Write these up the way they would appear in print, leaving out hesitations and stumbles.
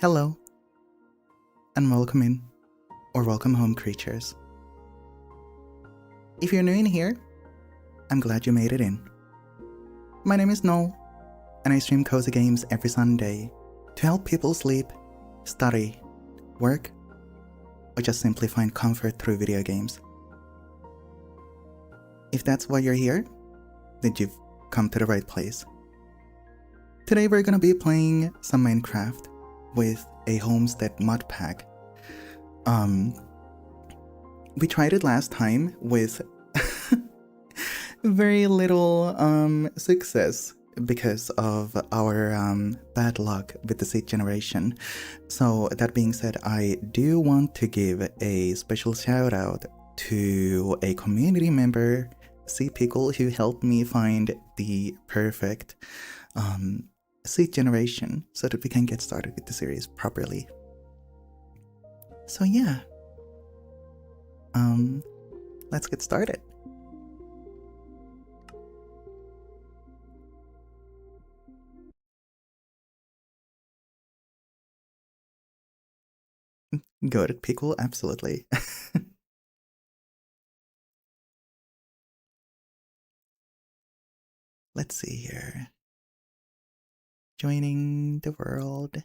Hello, and welcome in, or welcome home, creatures. If you're new in here, I'm glad you made it in. My name is Noel, and I stream cozy games every Sunday to help people sleep, study, work, or just simply find comfort through video games. If that's why you're here, then you've come to the right place. Today we're gonna be playing some Minecraft with a homestead mod pack. We tried it last time with very little success because of our bad luck with the seed generation. So that being said, I do want to give a special shout out to a community member, C Pickle, who helped me find the perfect seed generation so that we can get started with the series properly. So yeah, let's get started. Good at Pickle, absolutely. Let's see here. Joining the world.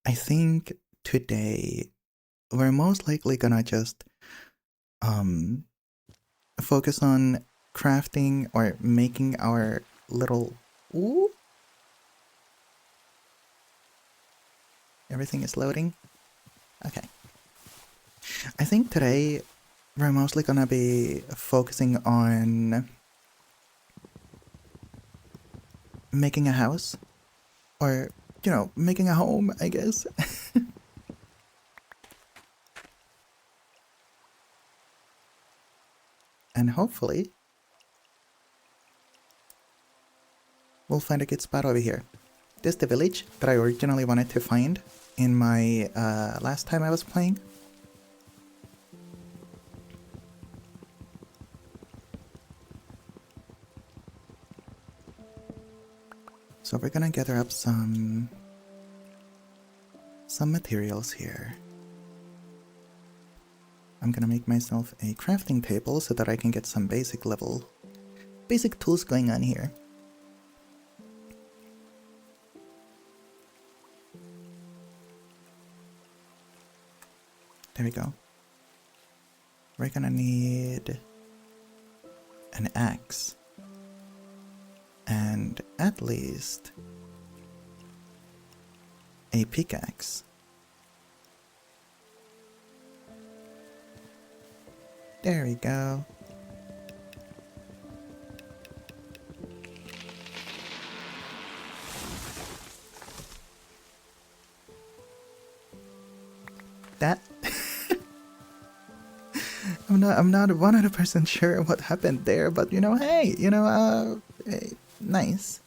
I think today we're most likely gonna just focus on crafting or making our little Everything is loading. Okay. I think today we're mostly gonna be focusing on making a house, or making a home, I guess. And hopefully we'll find a good spot over here. This is the village that I originally wanted to find in my last time I was playing. So we're gonna gather up some materials here. I'm gonna make myself a crafting table so that I can get some basic tools going on here. There we go. We're gonna need an axe. And at least a pickaxe. There we go. That I'm not 100% sure what happened there, but hey, nice.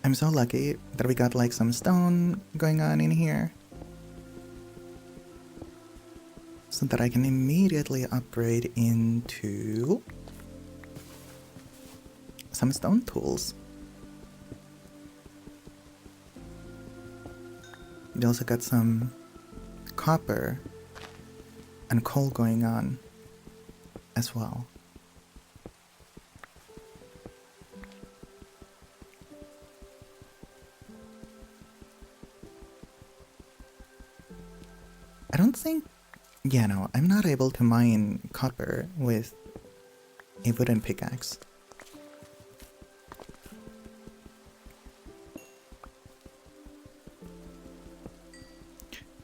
I'm so lucky that we got like some stone going on in here, so that I can immediately upgrade into some stone tools. We also got some copper and coal going on as well. I don't think... Yeah, no, I'm not able to mine copper with a wooden pickaxe.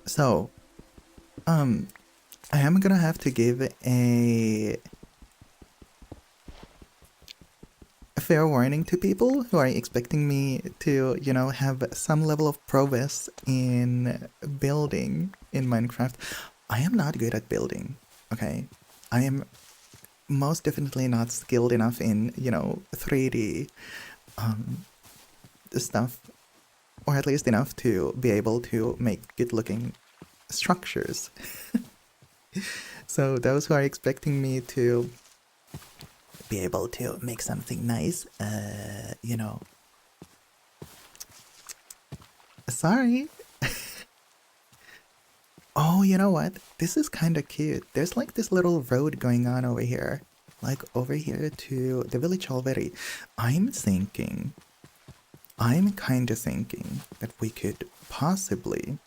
So, I am gonna have to give a fair warning to people who are expecting me to, have some level of prowess in building in Minecraft. I am not good at building, okay? I am most definitely not skilled enough in, 3D stuff. or at least enough to be able to make good-looking structures. So those who are expecting me to be able to make something nice, you know, sorry. Oh, you know what? This is kind of cute. There's like this little road going on over here. Like over here to the village already. I'm kind of thinking that we could possibly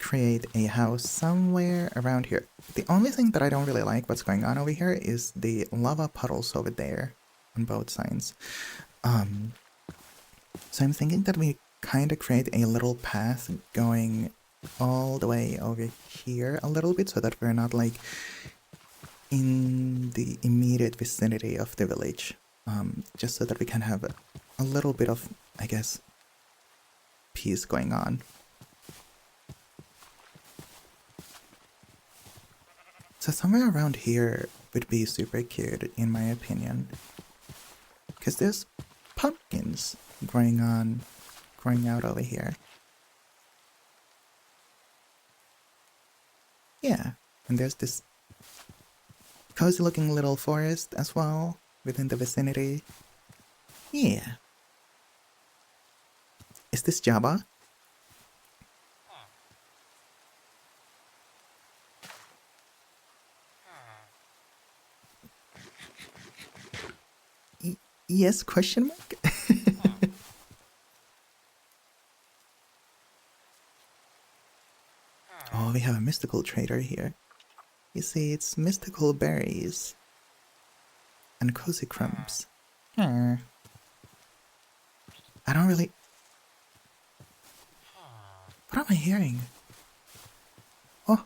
create a house somewhere around here. The only thing that I don't really like what's going on over here is the lava puddles over there on both sides. So I'm thinking that we kind of create a little path going all the way over here a little bit so that we're not like in the immediate vicinity of the village. Just so that we can have a little bit of, I guess, peace going on. So somewhere around here would be super cute, in my opinion. Because there's pumpkins growing out over here. Yeah, and there's this cozy looking little forest as well within the vicinity. Yeah. Is this Jabba? Yes, question mark? Oh, we have a mystical trader here. You see, it's mystical berries. And cozy crumbs. I don't really... What am I hearing? Oh!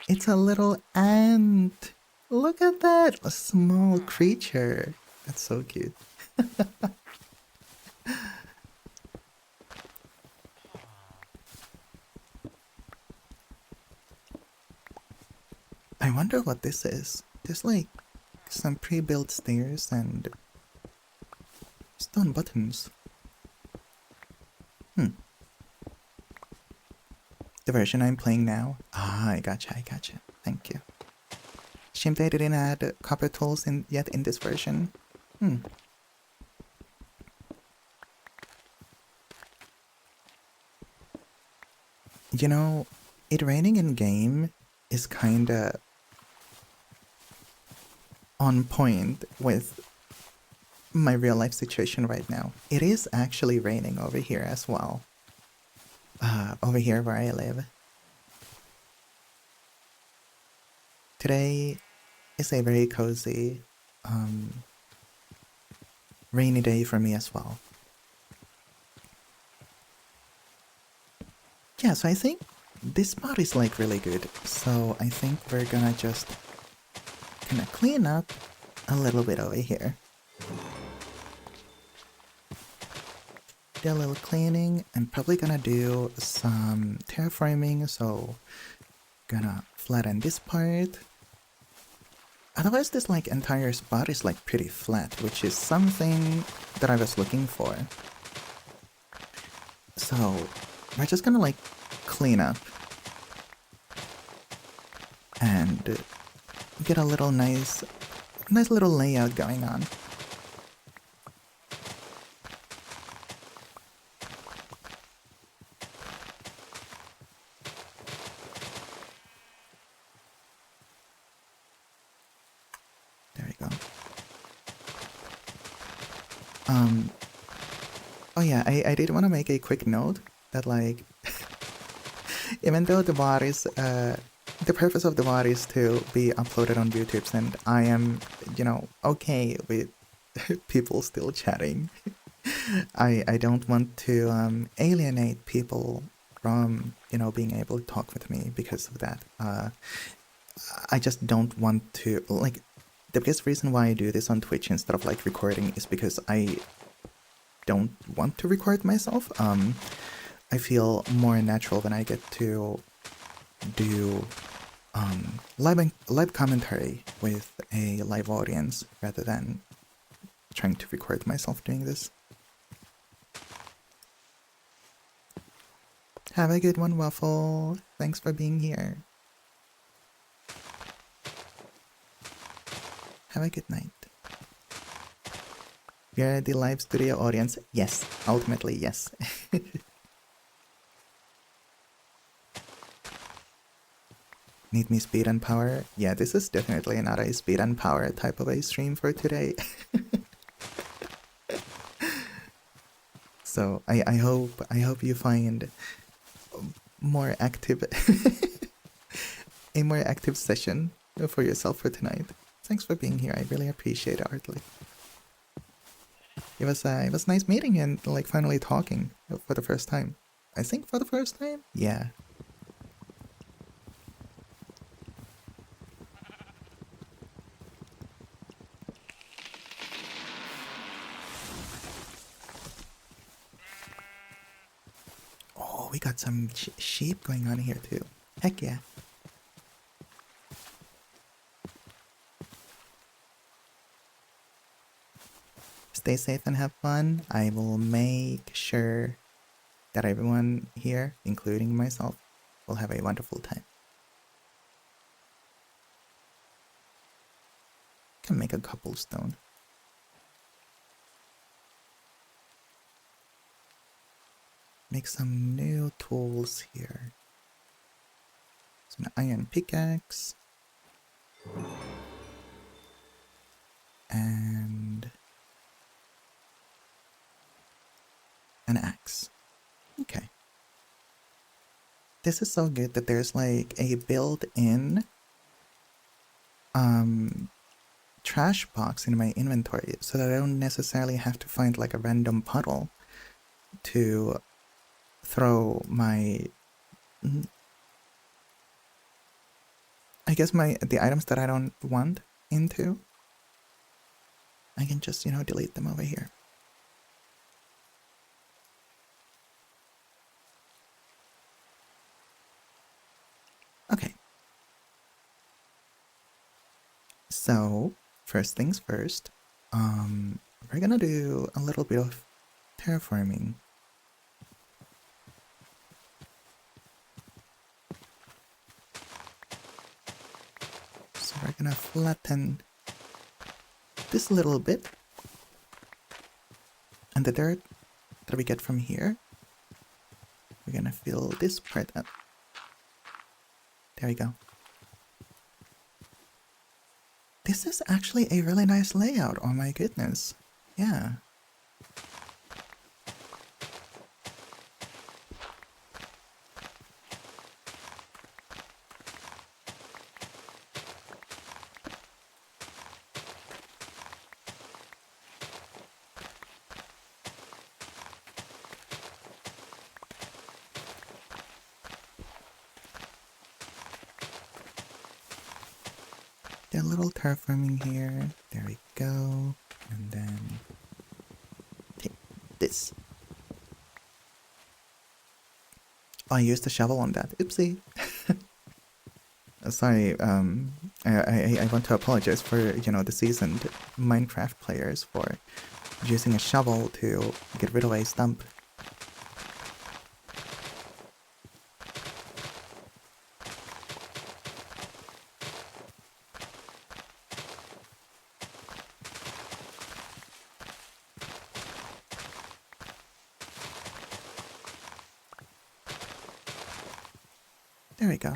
It's a little ant! Look at that! A small creature. That's so cute. I wonder what this is. There's like some pre-built stairs and stone buttons. The version I'm playing now? Ah, I gotcha. Thank you. Shame they didn't add copper tools yet in this version. You know, it raining in game is kinda on point with my real life situation right now. It is actually raining over here as well. Over here where I live. Today is a very cozy, rainy day for me as well. Yeah, so I think this spot is like really good. So I think we're gonna just kinda clean up a little bit over here. Do a little cleaning. I'm probably gonna do some terraforming, so gonna flatten this part. Otherwise this like entire spot is like pretty flat, which is something that I was looking for. So we're just gonna like clean up and get a little nice little layout going on. There we go. Oh yeah, I did want to make a quick note that like even though the VOD is the purpose of the VOD is to be uploaded on YouTube, and I am, you know, okay with people still chatting. I don't want to alienate people from, you know, being able to talk with me because of that. I just don't want to, like, the biggest reason why I do this on Twitch instead of like recording is because I don't want to record myself. I feel more natural when I get to do live commentary with a live audience rather than trying to record myself doing this. Have a good one, Waffle. Thanks for being here. Have a good night. You're the live studio audience. Yes, ultimately, yes. Need me speed and power? Yeah, this is definitely not a speed and power type of a stream for today. So I hope you find more active a more active session for yourself for tonight. Thanks for being here. I really appreciate it, Artley. It was nice meeting you and like finally talking for the first time. I think for the first time? Yeah. Oh, we got some sheep going on here too. Heck yeah. Stay safe and have fun. I will make sure that everyone here, including myself, will have a wonderful time. Can make a cobblestone. Make some new tools here. So an iron pickaxe. And an axe. Okay. This is so good that there's like a built-in trash box in my inventory so that I don't necessarily have to find like a random puddle to throw my I guess the items that I don't want into. I can just, you know, delete them over here. Okay. So, first things first, we're gonna do a little bit of terraforming. So we're gonna flatten this little bit. And the dirt that we get from here, we're gonna fill this part up. There we go. This is actually a really nice layout, oh my goodness. Yeah. A little terraforming here. There we go. And then take this. Oh, I used the shovel on that. Oopsie. Sorry, I want to apologize for, you know, the seasoned Minecraft players for using a shovel to get rid of a stump. There we go.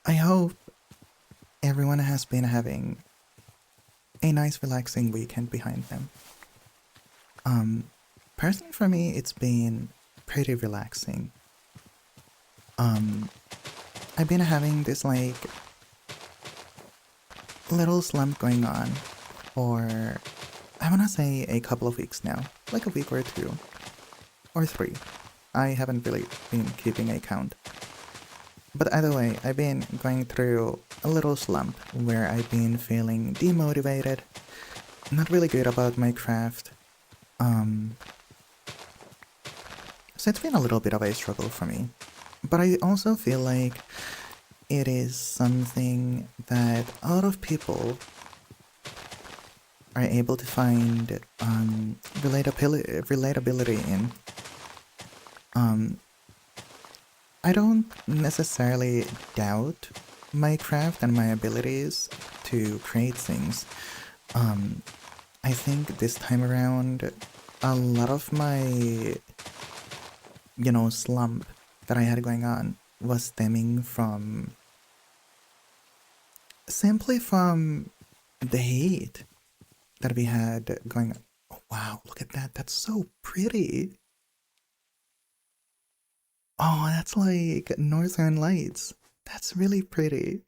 I hope everyone has been having a nice relaxing weekend behind them. Personally for me, it's been pretty relaxing. I've been having this like little slump going on for, I wanna say, a couple of weeks now, like a week or two, or 3. I haven't really been keeping a count. But either way, I've been going through a little slump where I've been feeling demotivated, not really good about my craft. So it's been a little bit of a struggle for me. But I also feel like it is something that a lot of people are able to find relatability in. I don't necessarily doubt my craft and my abilities to create things. I think this time around, a lot of my, slump that I had going on was stemming from simply from the hate that we had going. Oh, wow, look at that. That's so pretty. Oh, that's like Northern Lights. That's really pretty.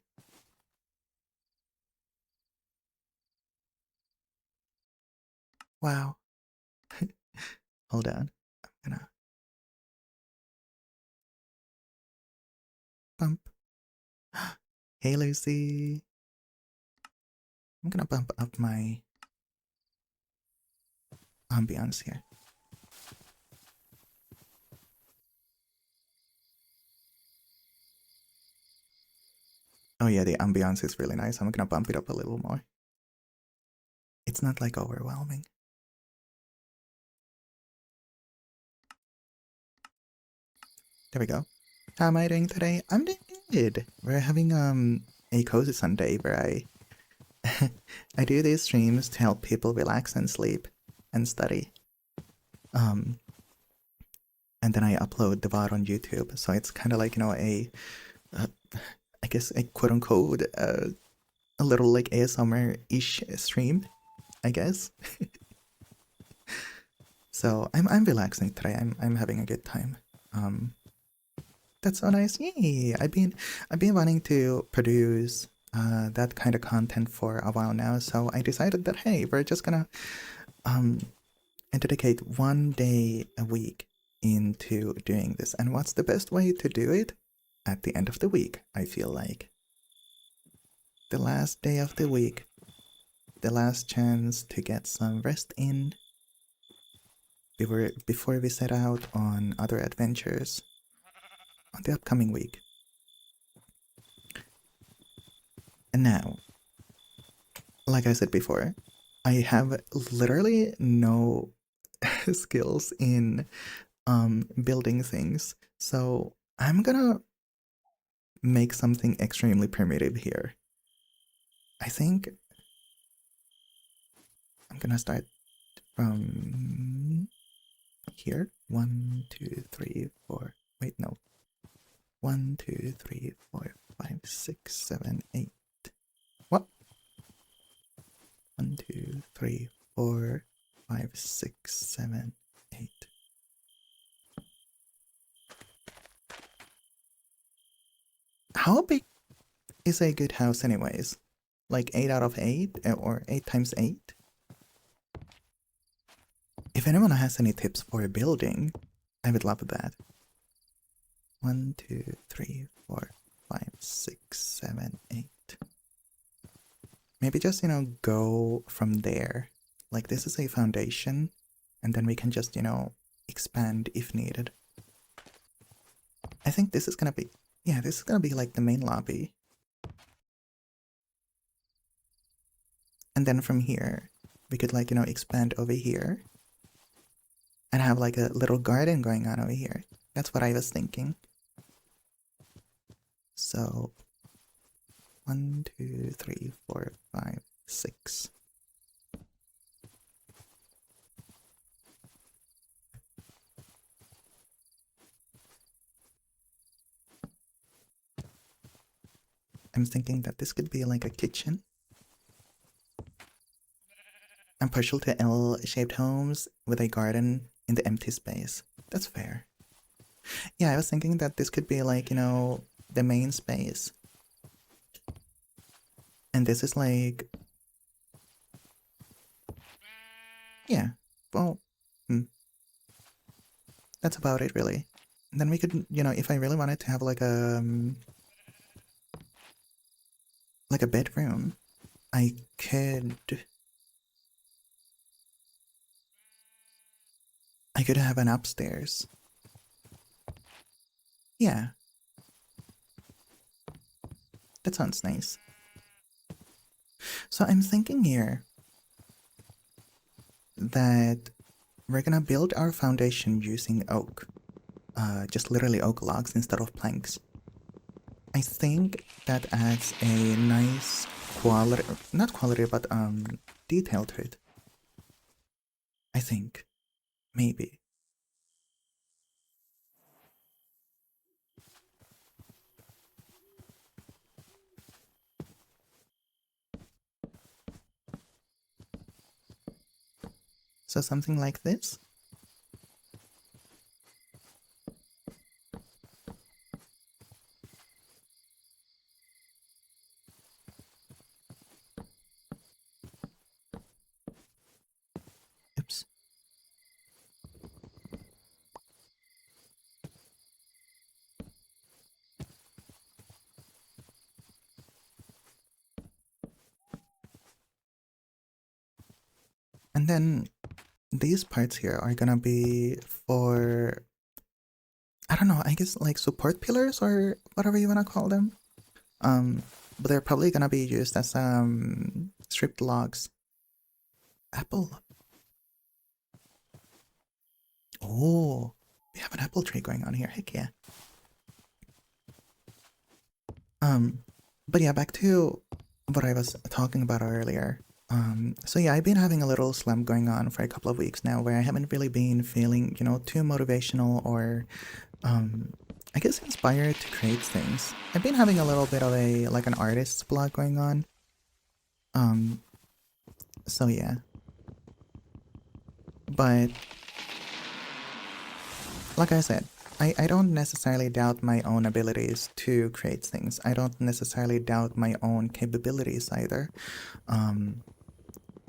Wow. Hold on. I'm gonna bump. Hey, Lucy. I'm gonna bump up my ambiance here. Oh yeah, the ambiance is really nice. I'm gonna bump it up a little more. It's not like overwhelming. There we go. How am I doing today? I'm doing good. We're having a cozy Sunday where I do these streams to help people relax and sleep and study. And then I upload the VOD on YouTube. So it's kind of like, uh, I guess a quote unquote, a little like ASMR-ish stream, I guess. So I'm relaxing today. I'm having a good time. That's so nice. Yay! I've been wanting to produce that kind of content for a while now. So I decided that hey, we're just gonna um dedicate one day a week into doing this. And what's the best way to do it? At the end of the week, I feel like the last day of the week, the last chance to get some rest in before we set out on other adventures on the upcoming week. And now, like I said before, I have literally no skills in building things. So I'm gonna make something extremely primitive here. I think I'm gonna start from here. 1, 2, 3, 4. Wait, no. 1, 2, 3, 4, 5, 6, 7, 8. What? 1, 2, 3, 4, 5, 6, 7, 8. How big is a good house, anyways? Like 8 out of 8 or 8 times 8? If anyone has any tips for building, I would love that. 1, 2, 3, 4, 5, 6, 7, 8. Maybe just, go from there. Like this is a foundation, and then we can just, expand if needed. I think this is gonna be, yeah, this is gonna be like the main lobby. And then from here, we could like, expand over here and have like a little garden going on over here. That's what I was thinking. So 1, 2, 3, 4, 5, 6. I'm thinking that this could be like a kitchen. I'm partial to L-shaped homes with a garden in the empty space. That's fair. Yeah, I was thinking that this could be like, the main space. And this is like... Yeah, well, that's about it really. And then we could, if I really wanted to have like a bedroom, I could have an upstairs. Yeah. That sounds nice. So I'm thinking here, that we're gonna build our foundation using oak. Just literally oak logs instead of planks. I think that adds a nice quality, not quality, but detail to it. I think. Maybe. So something like this. Oops. And then these parts here are gonna be for, I don't know, I guess like support pillars or whatever you wanna call them. But they're probably gonna be used as stripped logs. Apple. Oh, we have an apple tree going on here. Heck yeah. But yeah, back to what I was talking about earlier. So yeah, I've been having a little slump going on for a couple of weeks now where I haven't really been feeling, too motivational or, I guess inspired to create things. I've been having a little bit of like an artist's block going on. Um, so yeah. But, like I said, I don't necessarily doubt my own abilities to create things. I don't necessarily doubt my own capabilities either.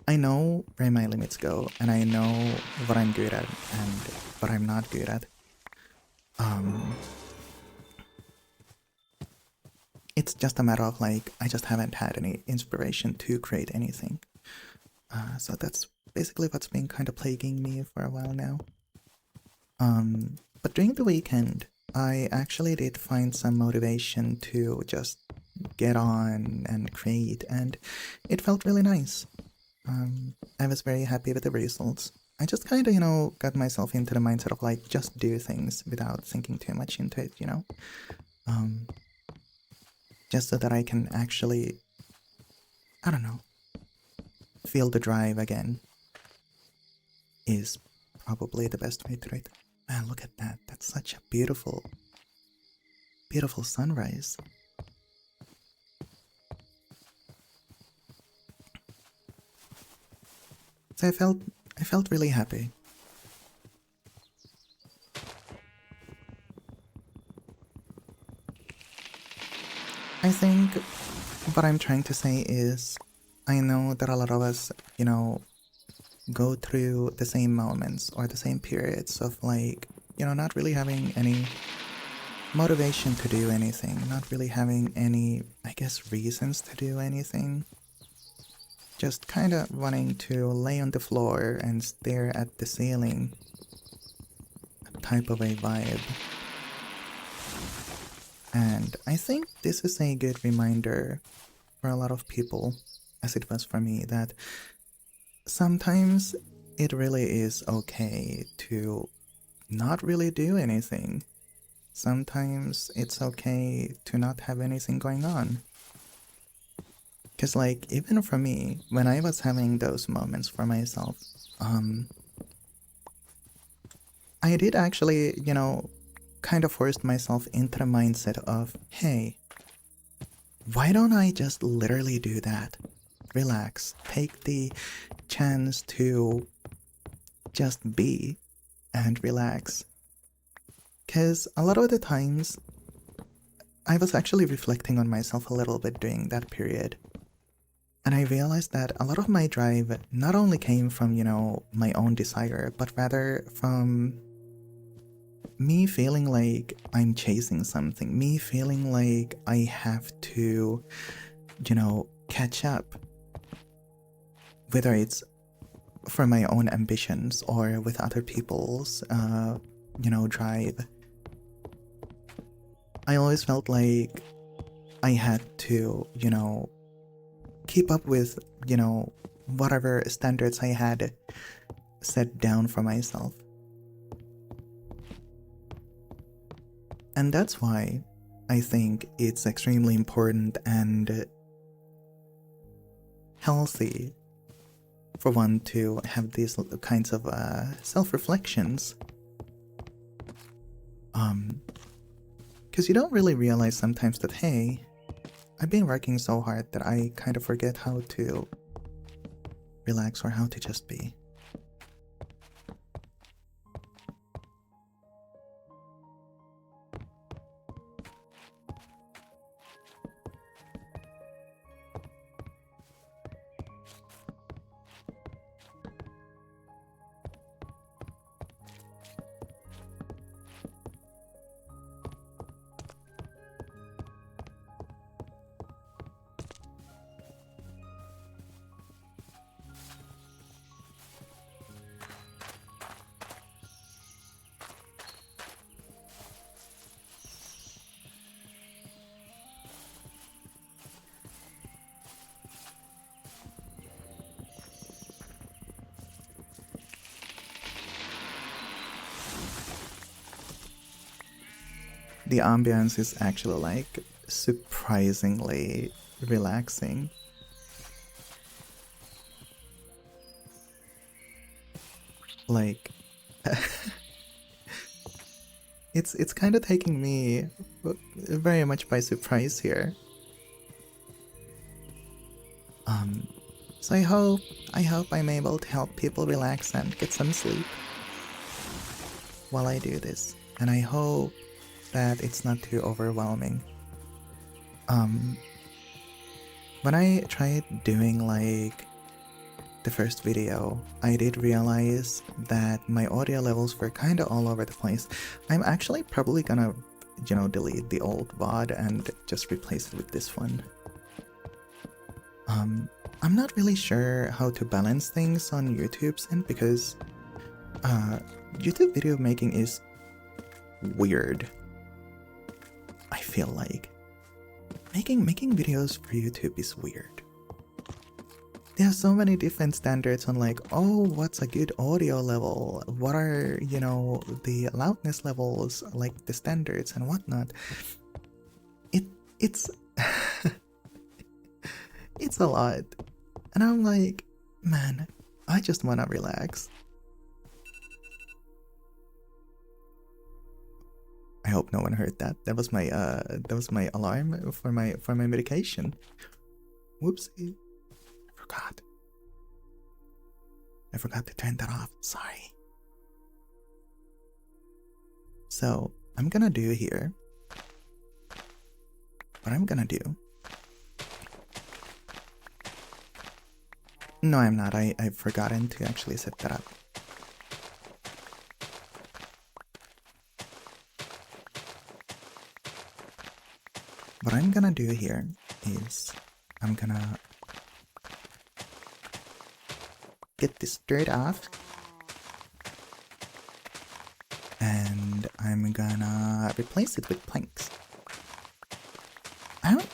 I know where my limits go, and I know what I'm good at and what I'm not good at. It's just a matter of like, I just haven't had any inspiration to create anything. So that's basically what's been kind of plaguing me for a while now. But during the weekend, I actually did find some motivation to just get on and create, and it felt really nice. I was very happy with the results. I just kind of, got myself into the mindset of like, just do things without thinking too much into it. Just so that I can actually, I don't know, feel the drive again is probably the best way to do it. Man, look at that. That's such a beautiful, beautiful sunrise. So I felt really happy. I think what I'm trying to say is I know that a lot of us, go through the same moments or the same periods of like, not really having any motivation to do anything, not really having any, I guess, reasons to do anything. Just kind of wanting to lay on the floor and stare at the ceiling type of a vibe. And I think this is a good reminder for a lot of people, as it was for me, that sometimes it really is okay to not really do anything. Sometimes it's okay to not have anything going on. Because, like, even for me, when I was having those moments for myself, I did actually, kind of forced myself into the mindset of, hey, why don't I just literally do that? Relax. Take the chance to just be and relax. Because a lot of the times, I was actually reflecting on myself a little bit during that period. And I realized that a lot of my drive not only came from, my own desire, but rather from me feeling like I'm chasing something, me feeling like I have to, catch up. Whether it's for my own ambitions or with other people's, drive. I always felt like I had to, keep up with, whatever standards I had set down for myself. And that's why I think it's extremely important and healthy for one to have these kinds of self-reflections. Because you don't really realize sometimes that, hey, I've been working so hard that I kind of forget how to relax or how to just be. The ambience is actually like surprisingly relaxing. Like it's kind of taking me very much by surprise here. So I hope I'm able to help people relax and get some sleep while I do this. And I hope that it's not too overwhelming. When I tried doing like the first video, I did realize that my audio levels were kinda all over the place. I'm actually probably gonna, delete the old VOD and just replace it with this one. I'm not really sure how to balance things on YouTube's end because YouTube video making is weird. I feel like making videos for YouTube is weird. There are so many different standards on like, oh, what's a good audio level? What are, the loudness levels, like the standards and whatnot. It's it's a lot. And I'm like, man, I just wanna relax. I hope no one heard that. That was my alarm for my medication. Whoopsie. I forgot to turn that off. Sorry. So I'm gonna do here what I'm gonna do. No, I'm not. I've forgotten to actually set that up. What I'm gonna do here is I'm gonna get this dirt off and I'm gonna replace it with planks. I haven't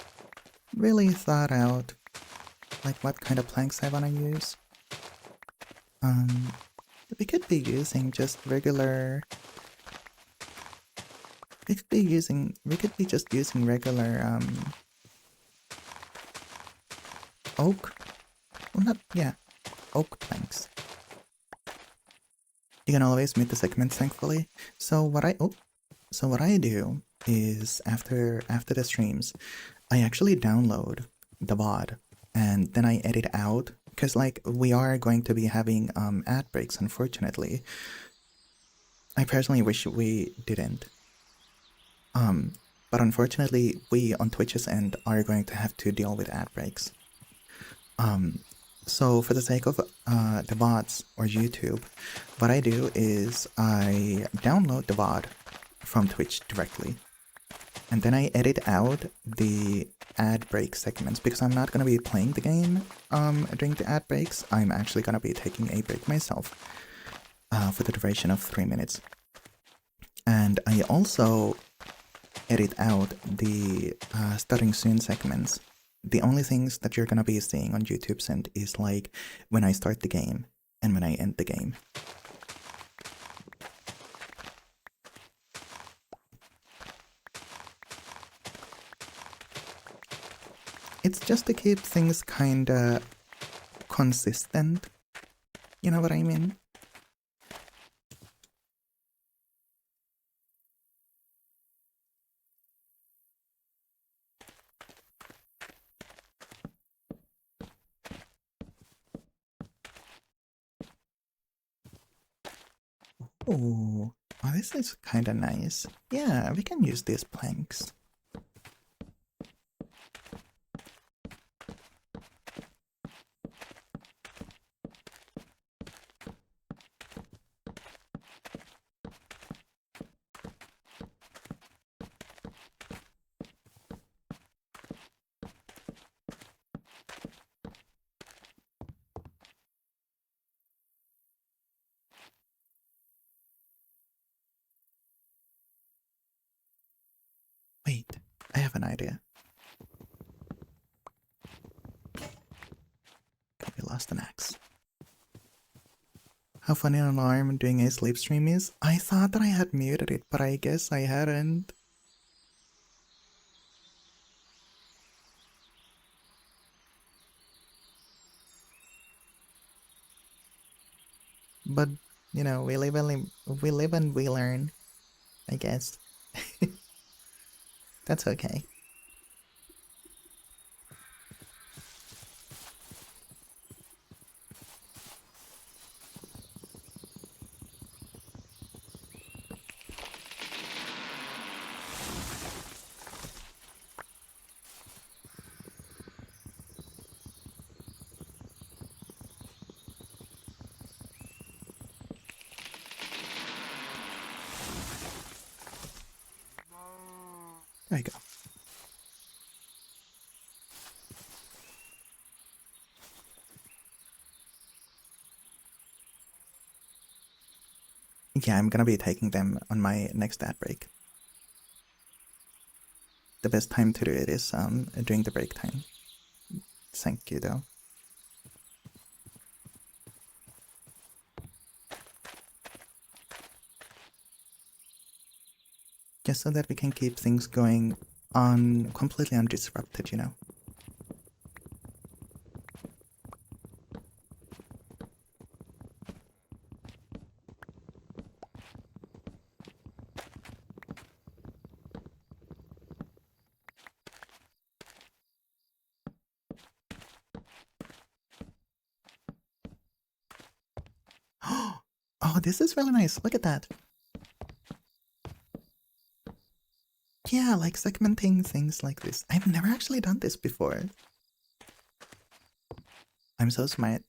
really thought out like what kind of planks I wanna use. We could be using just regular. We could be just using regular oak. Well, not yeah, oak planks. You can always meet the segments, thankfully. So what I do is after the streams, I actually download the VOD and then I edit out because like we are going to be having ad breaks, unfortunately. I personally wish we didn't. But unfortunately we on Twitch's end are going to have to deal with ad breaks. So for the sake of the VODs or YouTube, what I do is I download the VOD from Twitch directly. And then I edit out the ad break segments because I'm not going to be playing the game during the ad breaks. I'm actually going to be taking a break myself for the duration of 3 minutes. And I also edit out the starting soon segments. The only things that you're going to be seeing on YouTube's end is like when I start the game and when I end the game. It's just to keep things kinda consistent. You know what I mean? Oh, this is kinda nice. Yeah, we can use these planks. Wait, I have an idea. We lost an axe. How funny an alarm doing a sleep stream is. I thought that I had muted it, but I guess I hadn't. But, you know, we live and we learn, I guess. That's okay. There you go. Yeah, I'm gonna be taking them on my next ad break. The best time to do it is during the break time. Thank you though. Just so that we can keep things going on completely undisrupted, you know. Oh, this is really nice. Look at that. Yeah, like segmenting things like this. I've never actually done this before. I'm so smart.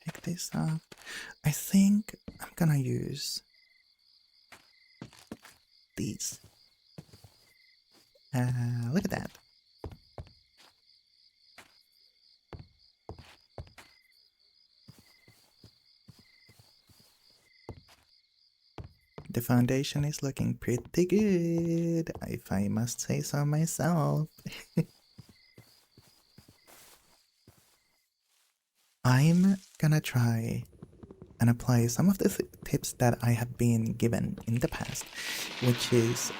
Take this off. I think I'm gonna use these. Look at that. The foundation is looking pretty good, if I must say so myself. I'm gonna try and apply some of the tips that I have been given in the past, which is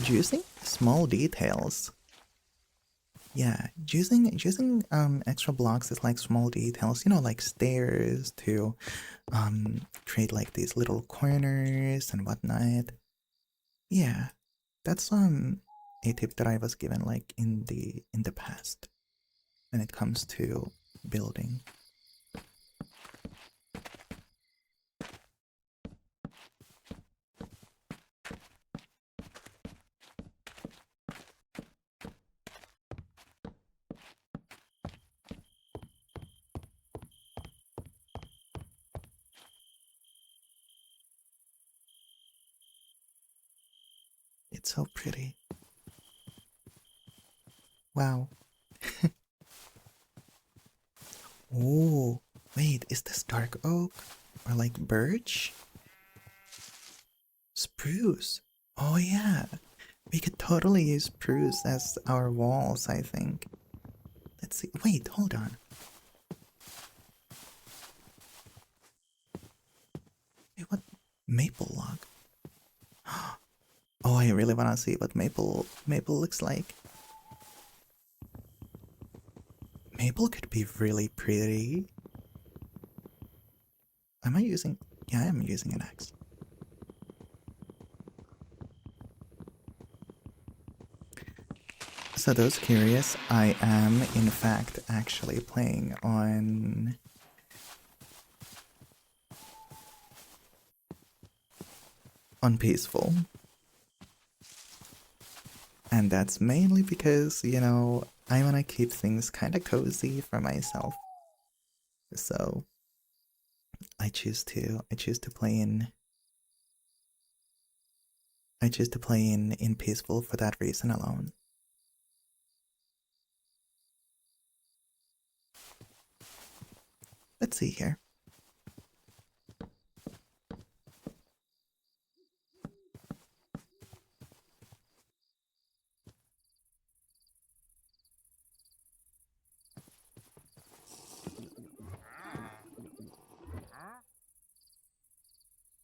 using small details. Yeah, using extra blocks is like small details, you know, like stairs to create like these little corners and whatnot. Yeah, that's a tip that I was given like in the past when it comes to building. It's so pretty. Wow. Oh, wait, is this dark oak? Or like birch? Spruce. Oh yeah. We could totally use spruce as our walls, I think. Let's see. Wait, hold on. Wait, what? Maple log. Oh, I really wanna see what maple looks like. Maple could be really pretty. Am I using... Yeah, I am using an axe. So those curious, I am in fact actually playing on peaceful. And that's mainly because, you know, I want to keep things kind of cozy for myself. So I choose to play in peaceful for that reason alone. Let's see here.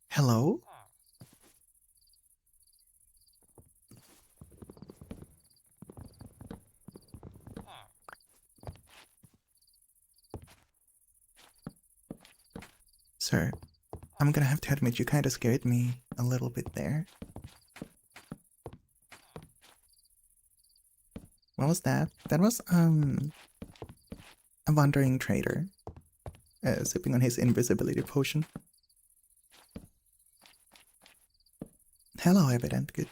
Hello? Sir, I'm gonna have to admit you kind of scared me a little bit there. What was that? That was, a wandering trader, sipping on his invisibility potion. Hello, Evident. Good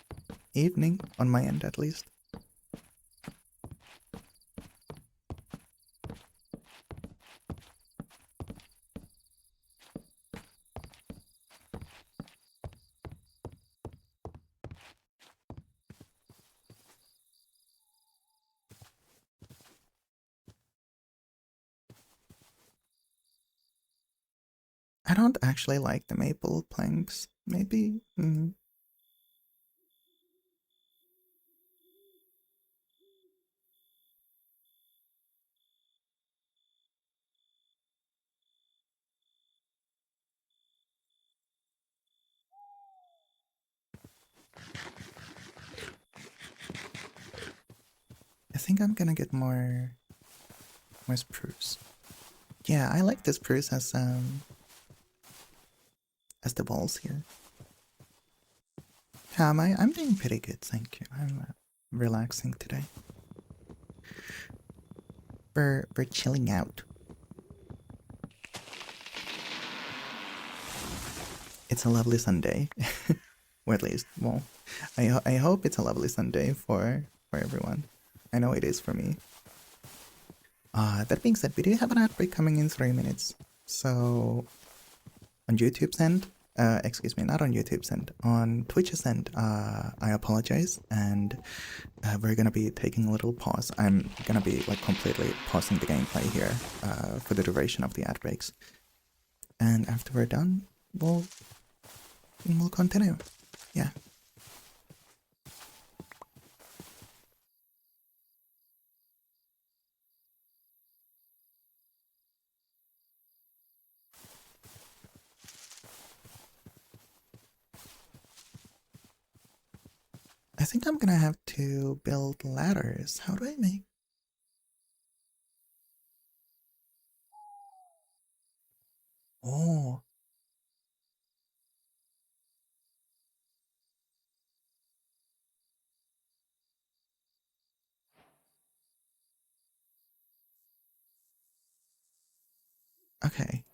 evening, on my end at least. I don't actually like the maple planks. Maybe. I think I'm gonna get more spruce. Yeah, I like this spruce as the walls here. How am I? I'm doing pretty good, thank you. I'm relaxing today. We're chilling out. It's a lovely Sunday, or at least, well, I hope it's a lovely Sunday for everyone. I know it is for me. That being said, we do have an outbreak coming in 3 minutes. So, on YouTube's end, excuse me, not on YouTube's end, on Twitch's end, I apologize, and we're gonna be taking a little pause. I'm gonna be like completely pausing the gameplay here for the duration of the ad breaks. And after we're done, we'll continue. Yeah. I think I'm gonna have to build ladders. How do I make... Oh. Okay.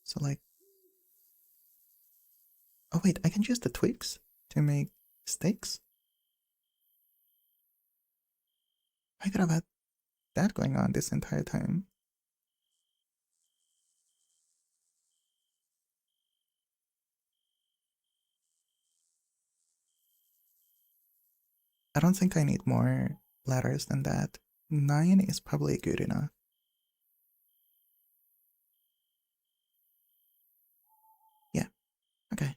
So like... Oh wait, I can use the twigs to make stakes? I could have had that going on this entire time. I don't think I need more letters than that. 9 is probably good enough. Yeah, okay.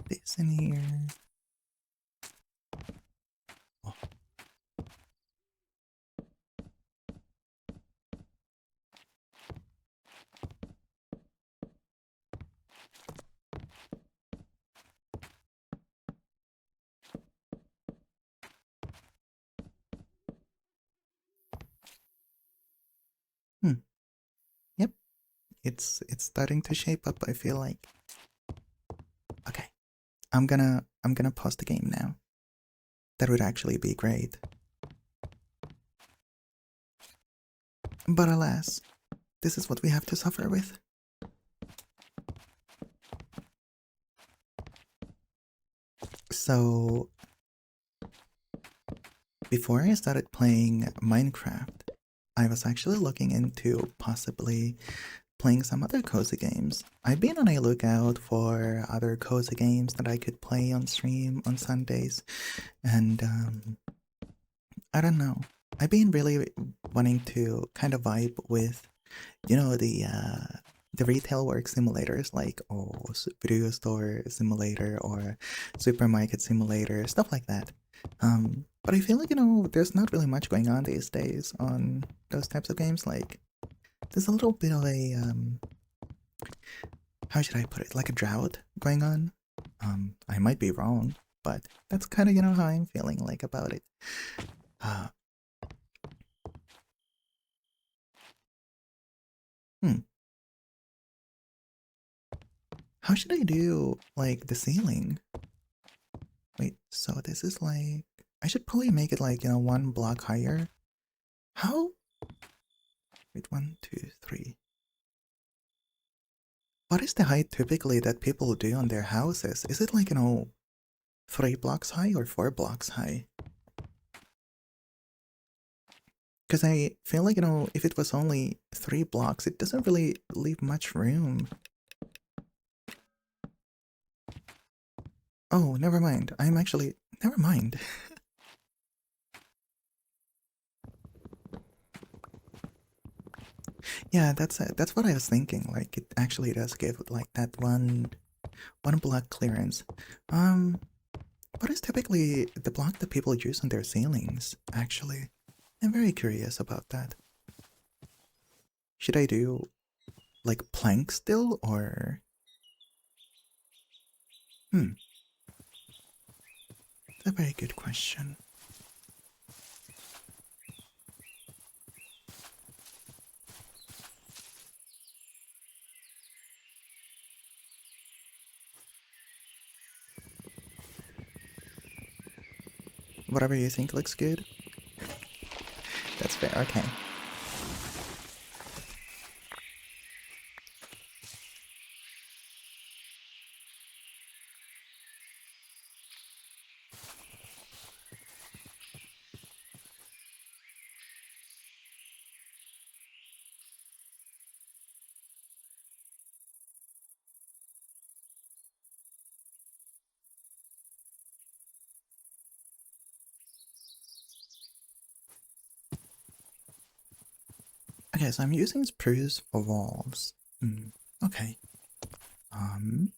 This in here. Oh. Hmm. Yep. It's starting to shape up, I feel like. Okay. I'm gonna pause the game now. That would actually be great. But alas, this is what we have to suffer with. So, before I started playing Minecraft, I was actually looking into possibly playing some other cozy games. I've been on a lookout for other cozy games that I could play on stream on Sundays, and I don't know. I've been really wanting to kind of vibe with, you know, the retail work simulators like video store simulator or supermarket simulator, stuff like that. But I feel like, there's not really much going on these days on those types of games. Like, there's a little bit of a how should I put it, like a drought going on. I might be wrong, but that's kind of, how I'm feeling like about it. Uh, hmm. How should I do, like, the ceiling? Wait, so this is like... I should probably make it like, one block higher. How? Wait, 1, 2, 3. What is the height typically that people do on their houses? Is it like, 3 blocks high or 4 blocks high? Because I feel like, if it was only 3 blocks, it doesn't really leave much room. Oh, never mind. I'm actually... Never mind. Yeah, that's what I was thinking. Like, it actually does give, like, that one block clearance. Um, what is typically the block that people use on their ceilings, actually? I'm very curious about that. Should I do, like, plank still, or... Hmm, that's a very good question. Whatever you think looks good. That's fair, okay. Okay, so I'm using spruce for walls. Okay. Um...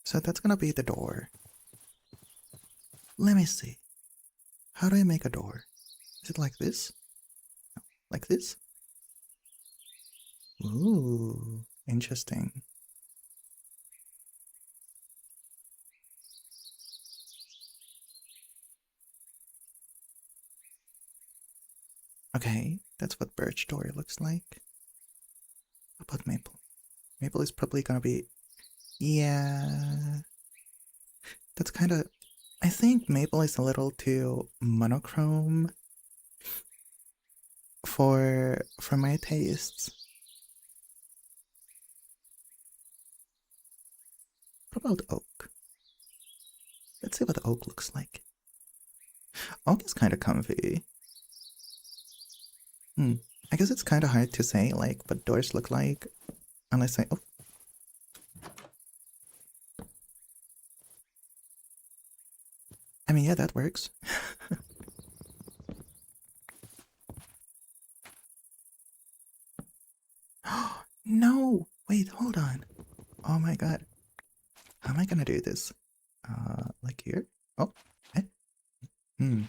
So that's gonna be the door. Let me see. How do I make a door? Is it like this? No, like this? Ooh, interesting. Okay, that's what birch door looks like. How about maple? Maple is probably gonna be... Yeah... That's kind of... I think maple is a little too monochrome for my tastes. What about oak? Let's see what oak looks like. Oak is kind of comfy. I guess it's kind of hard to say, like, what doors look like unless I... Oh. I mean, yeah, that works. No! Wait, hold on. Oh my god. How am I gonna do this? Like here? Oh, eh? Hmm.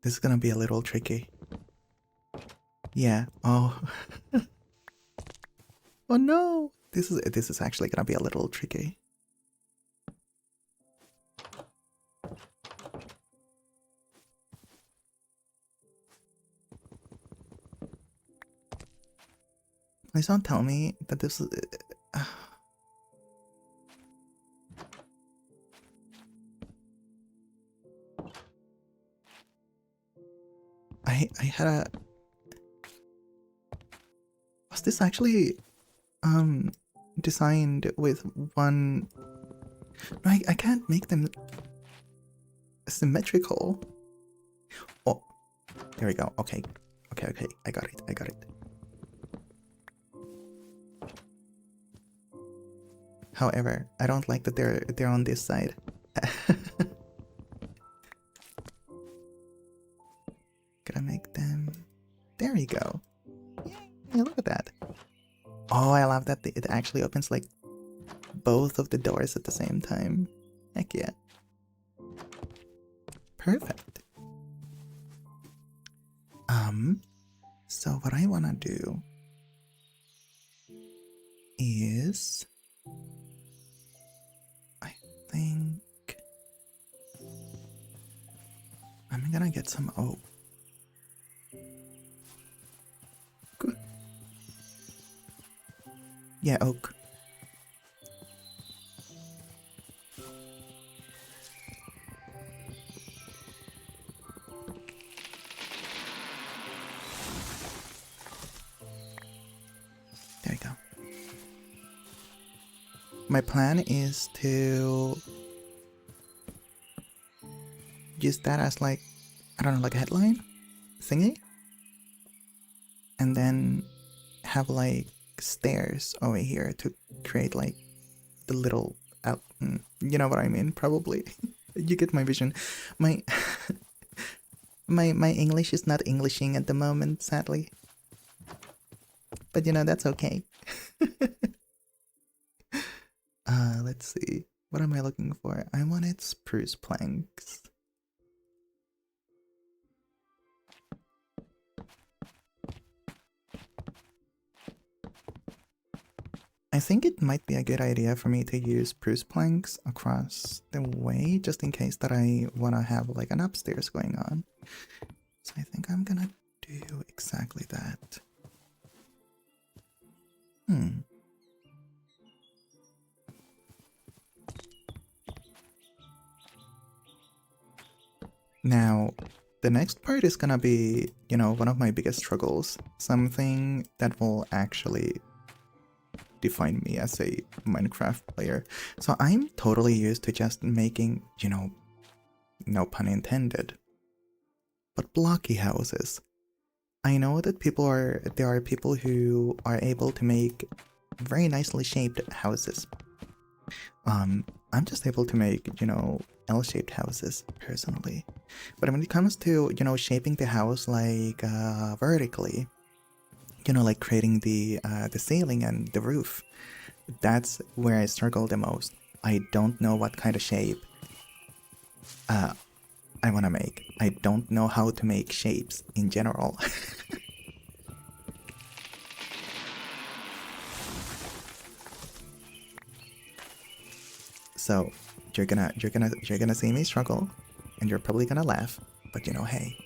This is gonna be a little tricky. Yeah. Oh. Oh no! This is actually gonna be a little tricky. Please don't tell me that this is... I had a... Was this actually designed with one... No, I can't make them symmetrical. Oh, there we go. Okay. Okay, I got it. I got it. However, I don't like that they're on this side. Gotta make them... There we go. Yeah, look at that. Oh, I love that it actually opens like both of the doors at the same time. Heck yeah. Perfect. So what I wanna do is... I think... I'm gonna get some oak. Good. Yeah, oak. There we go. My plan is to use that as like, I don't know, like a headline thingy. And then have like stairs over here to create like the little out... You know what I mean, probably. You get my vision. My... my English is not Englishing at the moment, sadly. But you know, that's okay. Let's see. What am I looking for? I wanted spruce planks. I think it might be a good idea for me to use spruce planks across the way, just in case that I want to have like an upstairs going on. So I think I'm gonna do exactly that. Now, the next part is gonna be, you know, one of my biggest struggles. Something that will actually define me as a Minecraft player. So I'm totally used to just making, you know, no pun intended, but blocky houses. I know that there are people who are able to make very nicely shaped houses. I'm just able to make, you know, L-shaped houses, personally. But when it comes to, you know, shaping the house like vertically, you know, like creating the ceiling and the roof, that's where I struggle the most. I don't know what kind of shape I want to make. I don't know how to make shapes in general. So you're gonna see me struggle, and you're probably gonna laugh. But you know, hey,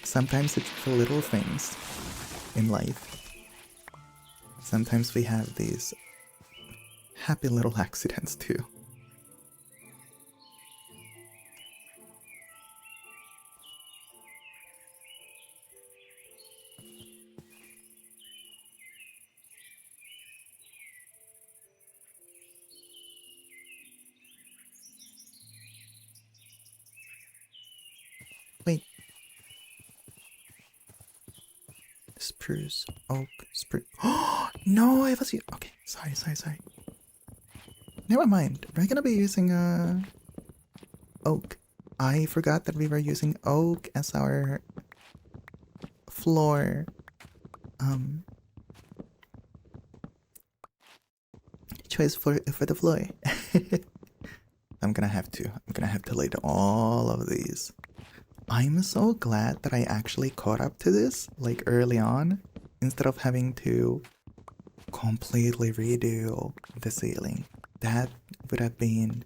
sometimes it's the little things in life. Sometimes we have these happy little accidents too. Wait, spruce, oak, spruce. Oh no, I was. Okay, sorry. Never mind. We're gonna be using oak. I forgot that we were using oak as our floor choice for the floor. I'm gonna have to lay all of these. I'm so glad that I actually caught up to this like early on instead of having to completely redo the ceiling. That would have been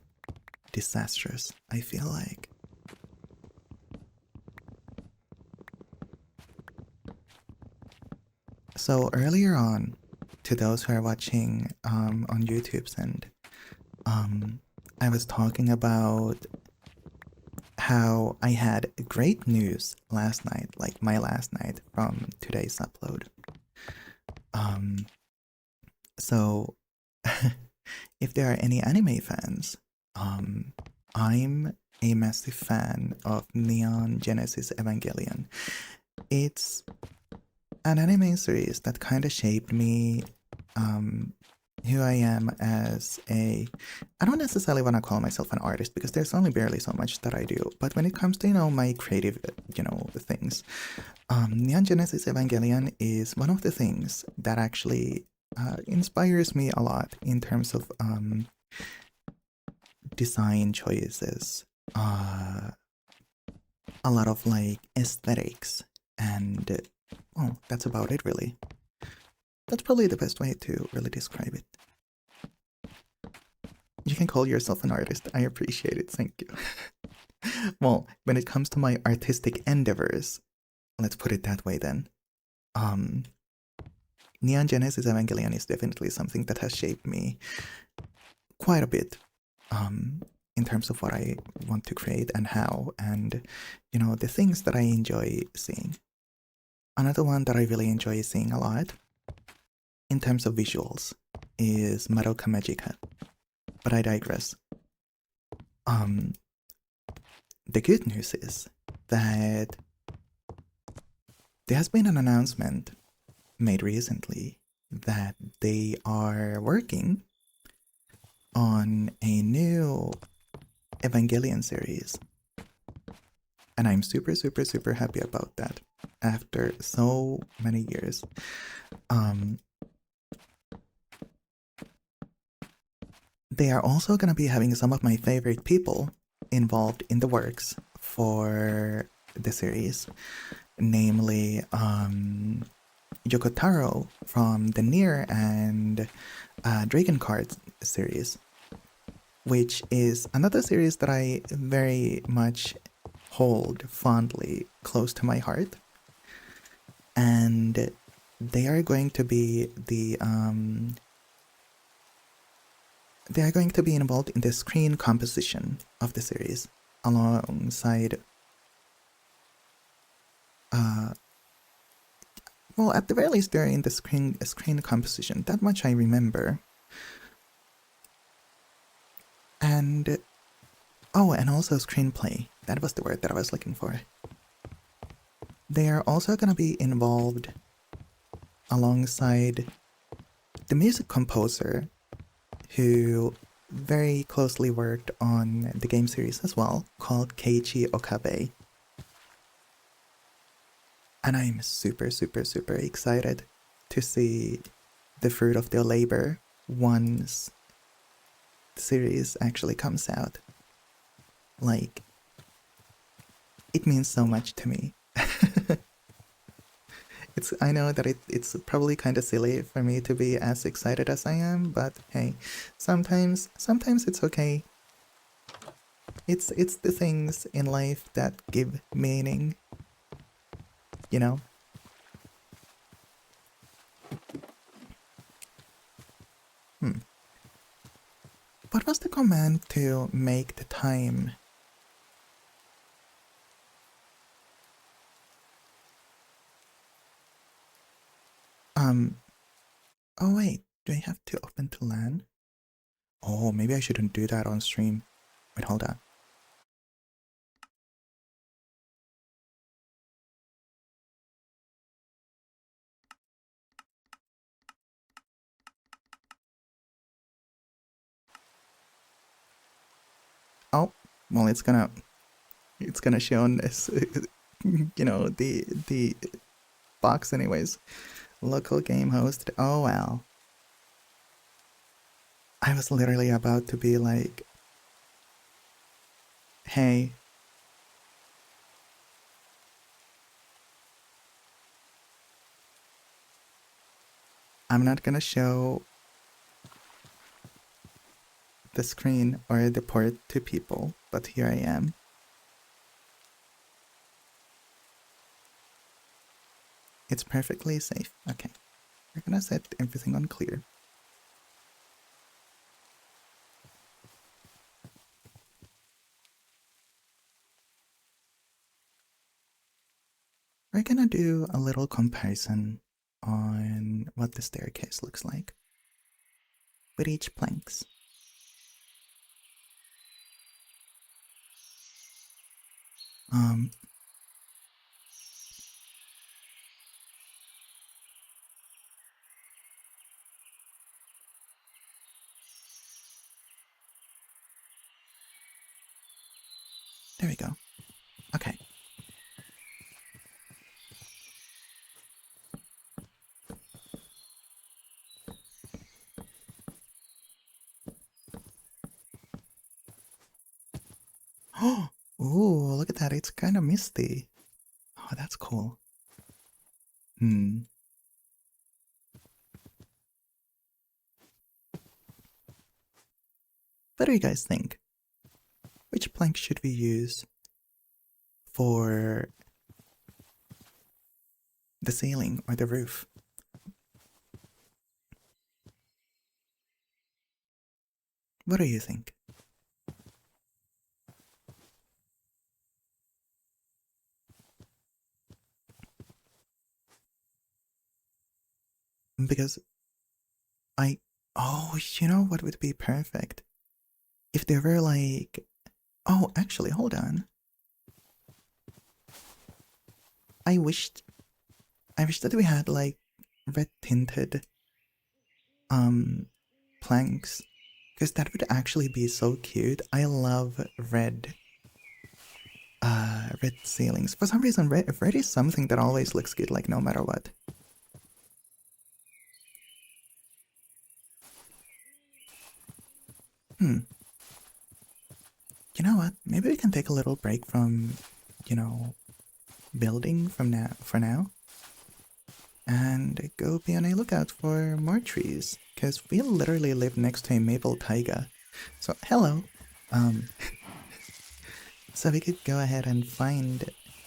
disastrous, I feel like. So earlier on, to those who are watching on YouTube's end, I was talking about how I had great news last night, like my last night from today's upload. So if there are any anime fans, I'm a massive fan of Neon Genesis Evangelion. It's an anime series that kind of shaped me, who I am as a. I don't necessarily want to call myself an artist because there's only barely so much that I do. But when it comes to, you know, my creative, you know, things, Neon Genesis Evangelion is one of the things that actually inspires me a lot in terms of design choices, a lot of like aesthetics, and well, that's about it really. That's probably the best way to really describe it. You can call yourself an artist. I appreciate it. Thank you. Well, when it comes to my artistic endeavors, let's put it that way then. Neon Genesis Evangelion is definitely something that has shaped me quite a bit. In terms of what I want to create and how, and you know, the things that I enjoy seeing. Another one that I really enjoy seeing a lot, in terms of visuals, is Madoka Magica. But I digress. The good news is that there has been an announcement made recently that they are working on a new Evangelion series. And I'm super happy about that after so many years. They are also going to be having some of my favorite people involved in the works for the series, namely Yoko Taro from the Nier and Dragon Card series, which is another series that I very much hold fondly close to my heart. And they are going to be they are going to be involved in the screen composition of the series alongside well, at the very least they're in the screen composition. That much I remember. And oh, and also screenplay. That was the word that I was looking for. They are also going to be involved alongside the music composer who very closely worked on the game series as well, called Keiichi Okabe. And I'm super, super, super excited to see the fruit of their labor once the series actually comes out. Like, it means so much to me. I know that it's probably kind of silly for me to be as excited as I am, but hey, sometimes it's okay. It's the things in life that give meaning, you know? What was the command to make the time? Oh wait, do I have to open to LAN? Oh, maybe I shouldn't do that on stream. Wait, hold on. Oh, well, it's gonna show on this, you know, the box anyways. Local game host. Oh well. I was literally about to be like, hey, I'm not gonna show the screen or the port to people, but here I am. It's perfectly safe. Okay, we're gonna set everything on clear. We're gonna do a little comparison on what the staircase looks like with each planks. There we go. Okay. Oh, ooh, look at that. It's kind of misty. Oh, that's cool. What do you guys think? Which plank should we use for the ceiling or the roof? What do you think? Because oh, you know what would be perfect? If there were like, oh, actually, hold on. I wished that we had like red tinted planks, because that would actually be so cute. I love red ceilings. For some reason, red is something that always looks good, like no matter what. You know what? Maybe we can take a little break from, you know, building for now, and go be on a lookout for more trees, because we literally live next to a maple taiga. So hello. So we could go ahead and find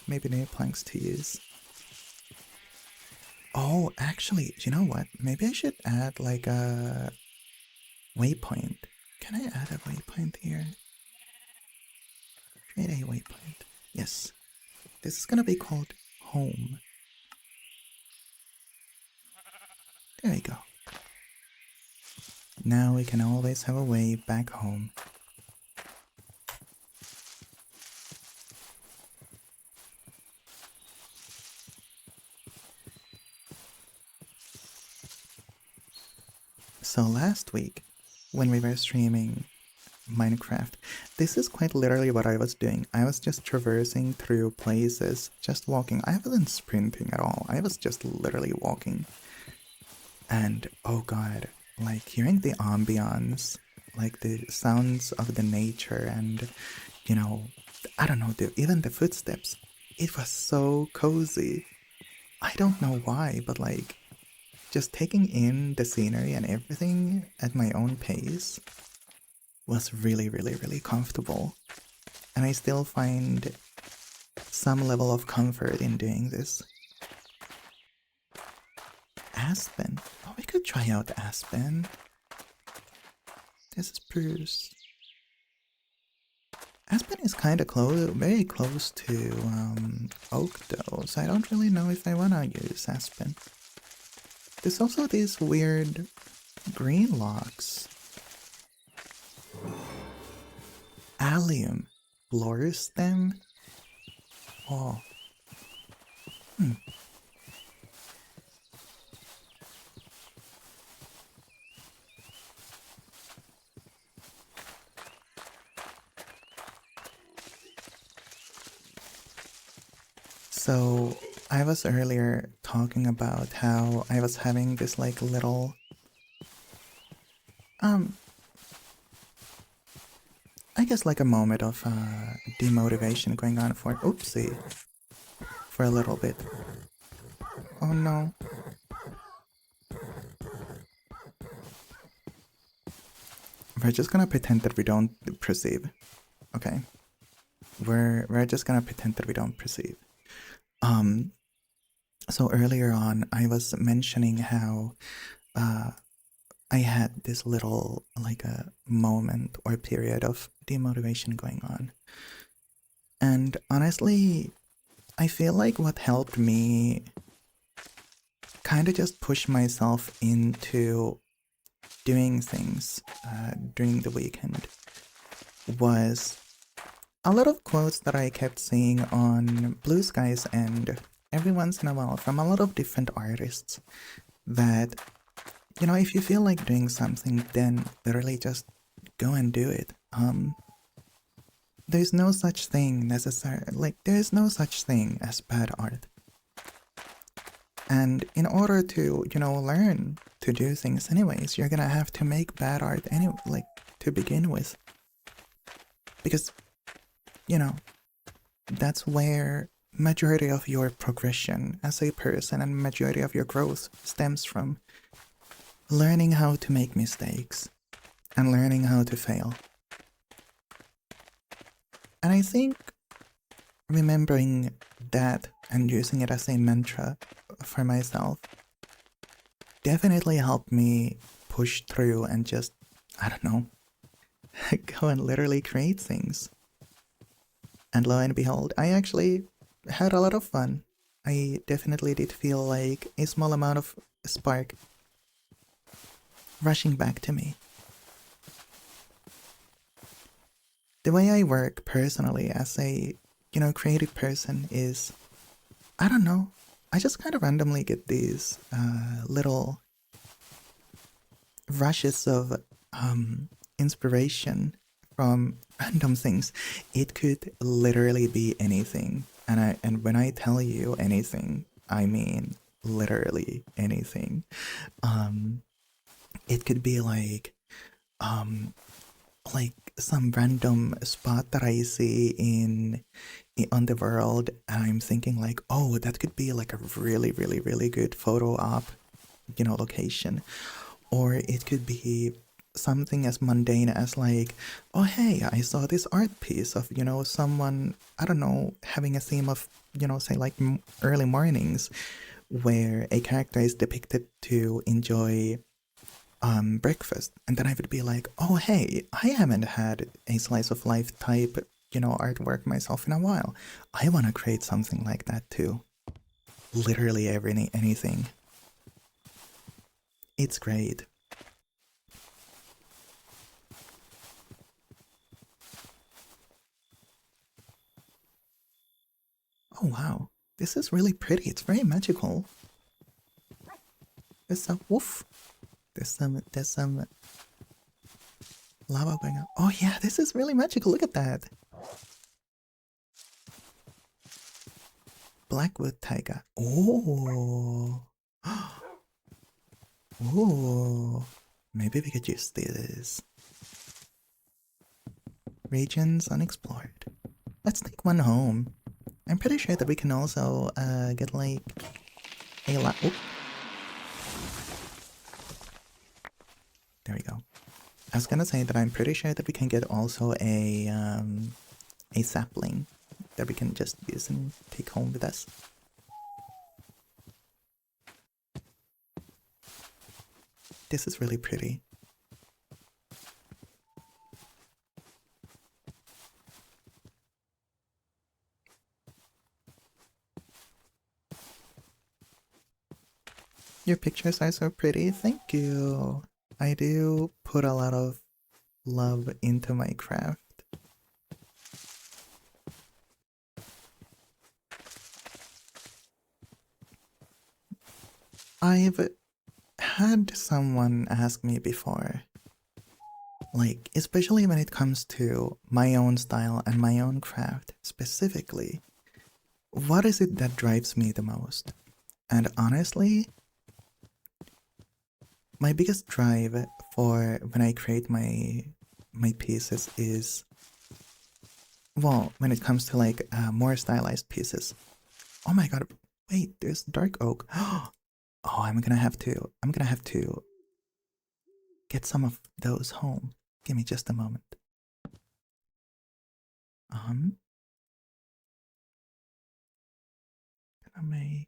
maybe new planks to use. Oh, actually, you know what? Maybe I should add like a waypoint. Can I add a waypoint here? Create a waypoint. Yes. This is gonna be called home. There we go. Now we can always have a way back home. So last week, when we were streaming Minecraft. This is quite literally what I was doing. I was just traversing through places, just walking. I wasn't sprinting at all. I was just literally walking. And oh god, like hearing the ambience, like the sounds of the nature and, you know, I don't know, even the footsteps. It was so cozy. I don't know why, but like just taking in the scenery and everything at my own pace was really, really, really comfortable. And I still find some level of comfort in doing this. Aspen. Oh, we could try out Aspen. This is Bruce. Aspen is kind of close, very close to oak though, so I don't really know if I want to use Aspen. There's also these weird green logs. Allium. Floor stem. Oh. So I was earlier talking about how I was having this like little I guess like a moment of demotivation going on for oopsie for a little bit. Oh no. We're just gonna pretend that we don't perceive. Okay. We're just gonna pretend that we don't perceive. So earlier on I was mentioning how I had this little like a moment or period of demotivation going on. And honestly, I feel like what helped me kind of just push myself into doing things during the weekend was a lot of quotes that I kept seeing on Blue Skies and every once in a while from a lot of different artists that, you know, if you feel like doing something, then literally just go and do it. There's no such thing there's no such thing as bad art. And in order to, you know, learn to do things anyways, you're gonna have to make bad art to begin with. Because, you know, that's where majority of your progression as a person and majority of your growth stems from. Learning how to make mistakes and learning how to fail. And I think remembering that and using it as a mantra for myself definitely helped me push through and just, I don't know, go and literally create things. And lo and behold, I actually had a lot of fun. I definitely did feel like a small amount of spark rushing back to me. The way I work personally as a, you know, creative person is, I don't know, I just kind of randomly get these little rushes of inspiration from random things. It could literally be anything. And when I tell you anything, I mean literally anything. It could be like some random spot that I see on the world, and I'm thinking like, oh, that could be like a really, really, really good photo op, you know, location. Or it could be something as mundane as like, oh hey, I saw this art piece of, you know, someone, I don't know, having a theme of, you know, say like early mornings where a character is depicted to enjoy breakfast, and then I would be like, oh hey, I haven't had a slice of life type, you know, artwork myself in a while. I want to create something like that too. Literally anything. It's great. Oh wow, this is really pretty. It's very magical. There's some woof. There's some lava going up. Oh yeah, this is really magical. Look at that. Blackwood taiga. Oh. Oh. Maybe we could use this. Regions unexplored. Let's take one home. I'm pretty sure that we can also get like a lot. Oh. There we go. I was gonna say that I'm pretty sure that we can get also a sapling that we can just use and take home with us. This is really pretty. Your pictures are so pretty, thank you. I do put a lot of love into my craft. I've had someone ask me before, like, especially when it comes to my own style and my own craft specifically, what is it that drives me the most? And honestly, my biggest drive for when I create my pieces is, well, when it comes to like more stylized pieces. Oh my god, wait, there's dark oak. Oh, I'm gonna have to get some of those home. Give me just a moment. Gonna make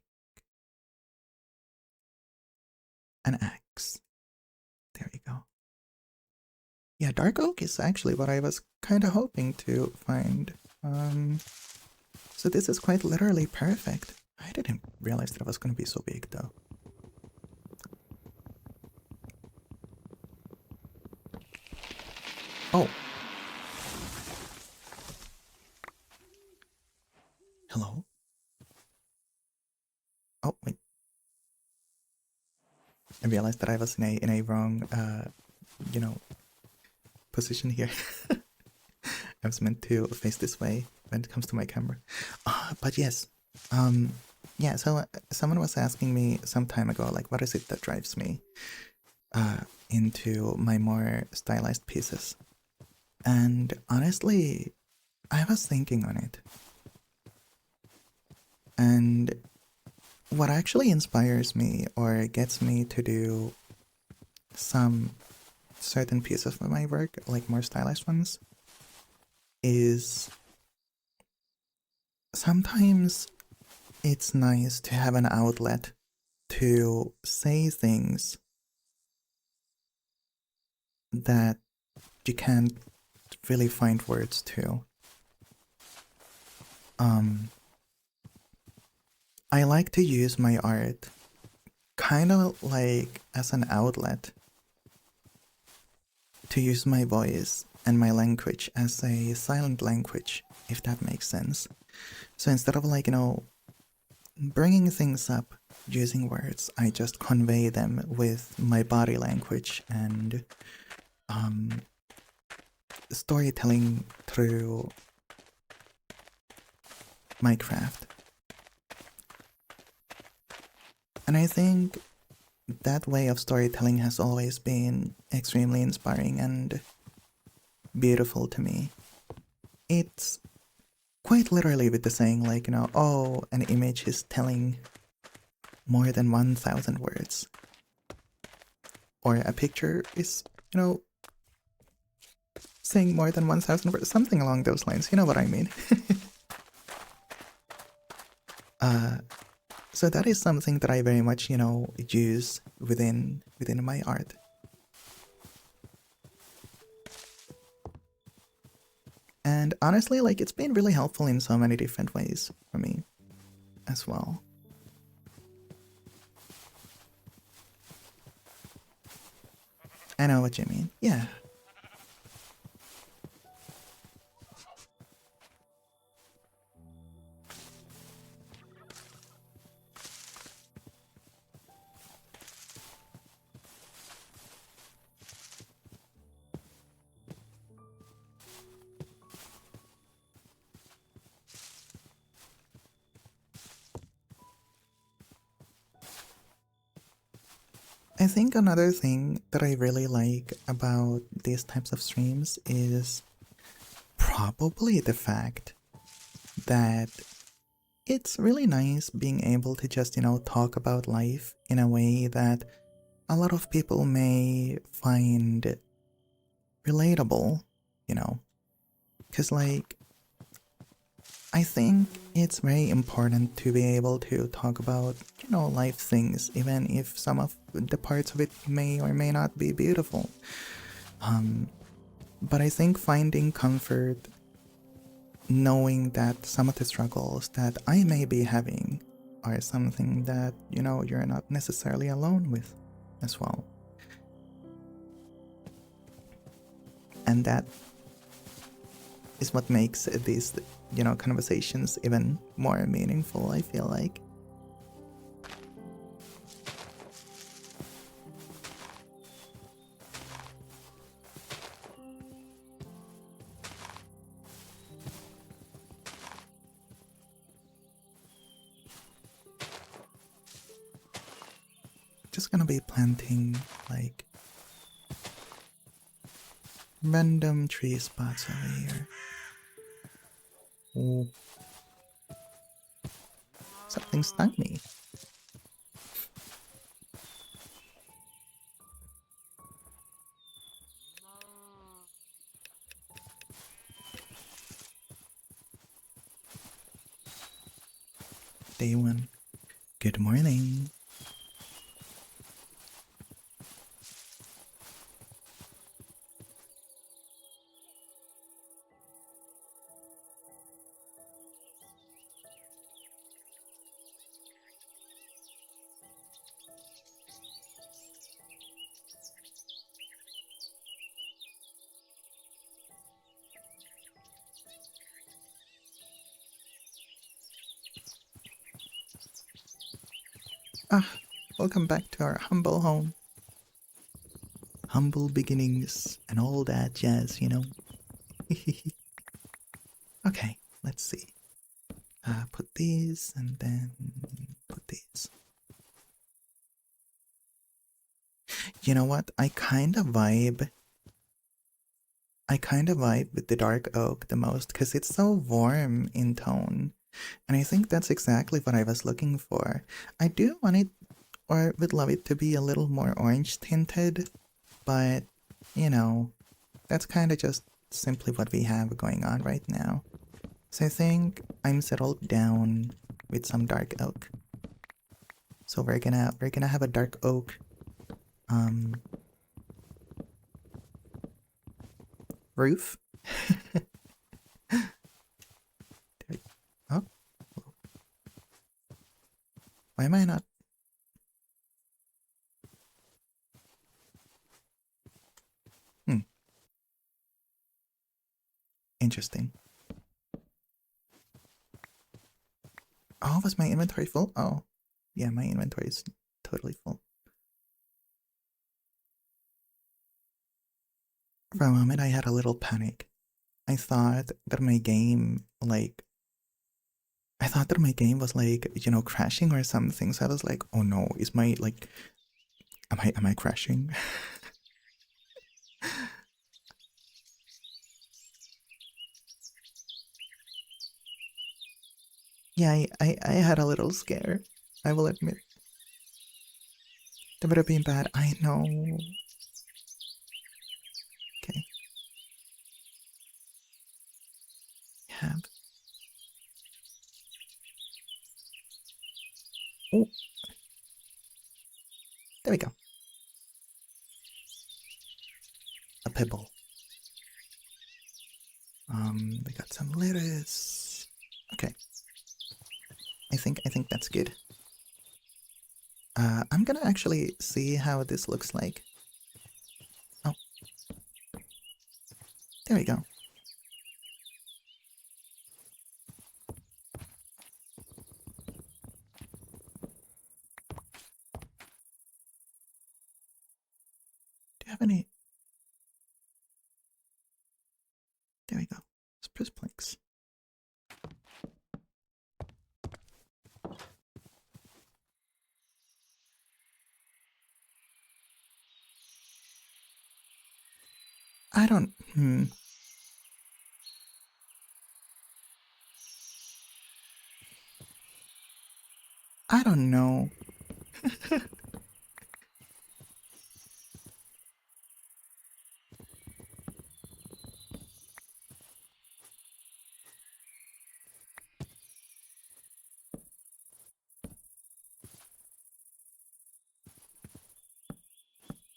an axe. There we go. Yeah, dark oak is actually what I was kind of hoping to find. So this is quite literally perfect. I didn't realize that it was gonna be so big though. Oh. Hello? Oh, wait. I realized that I was in a wrong, you know, position here. I was meant to face this way when it comes to my camera. But yes, yeah, so someone was asking me some time ago, like, what is it that drives me into my more stylized pieces? And honestly, I was thinking on it. And what actually inspires me or gets me to do some certain pieces of my work, like more stylized ones, is sometimes it's nice to have an outlet to say things that you can't really find words to. I like to use my art kind of like as an outlet to use my voice and my language as a silent language, if that makes sense. So instead of like, you know, bringing things up using words, I just convey them with my body language and storytelling through my craft. And I think that way of storytelling has always been extremely inspiring and beautiful to me. It's quite literally with the saying, like, you know, oh, an image is telling more than 1,000 words. Or a picture is, you know, saying more than 1,000 words. Something along those lines, you know what I mean. So that is something that I very much, you know, use within my art. And honestly, like, it's been really helpful in so many different ways for me as well. I know what you mean. Yeah. I think another thing that I really like about these types of streams is probably the fact that it's really nice being able to just, talk about life in a way that a lot of people may find relatable, you know? Because, like, I think it's very important to be able to talk about, life things, even if some of the parts of it may or may not be beautiful. But I think finding comfort knowing that some of the struggles that I may be having are something that, you're not necessarily alone with as well. And that is what makes these, conversations even more meaningful, I feel like. Just gonna be planting, like, random tree spots over here. Ooh. Something stung me. Day one. Good morning. Ah, welcome back to our humble home. Humble beginnings and all that jazz, Okay, let's see. Put these and then put these. You know what? I kind of vibe with the dark oak the most because it's so warm in tone. And I think that's exactly what I was looking for. I do want it, or would love it to be a little more orange tinted, but, that's kind of just simply what we have going on right now. So I think I'm settled down with some dark oak. So we're gonna have a dark oak roof. Oh, why am I not? Interesting. Oh, was my inventory full? Oh, yeah, my inventory is totally full. For a moment, I had a little panic. I thought that my game, was like, crashing or something. So I was like, oh no, is my, like, am I crashing? Yeah, I had a little scare. I will admit. That would have been bad. I know. Okay. Have. Oh, there we go. A pebble. We got some lettuce. Okay. I think that's good. I'm gonna actually see how this looks like. Oh, there we go. Do you have any? There we go. Spruce planks. I don't. I don't know.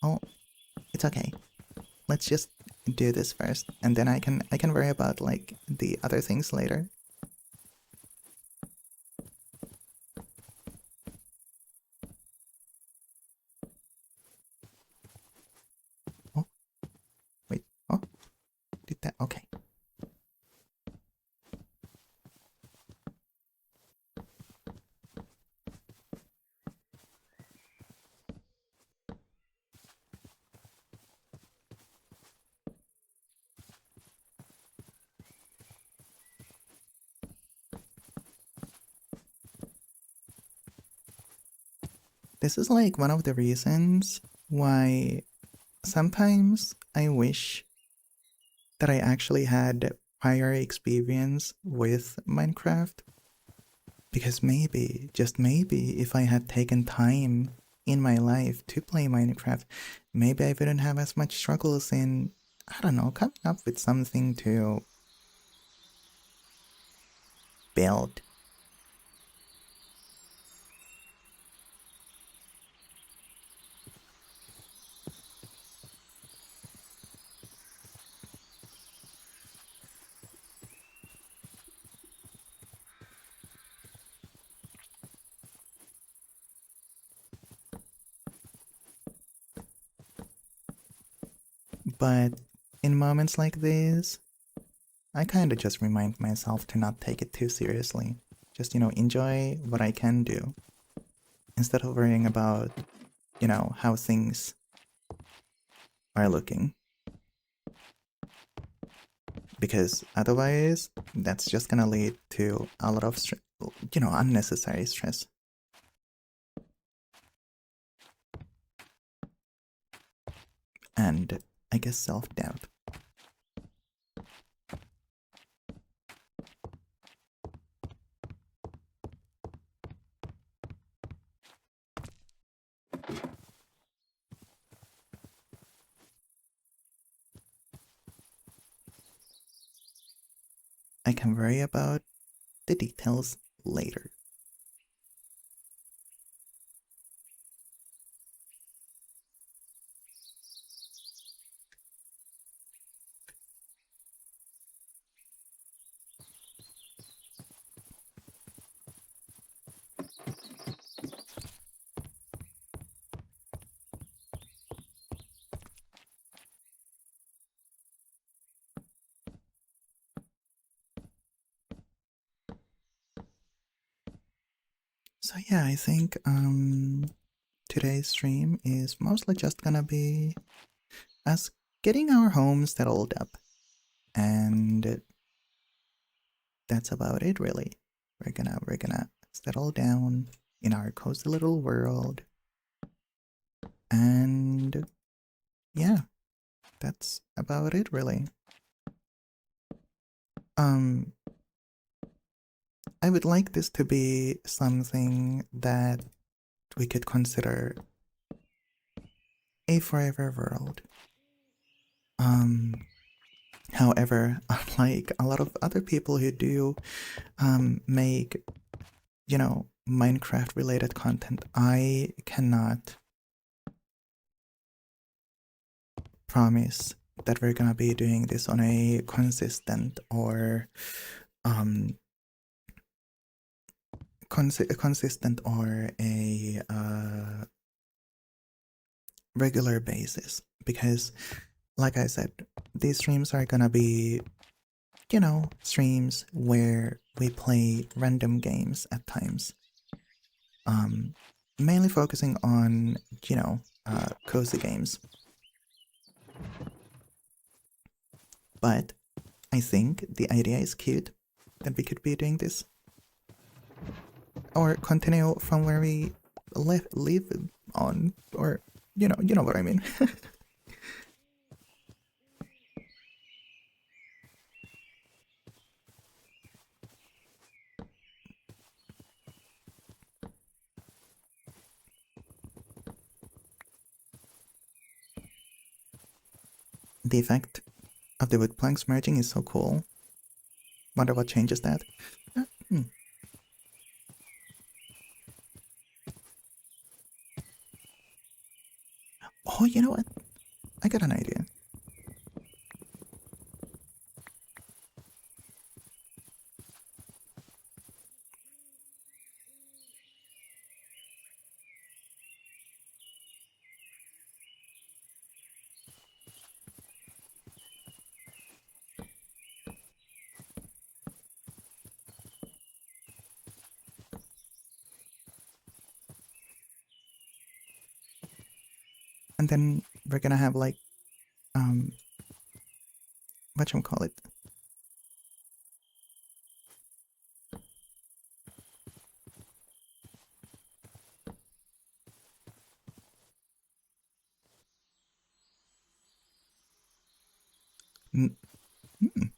Oh, it's okay. Let's just do this first, and then I can worry about like the other things later. Oh, wait. Oh, did that? Okay. This is like one of the reasons why sometimes I wish that I actually had prior experience with Minecraft. Because maybe, just maybe, if I had taken time in my life to play Minecraft, maybe I wouldn't have as much struggles in, I don't know, coming up with something to build. But in moments like these, I kind of just remind myself to not take it too seriously. Just, enjoy what I can do instead of worrying about, how things are looking. Because otherwise, that's just gonna lead to a lot of, unnecessary stress. And I guess self-doubt. I can worry about the details later. So yeah, I think today's stream is mostly just gonna be us getting our home settled up. And that's about it really. We're gonna settle down in our cozy little world. And yeah, that's about it really. Um I would like this to be something that we could consider a forever world. Um, However, unlike a lot of other people who do make, Minecraft related content, I cannot promise that we're gonna be doing this on a consistent or um, consistent or a regular basis, because like I said, these streams are gonna be, streams where we play random games at times. Mainly focusing on, cozy games. But I think the idea is cute that we could be doing this. Or continue from where we leave on, or you know what I mean. The effect of the wood planks merging is so cool. Wonder what changes that. Hmm. Oh, you know what? I got an idea. And then we're gonna have like, whatchamacallit? Mm. Mm.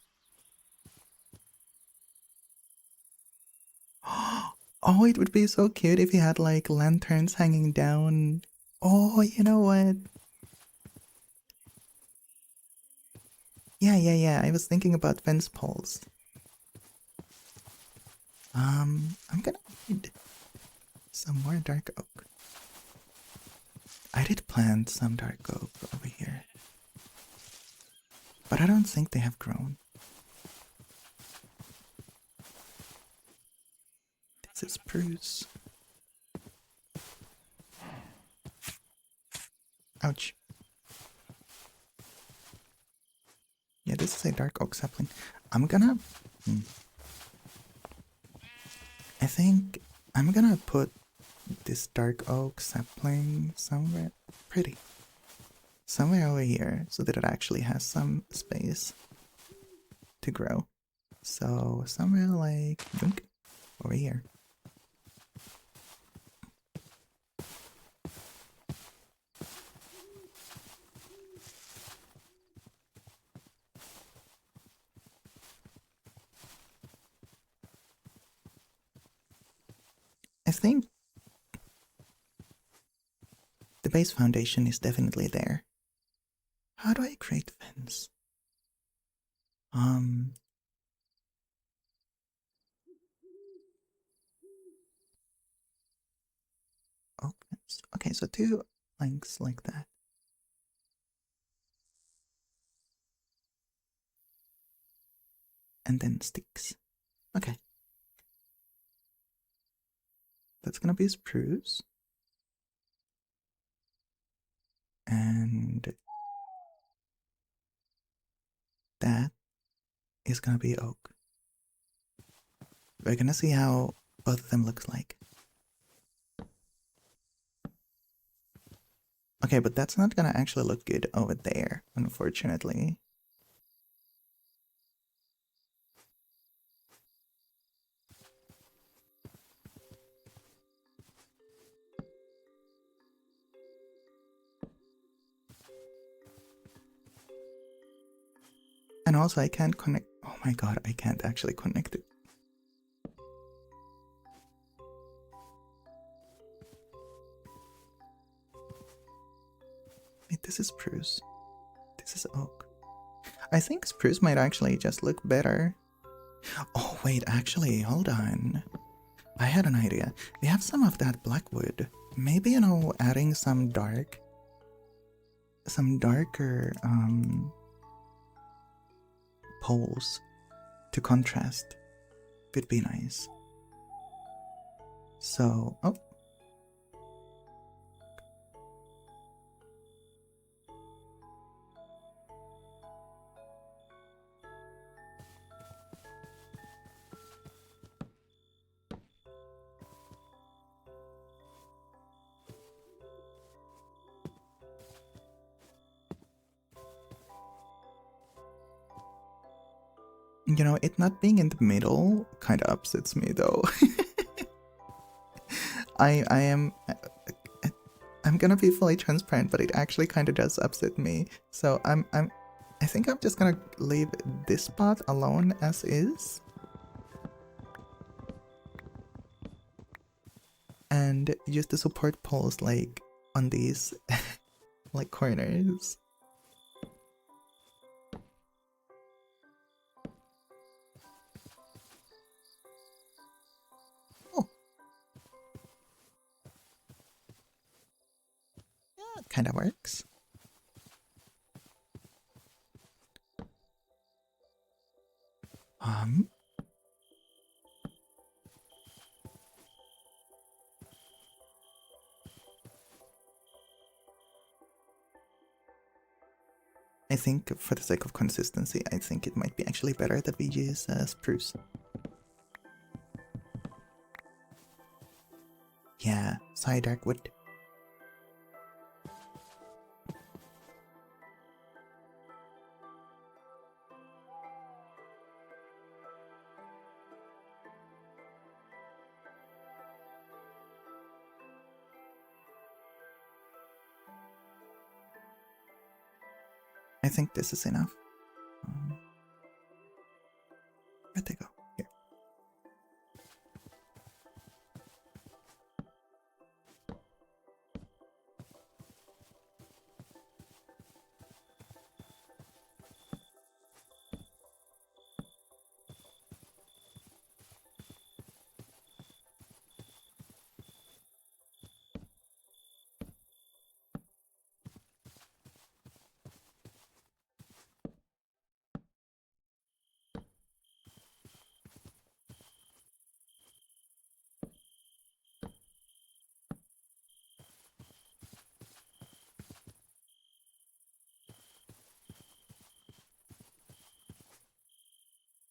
Oh, it would be so cute if he had like lanterns hanging down. Oh, you know what? Yeah. I was thinking about fence poles. I'm gonna need some more dark oak. I did plant some dark oak over here, but I don't think they have grown. This is spruce. Ouch. Yeah, this is a dark oak sapling. I'm gonna... I think I'm gonna put this dark oak sapling somewhere pretty. Somewhere over here, so that it actually has some space to grow. So somewhere like over here. I think the base foundation is definitely there. How do I create fence? Oak fence. Okay, so 2 lengths like that. And then sticks. Okay. That's gonna be spruce. And that is gonna be oak. We're gonna see how both of them looks like. Okay, but that's not gonna actually look good over there, unfortunately. And also I can't connect. Oh my god, I can't actually connect it. Wait, this is spruce. This is oak. I think spruce might actually just look better. Oh wait, actually, hold on. I had an idea. We have some of that blackwood. Maybe, you know, adding some darker, poles to contrast would be nice. So, oh. You know, it not being in the middle kind of upsets me though. I'm gonna be fully transparent, but it actually kind of does upset me. So I think I'm just gonna leave this spot alone as is. And use the support poles like on these like corners. kind of works. I think for the sake of consistency, I think it might be actually better that we use spruce. Yeah, side dark wood. I think this is enough. Where'd they go? Here.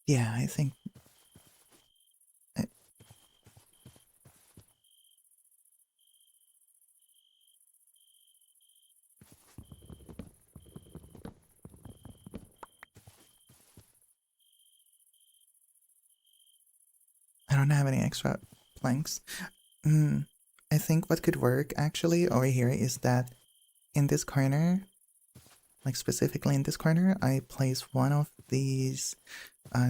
Yeah, I think... I don't have any extra planks. I think what could work actually over here is that in this corner, like specifically in this corner, I place one of these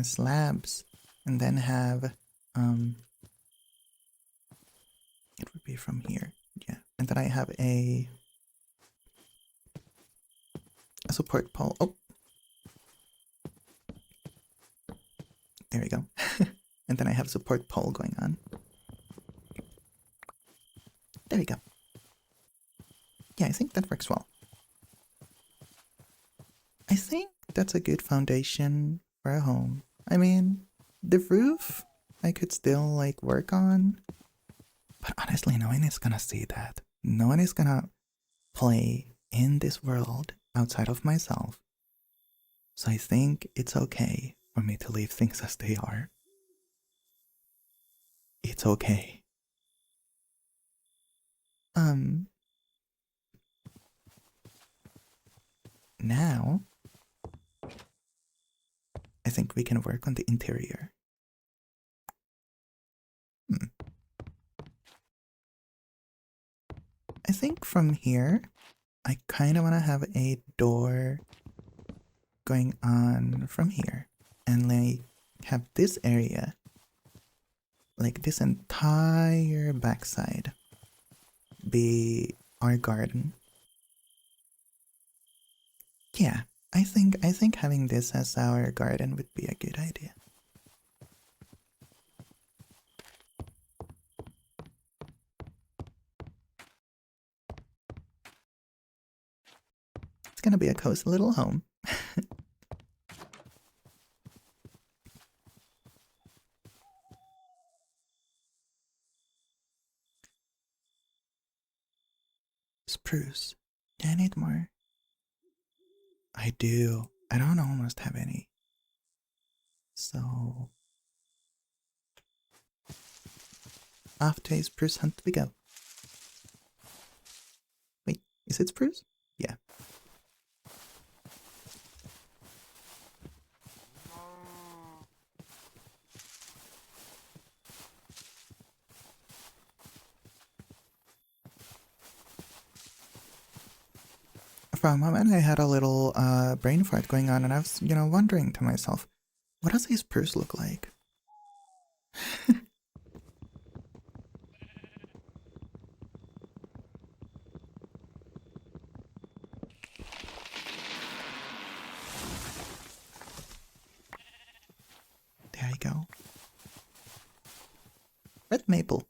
slabs and then have it would be from here, yeah, and then I have a support pole. Oh, there we go. And then I have a support pole going on. There we go. Yeah, I think that works well. I think that's a good foundation for a home. I mean, the roof I could still like work on, but honestly, no one is gonna see that. No one is gonna play in this world outside of myself. So I think it's okay for me to leave things as they are. It's okay. Now I think we can work on the interior. I think from here, I kind of want to have a door going on from here and like have this area, like this entire backside, be our garden. Yeah, I think having this as our garden would be a good idea. It's gonna be a cozy little home. Spruce. Do I need more? I do. I don't almost have any. So off to a spruce hunt we go. Wait, is it spruce? Yeah. For a moment, I had a little brain fart going on, and I was, wondering to myself, what does a spruce look like? There you go. Red maple.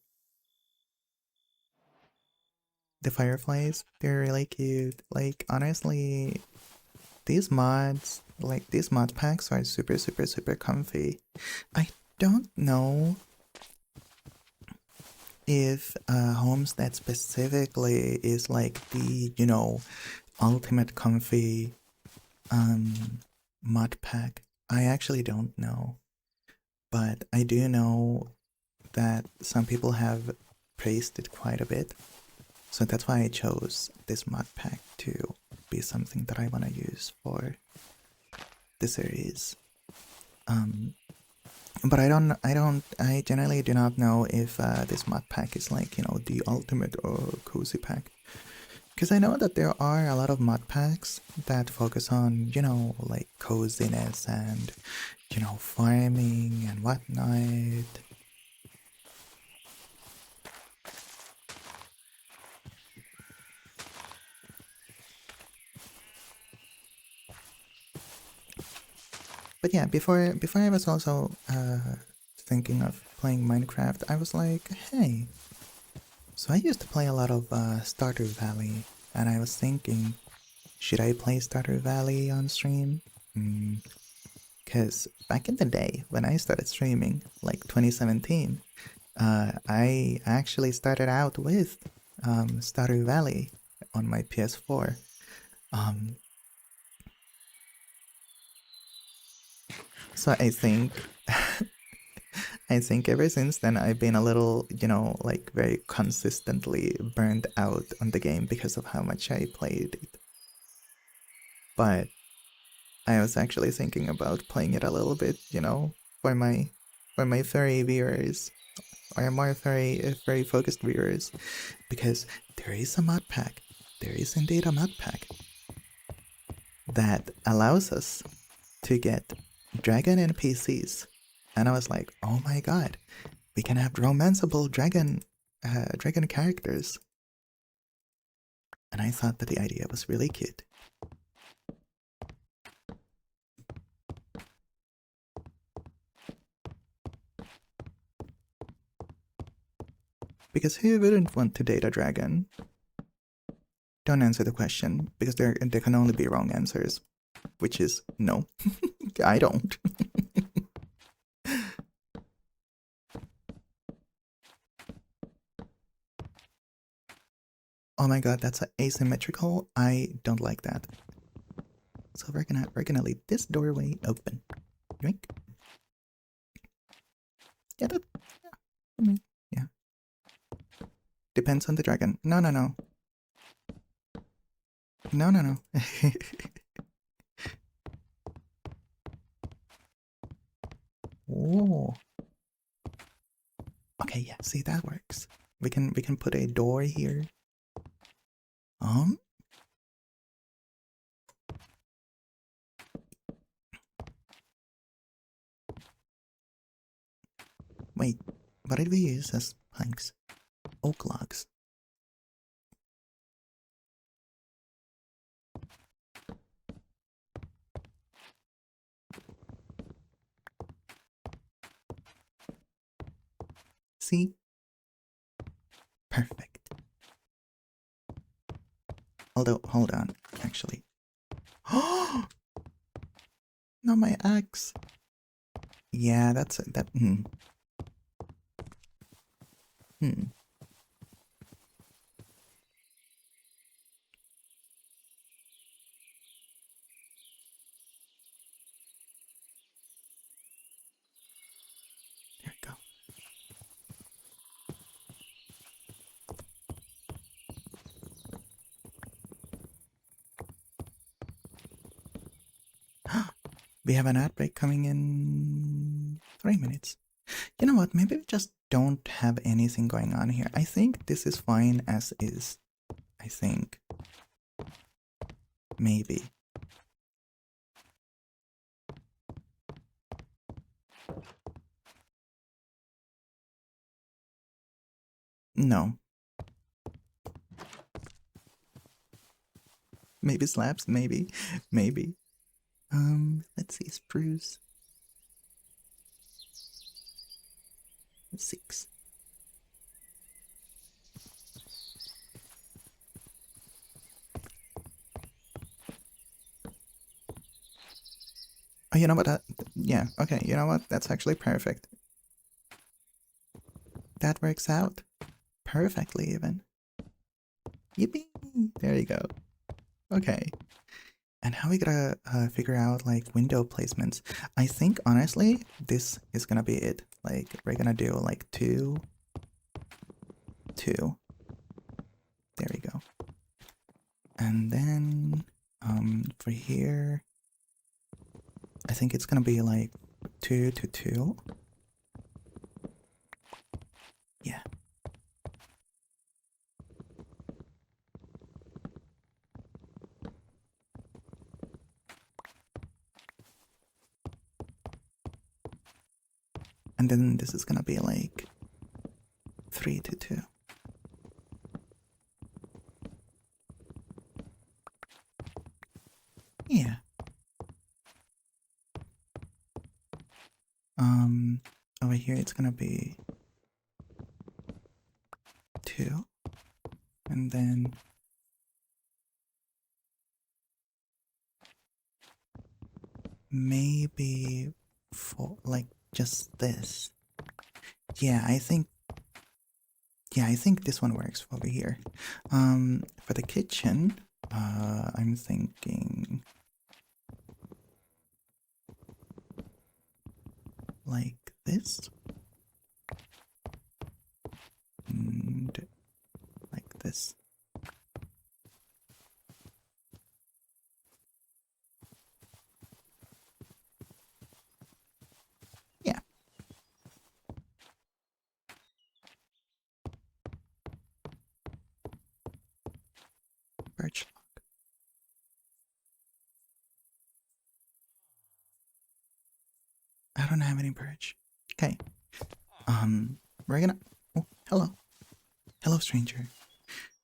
The fireflies, they're really cute. Like, honestly, these mods, like, these mod packs are super, super, super comfy. I don't know if Homestead specifically is like the, you know, ultimate comfy mod pack. I actually don't know. But I do know that some people have praised it quite a bit. So that's why I chose this mod pack to be something that I want to use for the series. But I generally do not know if this mod pack is like, you know, the ultimate cozy pack. Because I know that there are a lot of mod packs that focus on, you know, like coziness and, you know, farming and whatnot. But yeah, before I was also thinking of playing Minecraft, I was like, hey, so I used to play a lot of Stardew Valley, and I was thinking, should I play Stardew Valley on stream? Because back in the day, when I started streaming, like 2017, I actually started out with Stardew Valley on my PS4. Um, so I think I think ever since then I've been a little, you know, like very consistently burned out on the game because of how much I played it. But I was actually thinking about playing it a little bit, you know, for my furry viewers or more furry focused viewers, because there is a mod pack. There is indeed a mod pack that allows us to get dragon NPCs. And I was like, oh my god, we can have romanceable dragon characters. And I thought that the idea was really cute. Because who wouldn't want to date a dragon? Don't answer the question, because there can only be wrong answers, which is no. I don't. Oh my god, that's asymmetrical. I don't like that. So we're gonna leave this doorway open. Drink. Yeah, that. Yeah, I mean, yeah. Depends on the dragon. No, no, no. No, no, no. Oh. Okay, yeah. See, that works. We can put a door here. Wait. What did we use as planks? Oak logs. See? Perfect. Although, hold on, actually. Oh! Not my axe. Yeah, that's that. Hmm. There we go. We have an ad break coming in 3 minutes. You know what? Maybe we just don't have anything going on here. I think this is fine as is. I think. Maybe. No. Maybe slabs, maybe. Maybe. Let's see, spruce. 6. Oh, you know what? Yeah, okay, you know what? That's actually perfect. That works out perfectly, even. Yippee! There you go. Okay. And how we gotta figure out like window placements? I think honestly, this is gonna be it. Like we're gonna do like two. There we go. And then for here, I think it's gonna be like 2 to 2. Yeah. And then this is gonna be like 3 to 2. Yeah. Over here it's gonna be 2. And then maybe 4, like just this. Yeah, I think this one works over here. For the kitchen, I'm thinking like this and like this. Yeah. Birch log. I don't have any birch. Okay. We're gonna. Oh, hello. Hello, stranger.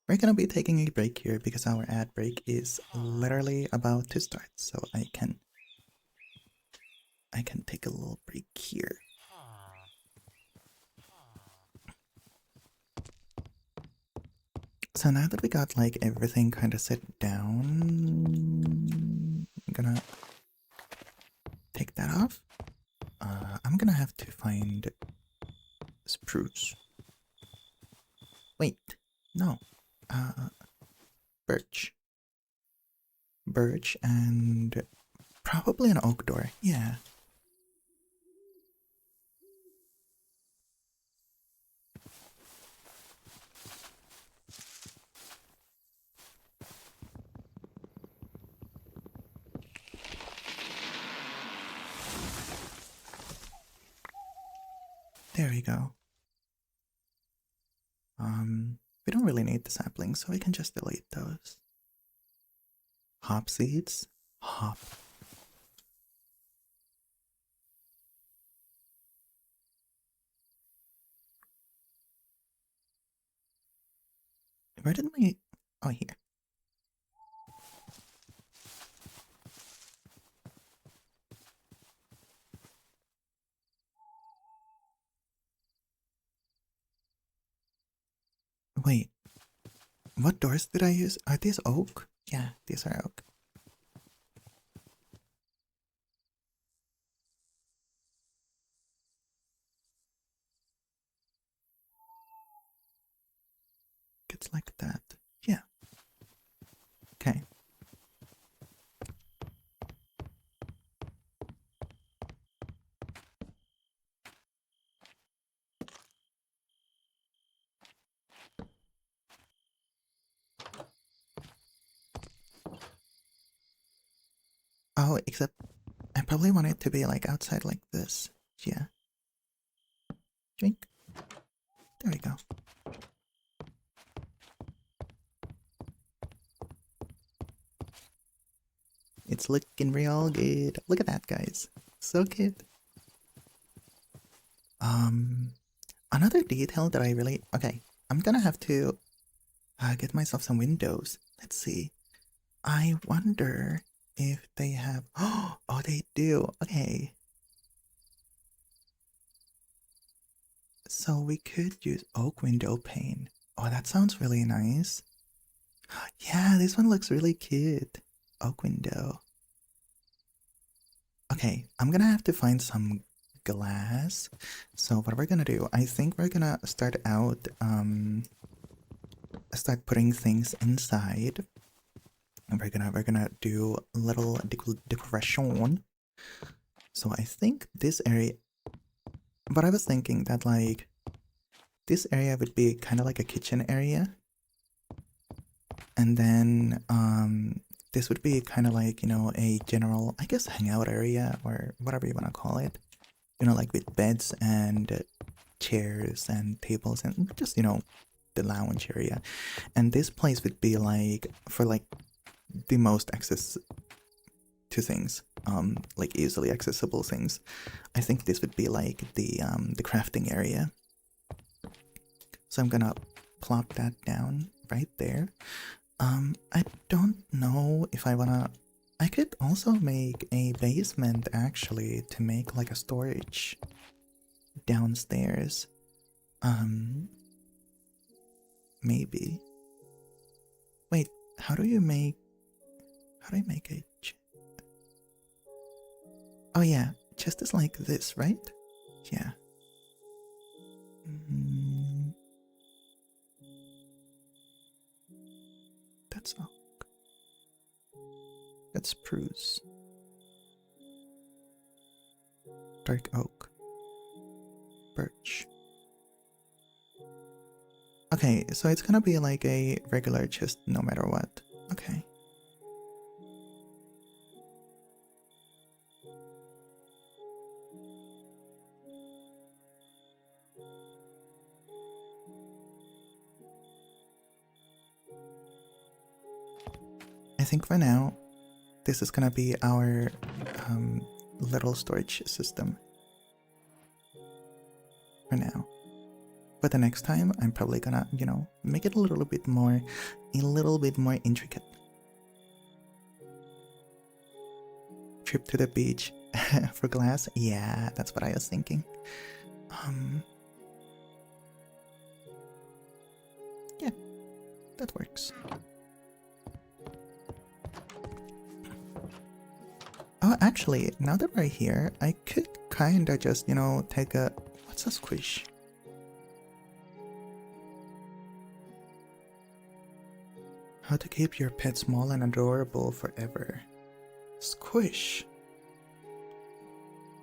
We're gonna be taking a break here because our ad break is literally about to start, so I can take a little break here. So now that we got like everything kind of set down, I'm gonna take that off. I'm gonna have to find spruce. Wait, no. Birch. Birch and probably an oak door. Yeah. There we go. We don't really need the saplings, so we can just delete those. Hop seeds? Hop. Where did my... Oh, here. Wait. What doors did I use? Are these oak? Yeah, these are oak. It's like that. Yeah. Okay. Oh, except I probably want it to be like outside like this. Yeah. Drink. There we go. It's looking real good. Look at that, guys. So cute. Another detail that I really... Okay, I'm gonna have to get myself some windows. Let's see. I wonder if they have... Oh, they do. Okay. So we could use oak window pane. Oh, that sounds really nice. Yeah, this one looks really cute. Oak window. Okay, I'm gonna have to find some glass. So what we're gonna do, I think we're gonna start out, start putting things inside. And we're gonna do a little decoration. So I think this area, but I was thinking that like this area would be kind of like a kitchen area, and then this would be kind of like, you know, a general, I guess, hangout area or whatever you want to call it, you know, like with beds and chairs and tables and just, you know, the lounge area. And this place would be like for like the most access to things, like easily accessible things. I think this would be like the crafting area. So I'm gonna plop that down right there. I don't know if I wanna. I could also make a basement actually to make like a storage downstairs. Maybe. Wait, how do you make? How do I make a? Oh yeah, chest is like this, right? Yeah. Mm, that's oak. That's spruce. Dark oak. Birch. Okay, so it's gonna be like a regular chest no matter what. Okay. I think for now, this is gonna be our little storage system. For now. But the next time, I'm probably gonna, you know, make it a little bit more intricate. Trip to the beach for glass? Yeah, that's what I was thinking. Yeah, that works. Oh, actually, now that we're here, I could kinda just, you know, take a... What's a squish? How to keep your pet small and adorable forever. Squish.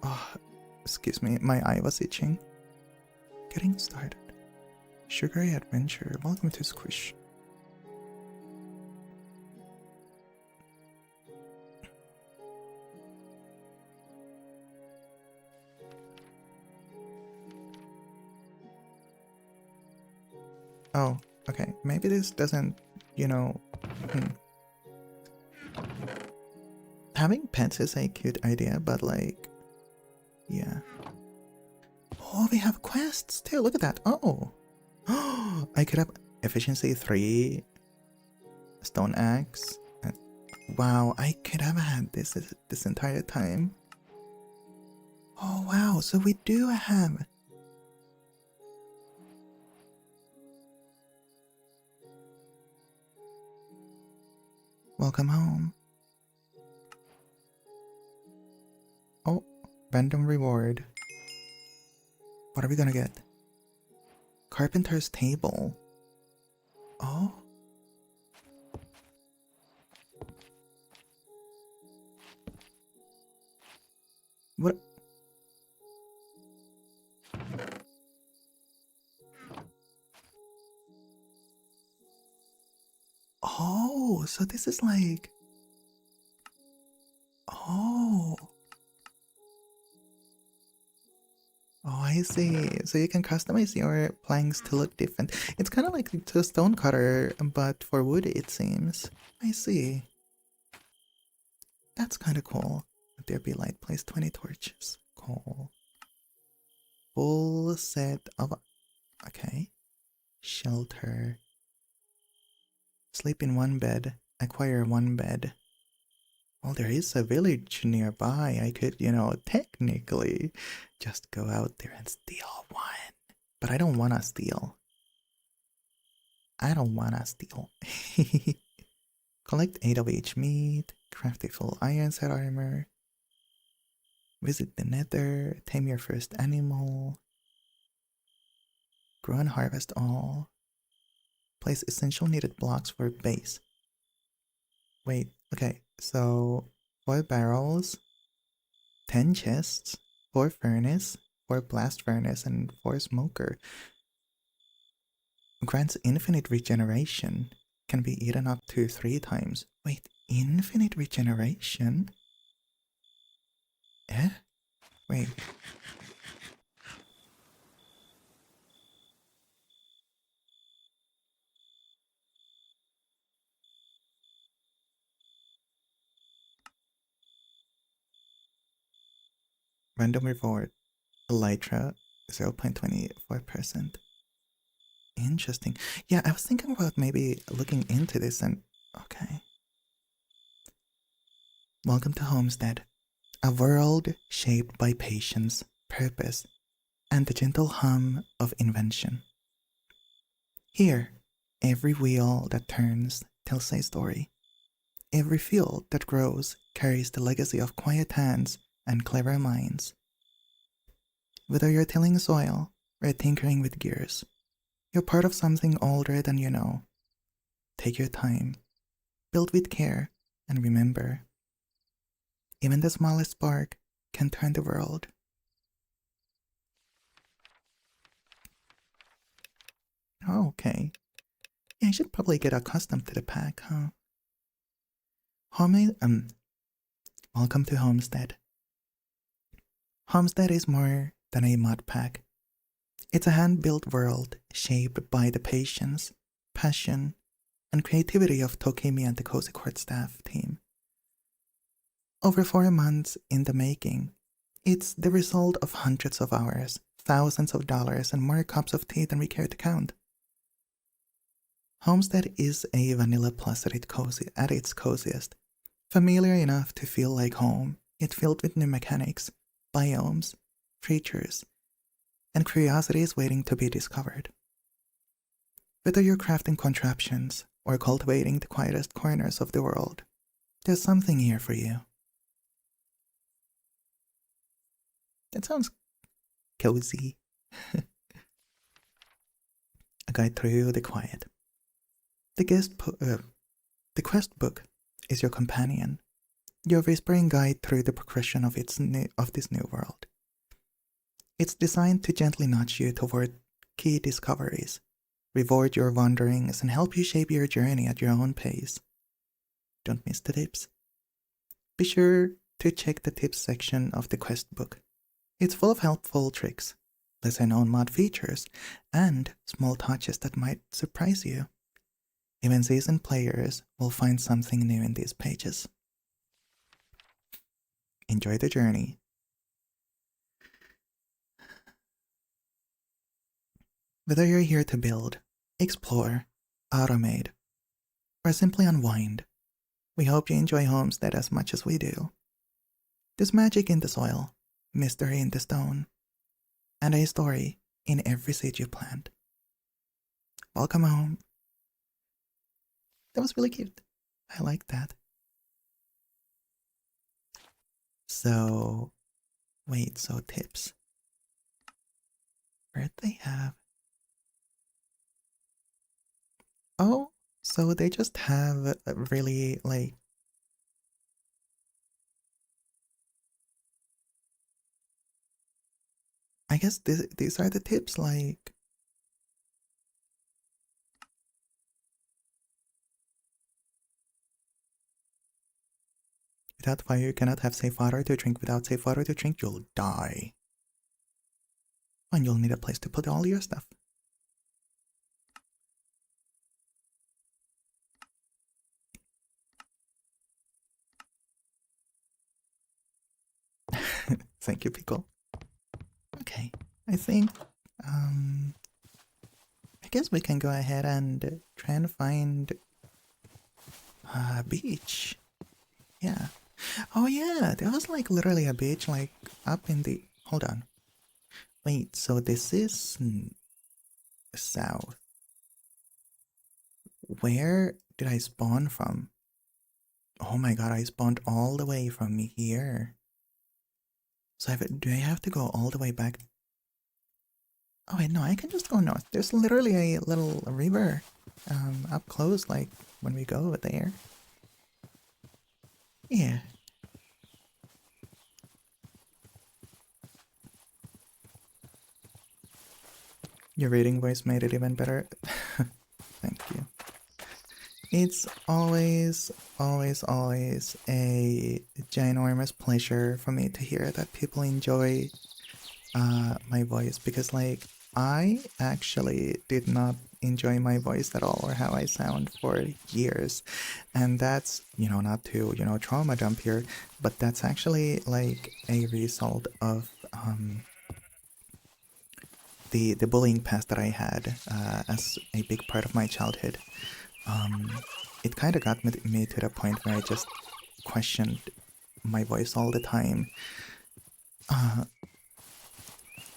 Oh, excuse me, my eye was itching. Getting started. Sugary adventure. Welcome to Squish. Oh, okay. Maybe this doesn't, you know... Having pets is a cute idea, but like... Yeah. Oh, we have quests too. Look at that. Oh. I could have efficiency 3, stone axe. And wow, I could have had this entire time. Oh wow, so we do have... Welcome home. Oh, random reward. What are we gonna get? Carpenter's table. Oh. What? Oh, so this is like... Oh. Oh, I see. So you can customize your planks to look different. It's kind of like the stone cutter, but for wood, it seems. I see. That's kind of cool. There be light, place 20 torches. Cool. Full set of... Okay. Shelter. Sleep in one bed. Acquire one bed. Well, there is a village nearby. I could, you know, technically just go out there and steal one. But I don't wanna steal. I don't wanna steal. Collect 8 of each meat. Craft a full iron set armor. Visit the nether, tame your first animal, grow and harvest all, place essential needed blocks for base. Wait, okay, so 4 barrels, 10 chests, 4 furnace, 4 blast furnace, and 4 smoker. Grants infinite regeneration. Can be eaten up to 3 times. Wait, infinite regeneration? Eh? Wait. Random reward. Elytra, 0.24%. Interesting. Yeah, I was thinking about maybe looking into this and... Okay. Welcome to Homestead. A world shaped by patience, purpose, and the gentle hum of invention. Here, every wheel that turns tells a story. Every field that grows carries the legacy of quiet hands and clever minds. Whether you're tilling soil or tinkering with gears, you're part of something older than you know. Take your time, build with care, and remember, even the smallest spark can turn the world. Oh, okay. Yeah, I should probably get accustomed to the pack, huh? Welcome to Homestead. Homestead is more than a mod pack. It's a hand-built world shaped by the patience, passion, and creativity of Tokimi and the Cozy Court staff team. Over 4 months in the making, it's the result of hundreds of hours, thousands of dollars, and more cups of tea than we care to count. Homestead is a vanilla plus at its coziest. Familiar enough to feel like home, yet filled with new mechanics, biomes, creatures, and curiosities waiting to be discovered. Whether you're crafting contraptions or cultivating the quietest corners of the world, there's something here for you. That sounds cozy. A guide through the quiet. The quest book is your companion, your whispering guide through the progression of this new world. It's designed to gently nudge you toward key discoveries, reward your wanderings, and help you shape your journey at your own pace. Don't miss the tips. Be sure to check the tips section of the quest book. It's full of helpful tricks, lesser known mod features, and small touches that might surprise you. Even seasoned players will find something new in these pages. Enjoy the journey. Whether you're here to build, explore, automate, or simply unwind, we hope you enjoy Homestead as much as we do. There's magic in the soil, mystery in the stone, and a story in every seed you plant. Welcome home. That was really cute. I like that. So, wait, so tips. Where'd they have? Oh, so they just have really like. I guess these are the tips, like. Without fire, you cannot have safe water to drink. Without safe water to drink, you'll die. And you'll need a place to put all your stuff. Thank you, Pickle. Okay, I think, I guess we can go ahead and try and find a beach. Yeah. Oh yeah, there was like literally a beach like up in the... Hold on. Wait, so this is south. Where did I spawn from? Oh my god, I spawned all the way from here. So do I have to go all the way back? Oh wait, no, I can just go north. There's literally a little river up close, like when we go over there. Yeah. Your reading voice made it even better. Thank you. It's always, always a ginormous pleasure for me to hear that people enjoy my voice, because like I actually did not enjoy my voice at all or how I sound for years, and that's, you know, not to, you know, trauma dump here, but that's actually like a result of the bullying past that I had as a big part of my childhood. It kind of got me to the point where I just questioned my voice all the time.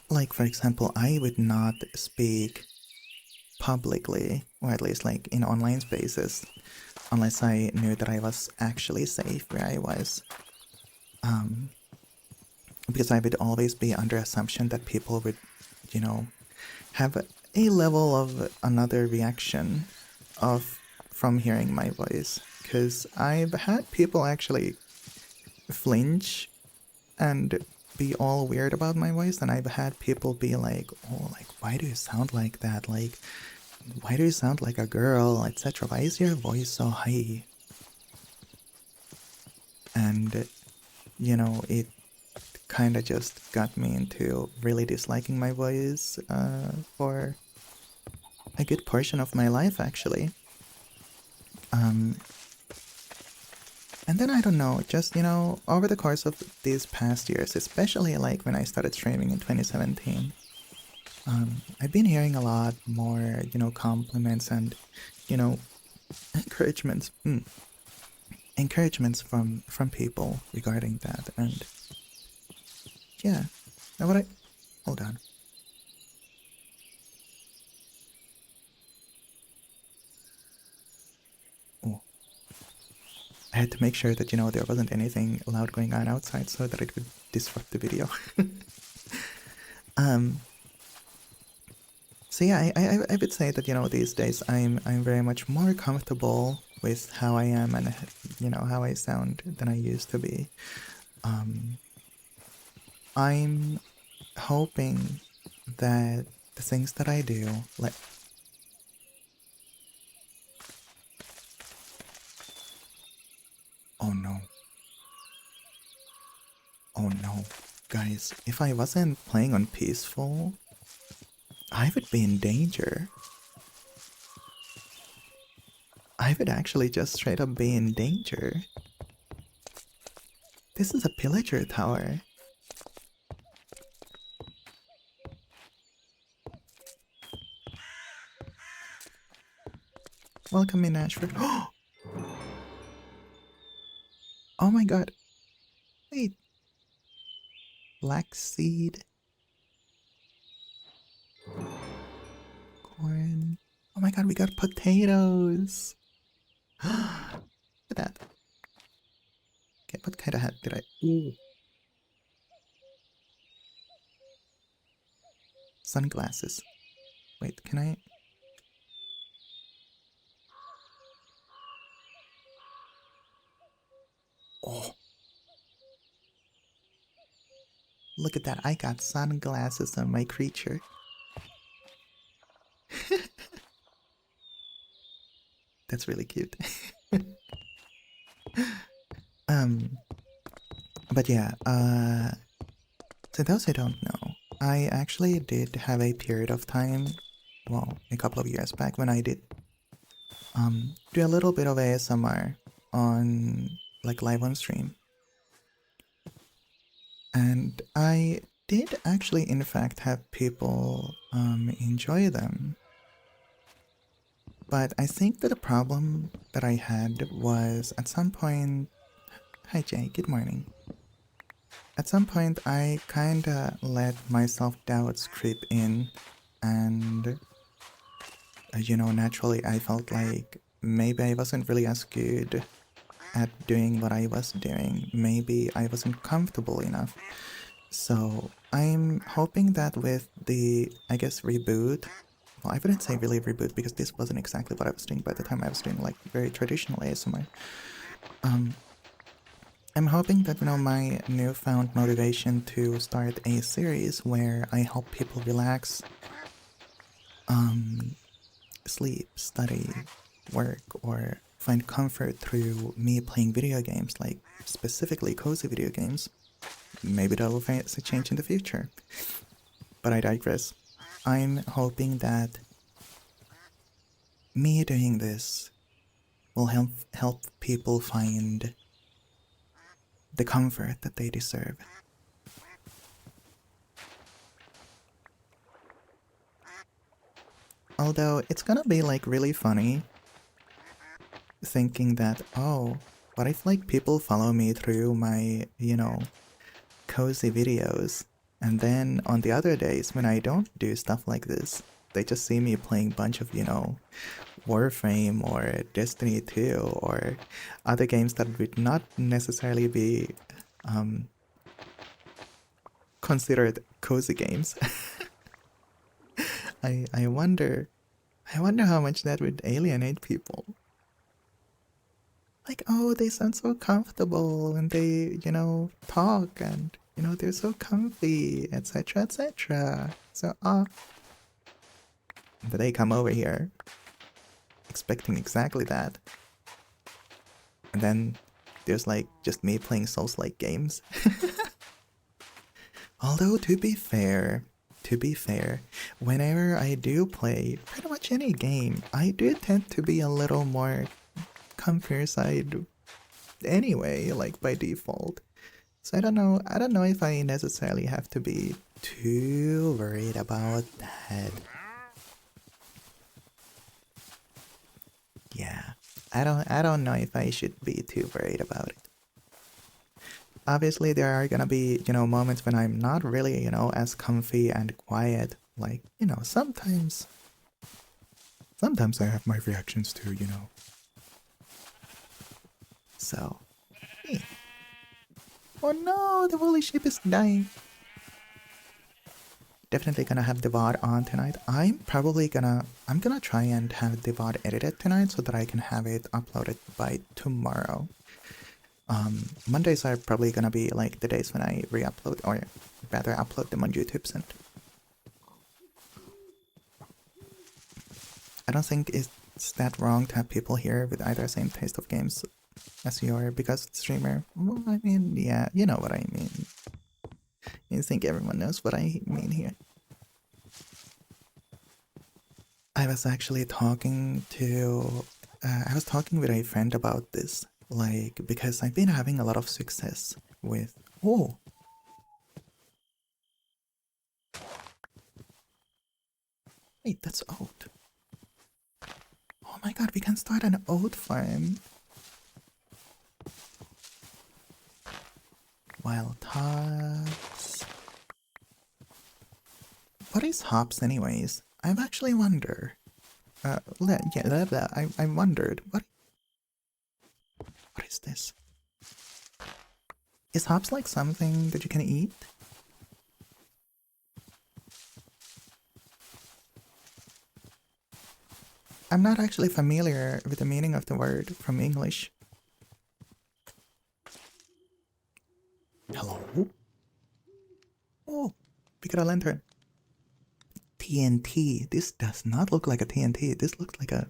Like, for example, I would not speak publicly, or at least like in online spaces, unless I knew that I was actually safe where I was. Because I would always be under assumption that people would, you know, have a level of another reaction of from hearing my voice. Because I've had people actually flinch and be all weird about my voice, and I've had people be like, oh, like, why do you sound like that? Like, why do you sound like a girl, etc.? Why is your voice so high? And, you know, it kind of just got me into really disliking my voice for a good portion of my life, actually. And then I don't know, just, you know, over the course of these past years, especially like when I started streaming in 2017, I've been hearing a lot more, you know, compliments and, you know, encouragements, encouragements from people regarding that. And yeah, now what I hold on. Oh, I had to make sure that, you know, there wasn't anything loud going on outside so that it would disrupt the video. So yeah, I would say that, you know, these days I'm very much more comfortable with how I am and, you know, how I sound than I used to be. I'm hoping that the things that I do, like, oh no, oh no, guys, if I wasn't playing on peaceful, I would be in danger. I would actually just straight up be in danger. This is a pillager tower. Welcome in, Ashford. Oh my god. Wait. Black seed. Corn. Oh my god, we got potatoes. Look at that. Okay, what kind of hat did I... Ooh. Sunglasses. Wait, can I... Oh. Look at that, I got sunglasses on my creature. That's really cute. But yeah, to those who don't know, I actually did have a period of time, well, a couple of years back when I did do a little bit of ASMR on, like, live on stream. And I did actually, in fact, have people enjoy them. But I think that the problem that I had was at some point... Hi Jay, good morning. At some point I kinda let my self-doubts creep in, and you know, naturally I felt like maybe I wasn't really as good at doing what I was doing. Maybe I wasn't comfortable enough. So I'm hoping that with the, I guess, reboot, well, I wouldn't say really reboot because this wasn't exactly what I was doing by the time I was doing like very traditional ASMR. I'm hoping that, my newfound motivation to start a series where I help people relax, sleep, study, work, or find comfort through me playing video games, like specifically cozy video games. Maybe that will face a change in the future. But I digress. I'm hoping that me doing this will help people find the comfort that they deserve. Although it's gonna be like really funny thinking that, oh, what if like people follow me through my, cozy videos, and then on the other days when I don't do stuff like this, they just see me playing bunch of, Warframe or Destiny 2 or other games that would not necessarily be considered cozy games. I wonder how much that would alienate people. Like, oh, they sound so comfortable when they, talk, and, they're so comfy, etc., etc. So, but they come over here expecting exactly that. And then there's like just me playing Souls-like games. Although, to be fair, whenever I do play pretty much any game, I do tend to be a little more comfier side anyway, like by default. So I don't know if I necessarily have to be too worried about that. Yeah. I don't know if I should be too worried about it. Obviously there are gonna be, moments when I'm not really, as comfy and quiet. Like, sometimes I have my reactions too, So, yeah. Oh no, the woolly sheep is dying. Definitely gonna have the VOD on tonight. I'm gonna try and have the VOD edited tonight so that I can have it uploaded by tomorrow. Mondays are probably gonna be like the days when I re-upload, or rather upload them on YouTube. And I don't think it's that wrong to have people here with either same taste of games as you are, because it's streamer. Well, I mean, yeah, you know what I mean. I think everyone knows what I mean here. I was actually talking to, I was talking with a friend about this, like, because I've been having a lot of success with, oh, wait, that's oat. Oh my god, we can start an oat farm. Wild hops. What is hops anyways? I've actually wondered. I wondered, what is this? Is hops like something that you can eat? I'm not actually familiar with the meaning of the word from English. Hello? Oh, we got a lantern. TNT. This does not look like a TNT. This looks like a...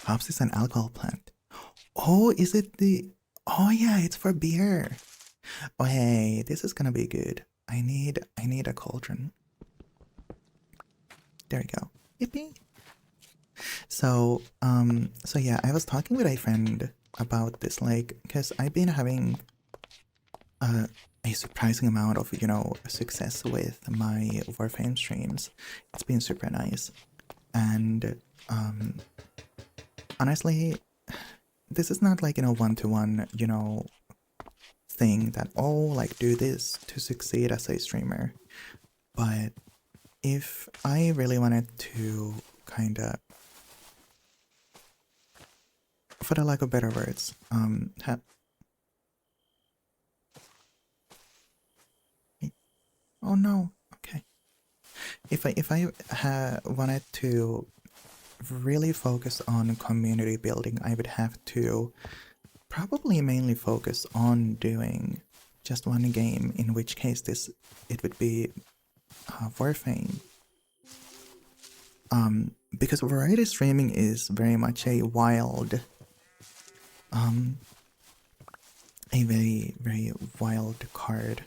Hops is an alcohol plant. Oh, is it the... Oh yeah, it's for beer. Oh hey, this is gonna be good. I need a cauldron. There we go. Yippee. So, so yeah, I was talking with a friend about this, like, because I've been having a surprising amount of, success with my Warframe streams. It's been super nice. And, honestly, this is not like, one-to-one, thing that, oh, like, do this to succeed as a streamer. But if I really wanted to kind of, for the lack of better words, Oh no. Okay. If I wanted to really focus on community building, I would have to probably mainly focus on doing just one game, in which case it would be Warframe. Because variety streaming is very much a very, very wild card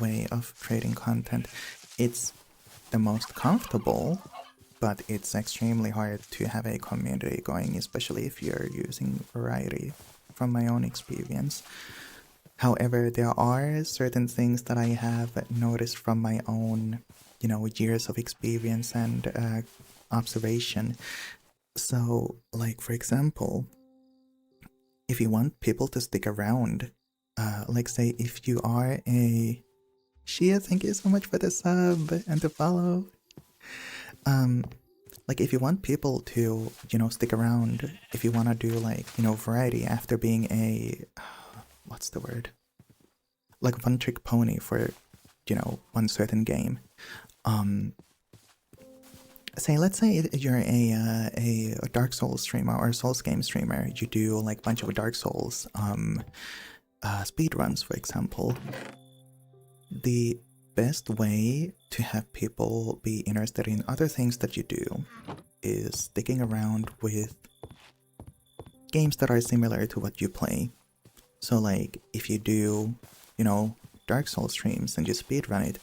way of creating content. It's the most comfortable, but it's extremely hard to have a community going, especially if you're using variety, from my own experience. However, there are certain things that I have noticed from my own, years of experience and observation. So, like, for example, if you want people to stick around, like, say, if you are a Shia, thank you so much for the sub and the follow. Like, if you want people to, stick around, if you want to do, like, variety after being a, what's the word? Like a one-trick pony for, one certain game. Let's say you're a Dark Souls streamer or a Souls game streamer. You do like a bunch of Dark Souls speed runs, for example. The best way to have people be interested in other things that you do is sticking around with games that are similar to what you play. So like if you do, Dark Souls streams and you speedrun it,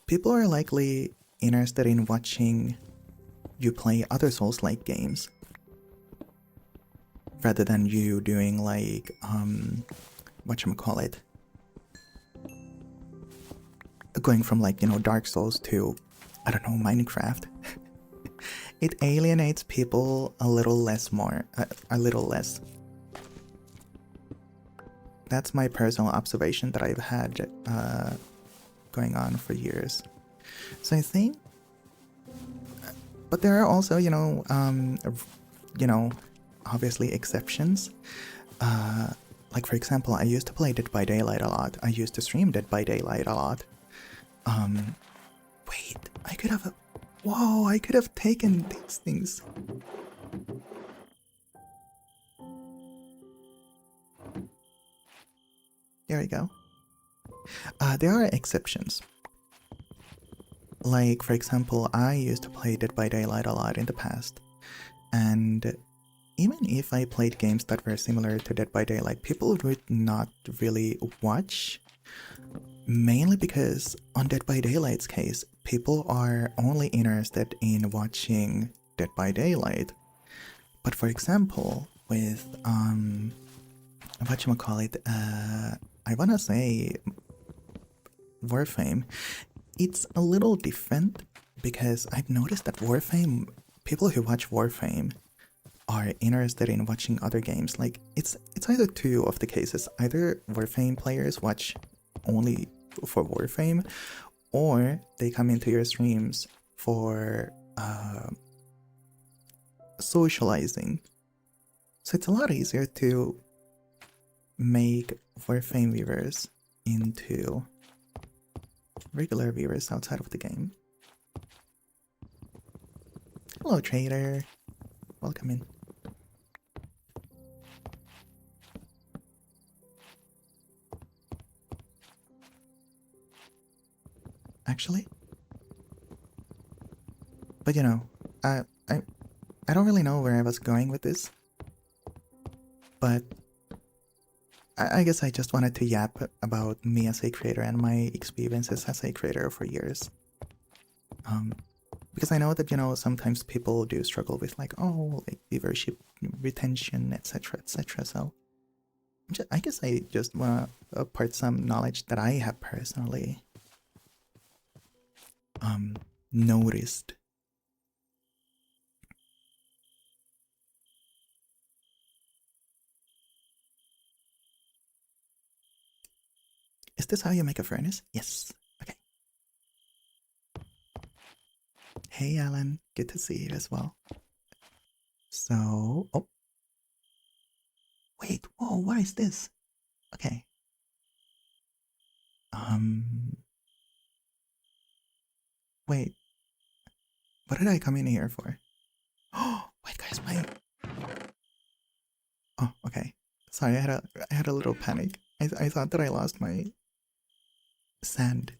people are likely interested in watching you play other Souls-like games rather than you doing like whatchamacallit, going from like, Dark Souls to, I don't know, Minecraft. It alienates people a little less. That's my personal observation that I've had going on for years. So I think, but there are also, obviously exceptions. Like for example, I used to play Dead by Daylight a lot. I used to stream Dead by Daylight a lot. Wait, I could have, whoa, I could have taken these things. There we go. There are exceptions. Like, for example, I used to play Dead by Daylight a lot in the past, and even if I played games that were similar to Dead by Daylight, people would not really watch, mainly because on Dead by Daylight's case, people are only interested in watching Dead by Daylight. But for example, with, whatchamacallit, I wanna say Warframe, it's a little different because I've noticed that Warframe, people who watch Warframe are interested in watching other games. Like it's either two of the cases. Either Warframe players watch only for Warframe, or they come into your streams for socializing. So it's a lot easier to make Warframe viewers into regular viewers outside of the game. Hello, trader. Welcome in. Actually, but I don't really know where I was going with this, but I guess I just wanted to yap about me as a creator and my experiences as a creator for years. Because I know that, sometimes people do struggle with like, oh, like viewership retention, etc., etc. So I guess I just want to impart some knowledge that I have personally noticed. Is this how you make a furnace? Yes. Okay. Hey, Alan. Good to see you as well. So, oh. Wait, whoa, what is this? Okay. Wait, what did I come in here for? Oh, wait, guys, my. Oh, okay. Sorry, I had a little panic. I thought that I lost my sand.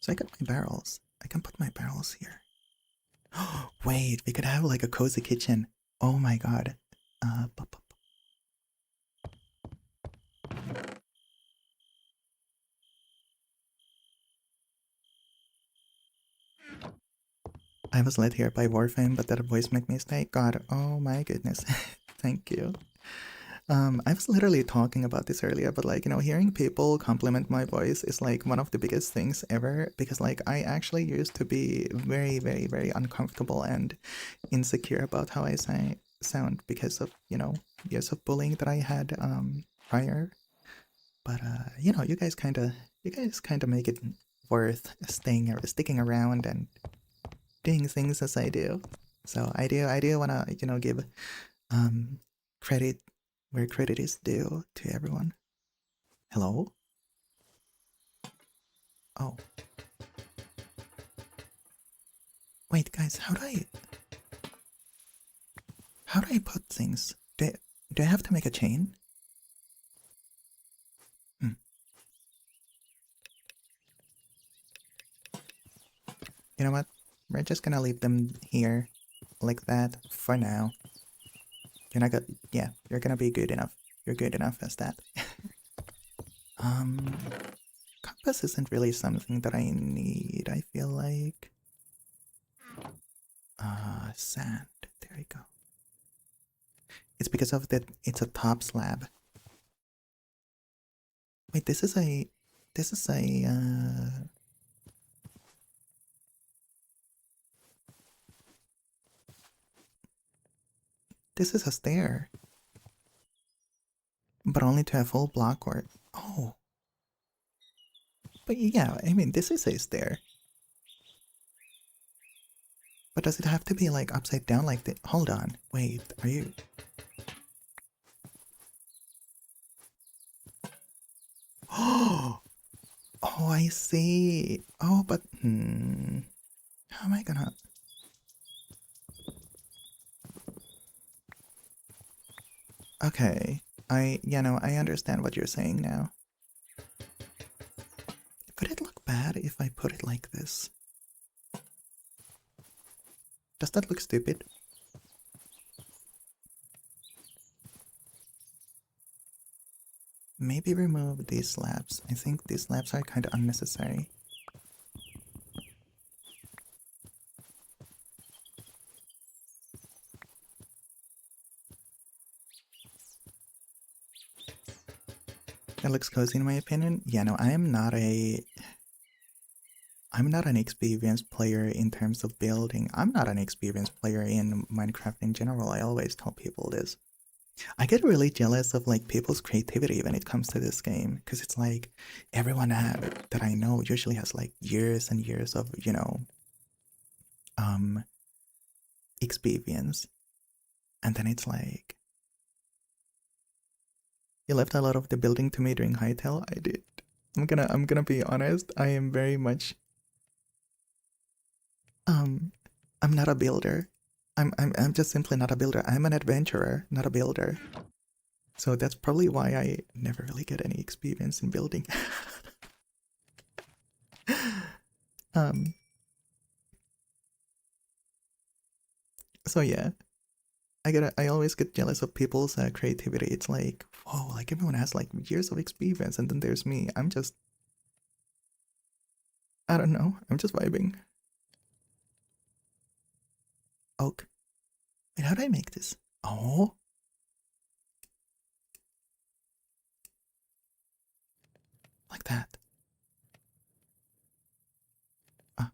So I got my barrels. I can put my barrels here. Wait, we could have like a cozy kitchen. Oh my god. Uh, I was led here by Warframe, but that voice make me stay. God, oh my goodness. Thank you. I was literally talking about this earlier, but like, you know, hearing people compliment my voice is like one of the biggest things ever because like I actually used to be very, very, very uncomfortable and insecure about how I sound because of, you know, years of bullying that I had prior. But you know, you guys kind of make it worth staying or sticking around and doing things as I do. So I do want to, you know, give um credit where credit is due to everyone. Hello? Oh, wait, guys, how do I put things? Do I have to make a chain? Hmm. You know what? We're just gonna leave them here like that for now. You're not gonna, yeah, you're gonna be good enough. You're good enough as that. um, compass isn't really something that I need. I feel like sand. There you go. It's because of that. It's a top slab. Wait, this is a this is a stair, but only to a full block or oh. But yeah, I mean this is a stair. But does it have to be like upside down like that? Hold on, wait, are you? Oh, oh, I see. Oh, but how am I gonna? Okay, you know I understand what you're saying now. Could it look bad if I put it like this? Does that look stupid? Maybe remove these slabs. I think these slabs are kind of unnecessary. That looks cozy in my opinion. Yeah, no, I'm not an experienced player in terms of building. I'm not an experienced player in Minecraft in general. I always tell people this. I get really jealous of like people's creativity when it comes to this game because it's like everyone that I know usually has like years and years of, you know, um experience. And then it's like you left a lot of the building to me during Hightail. I did. I'm gonna be honest. I am very much um I'm not a builder. I'm just simply not a builder. I'm an adventurer, not a builder. So that's probably why I never really get any experience in building. um so yeah, I always get jealous of people's creativity. It's like, whoa, like everyone has like years of experience and then there's me. I'm just I don't know. I'm just vibing. Oak. Wait, how do I make this? Oh, like that. Ah,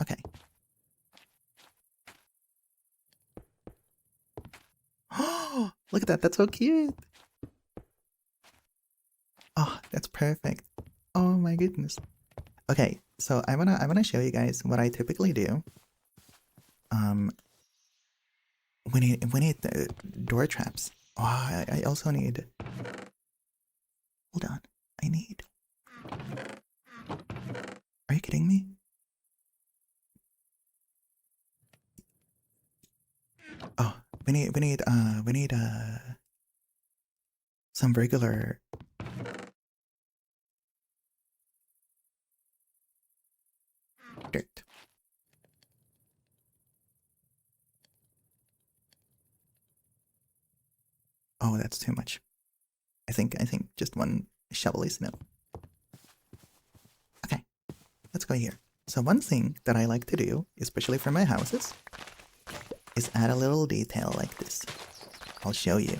okay. Oh, look at that. That's so cute. Oh, that's perfect. Oh my goodness. Okay, so I wanna show you guys what I typically do. Um, We need door traps. Oh, I also need. Hold on. I need. Are you kidding me? Oh, we need some regular. Dirt. Oh, that's too much. I think just one shovel is enough. Okay, let's go here. So one thing that I like to do, especially for my houses, is add a little detail like this. I'll show you.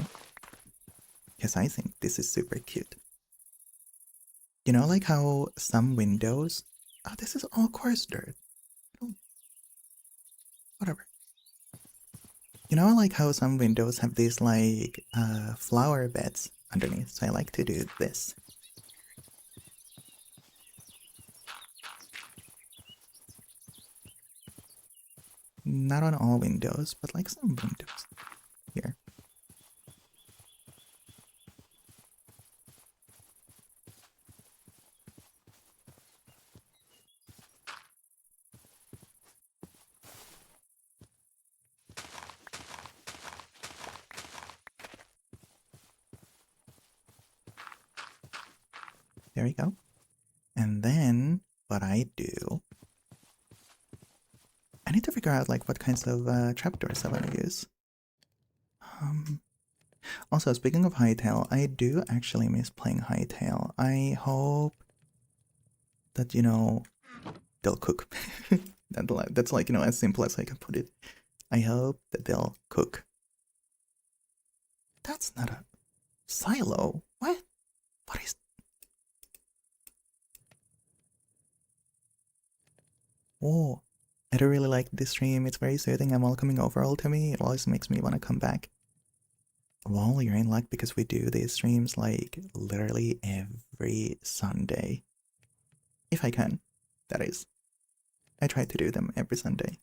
Because I think this is super cute. You know, like how some windows... Oh, this is all coarse dirt. Oh, whatever. You know, like how some windows have these like flower beds underneath. So I like to do this. Not on all windows, but like some windows. Here. There we go. And then what I do... I need to figure out like what kinds of trapdoors I want to use. Also, speaking of Hightail, I do actually miss playing Hightail. I hope that, you know, they'll cook. That's like, you know, as simple as I can put it. I hope that they'll cook. That's not a silo. What? What is... Oh, I don't really like this stream. It's very soothing and welcoming overall to me. It always makes me want to come back. Well, you're in luck because we do these streams like literally every Sunday. If I can, that is. I try to do them every Sunday.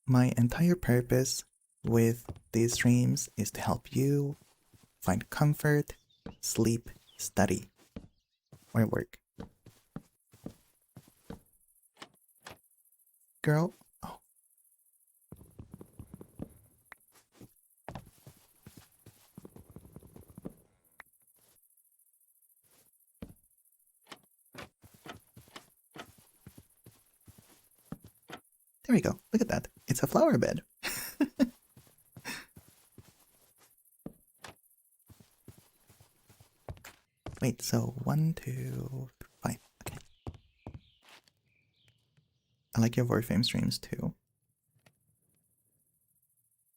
My entire purpose with these streams is to help you find comfort, sleep, study, or work. Girl, oh. There we go. Look at that. It's a flower bed. Wait, so 1, 2, 5. Okay. I like your Warframe streams too.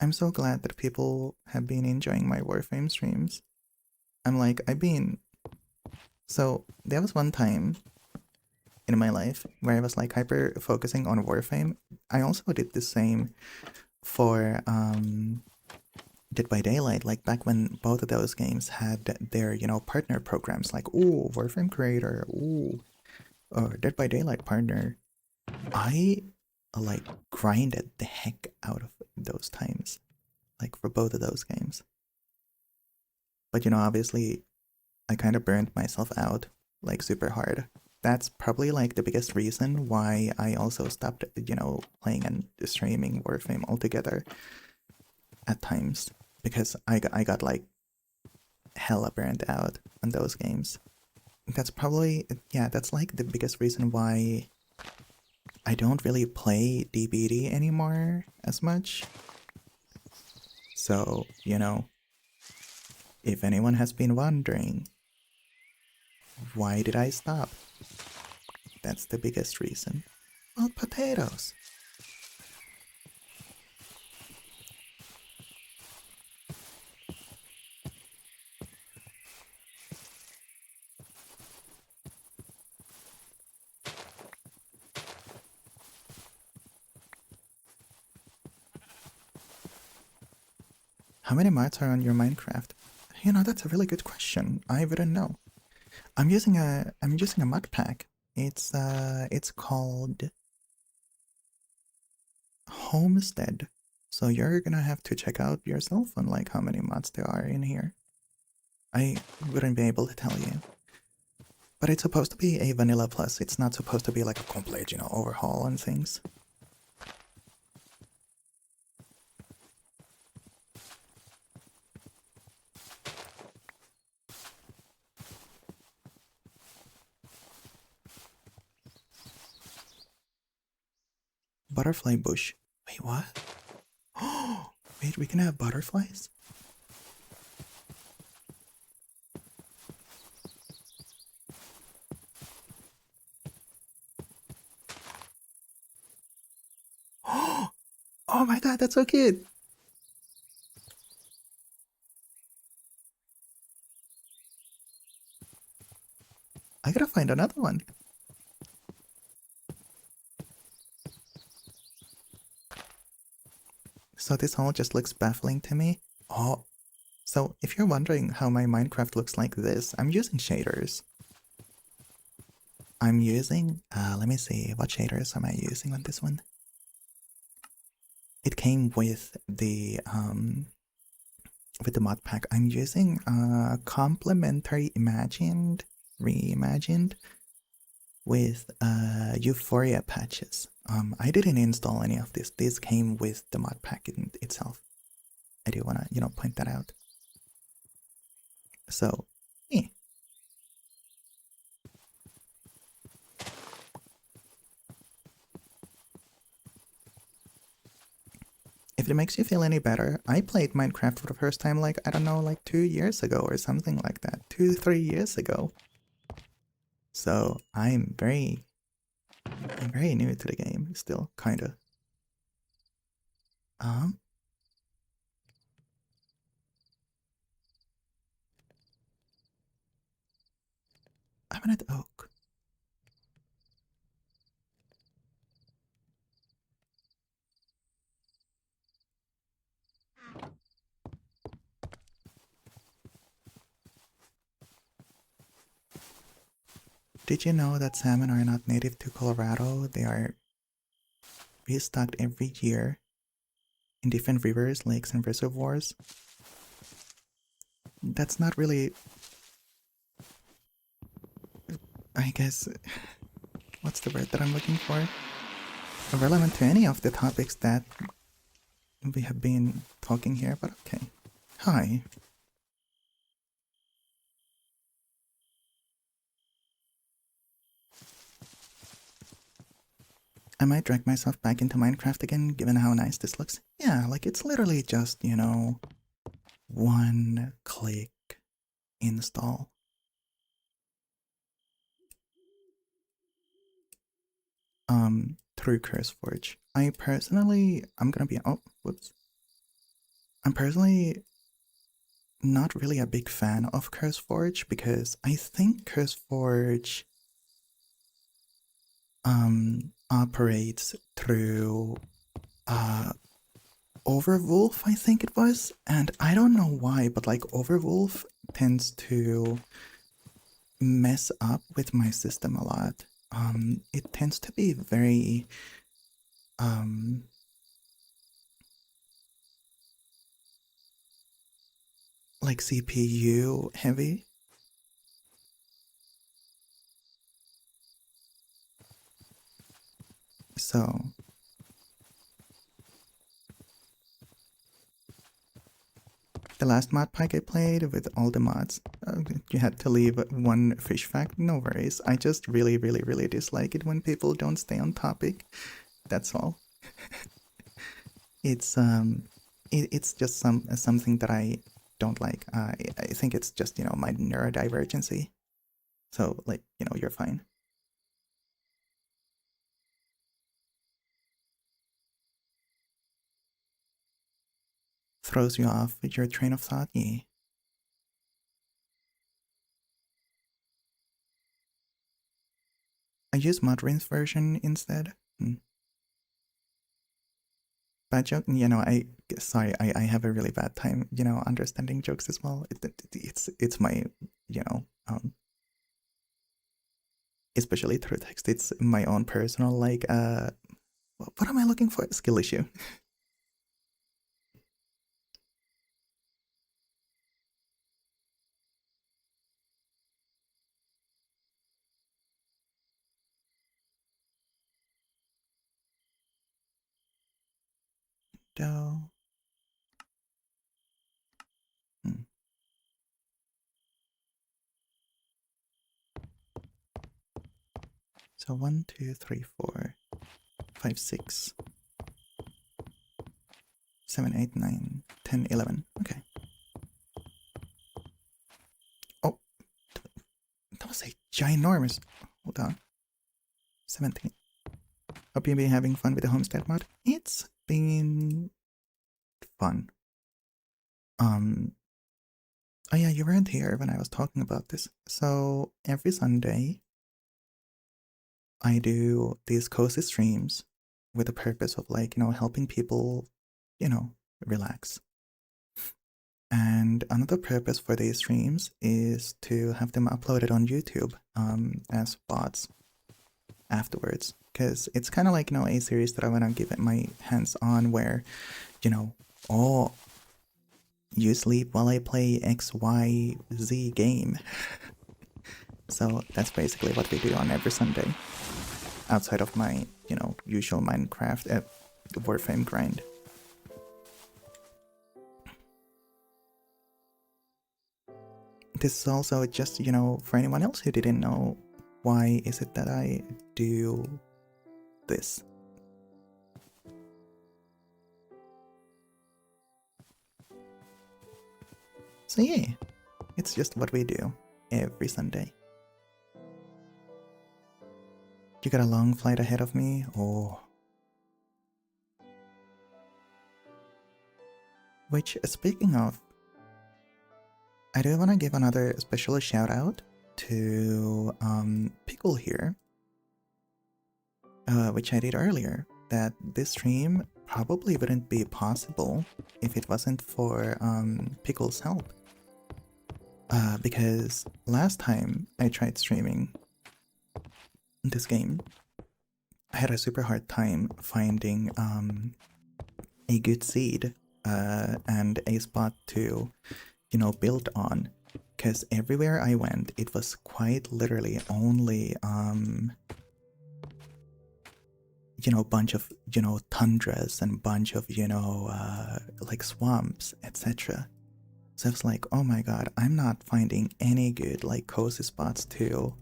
I'm so glad that people have been enjoying my Warframe streams. I've been... So, there was one time in my life where I was like hyper focusing on Warframe. I also did the same for Dead by Daylight, like back when both of those games had their, you know, partner programs, like, ooh, Warframe Creator, ooh, or Dead by Daylight partner. I, like, grinded the heck out of those times, like, for both of those games. But, you know, obviously, I kind of burned myself out, like, super hard. That's probably, like, the biggest reason why I also stopped, you know, playing and streaming Warframe altogether at times. Because I got like hella burned out on those games. That's probably, yeah, that's like the biggest reason why I don't really play DBD anymore as much. So, you know, if anyone has been wondering, why did I stop? That's the biggest reason. Well, potatoes. How many mods are on your Minecraft? You know, that's a really good question. I wouldn't know. I'm using a mod pack. It's called Homestead. So you're gonna have to check out yourself on like how many mods there are in here. I wouldn't be able to tell you. But it's supposed to be a vanilla plus. It's not supposed to be like a complete, overhaul on things. Butterfly bush. Wait, what? Oh, wait, we can have butterflies? Oh my god, that's so cute! I gotta find another one. So this all just looks baffling to me. Oh, so if you're wondering how my Minecraft looks like this, I'm using shaders. I'm using, let me see, what shaders am I using on this one? It came with the mod pack. I'm using complementary reimagined with Euphoria patches. I didn't install any of this. This came with the mod pack itself. I do want to, point that out. So, yeah. If it makes you feel any better, I played Minecraft for the first time like, I don't know, like 2 years ago or something like that. 3 years ago. So I'm very new to the game still, kinda. Um I'm at oak. Did you know that salmon are not native to Colorado? They are restocked every year in different rivers, lakes, and reservoirs. That's not really, I guess, what's the word that I'm looking for? Relevant to any of the topics that we have been talking here, but okay. Hi. I might drag myself back into Minecraft again, given how nice this looks. Yeah, like it's literally just, one click install. Through CurseForge. I'm gonna be, oh, whoops. I'm personally not really a big fan of CurseForge because I think CurseForge operates through Overwolf, I think it was, and I don't know why, but like Overwolf tends to mess up with my system a lot. It tends to be very like CPU heavy. So the last mod pack I played with all the mods, you had to leave one fish fact. No worries. I just really, really, really dislike it when people don't stay on topic. That's all. It's just something that I don't like. I think it's just my neurodivergency. So like you're fine. Throws you off with your train of thought. Yeah. I use Modrin's version instead. Bad joke. I have a really bad time understanding jokes as well. It's my you know especially through text. It's my own personal like what am I looking for? Skill issue. though. So 1, 2, 3, 4, 5, 6, 7, 8, 9, 10, 11. Okay. Oh, that was a ginormous. Hold on. 17. Hope you've been having fun with the homestead mod. It's been fun. Oh yeah, you weren't here when I was talking about this. So every Sunday, I do these cozy streams with the purpose of like, helping people, relax. And another purpose for these streams is to have them uploaded on YouTube as VODs afterwards. Because it's kind of like, a series that I want to give it my hands on where, oh, you sleep while I play XYZ game. So that's basically what we do on every Sunday. Outside of my, usual Minecraft Warframe grind. This is also just, for anyone else who didn't know, why is it that I do this? So yeah, it's just what we do every Sunday. You got a long flight ahead of me? Oh. Which, speaking of, I do want to give another special shout out to Pickle here, which I did earlier, that this stream probably wouldn't be possible if it wasn't for Pickle's help. Because last time I tried streaming this game, I had a super hard time finding a good seed and a spot to, build on. Because everywhere I went, it was quite literally only, bunch of, tundras and bunch of, like swamps, etc. So I was like, oh my god, I'm not finding any good, like, cozy spots to,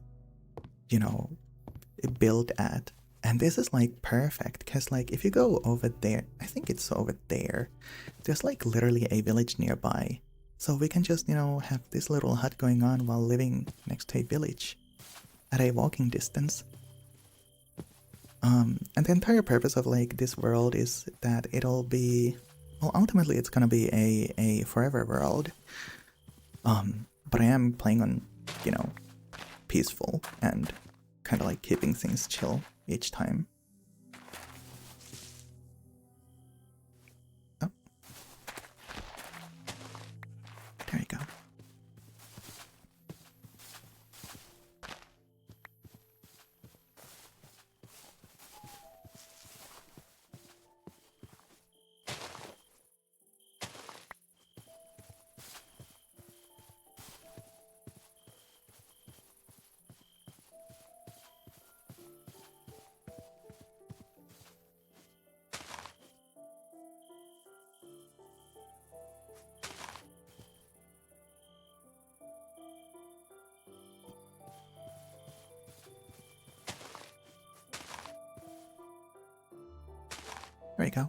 build at. And this is, like, perfect, because, like, if you go over there, I think it's over there, there's, like, literally a village nearby. So we can just, have this little hut going on while living next to a village at a walking distance. And the entire purpose of, like, this world is that it'll be, well, ultimately it's gonna be a forever world. But I am playing on, peaceful and kind of like keeping things chill each time. Oh. There you go. There you go.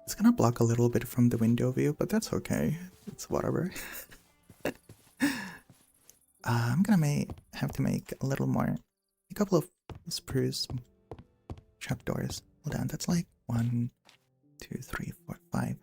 It's gonna block a little bit from the window view, but that's okay. It's whatever. I'm gonna have to make a little more, a couple of spruce trapdoors. Hold on, that's like 1, 2, 3, 4, 5.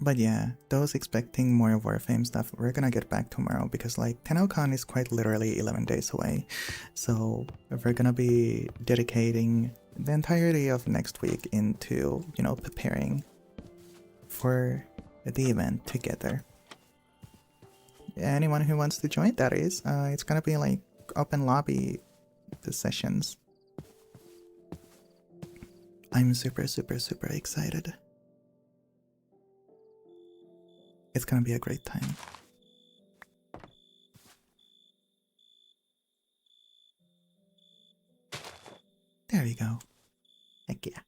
But yeah, those expecting more Warframe stuff, we're gonna get back tomorrow because like TennoCon is quite literally 11 days away. So we're gonna be dedicating the entirety of next week into, preparing for the event together. Anyone who wants to join, that is, it's gonna be like open lobby sessions. I'm super excited. It's gonna be a great time. go. Heck yeah.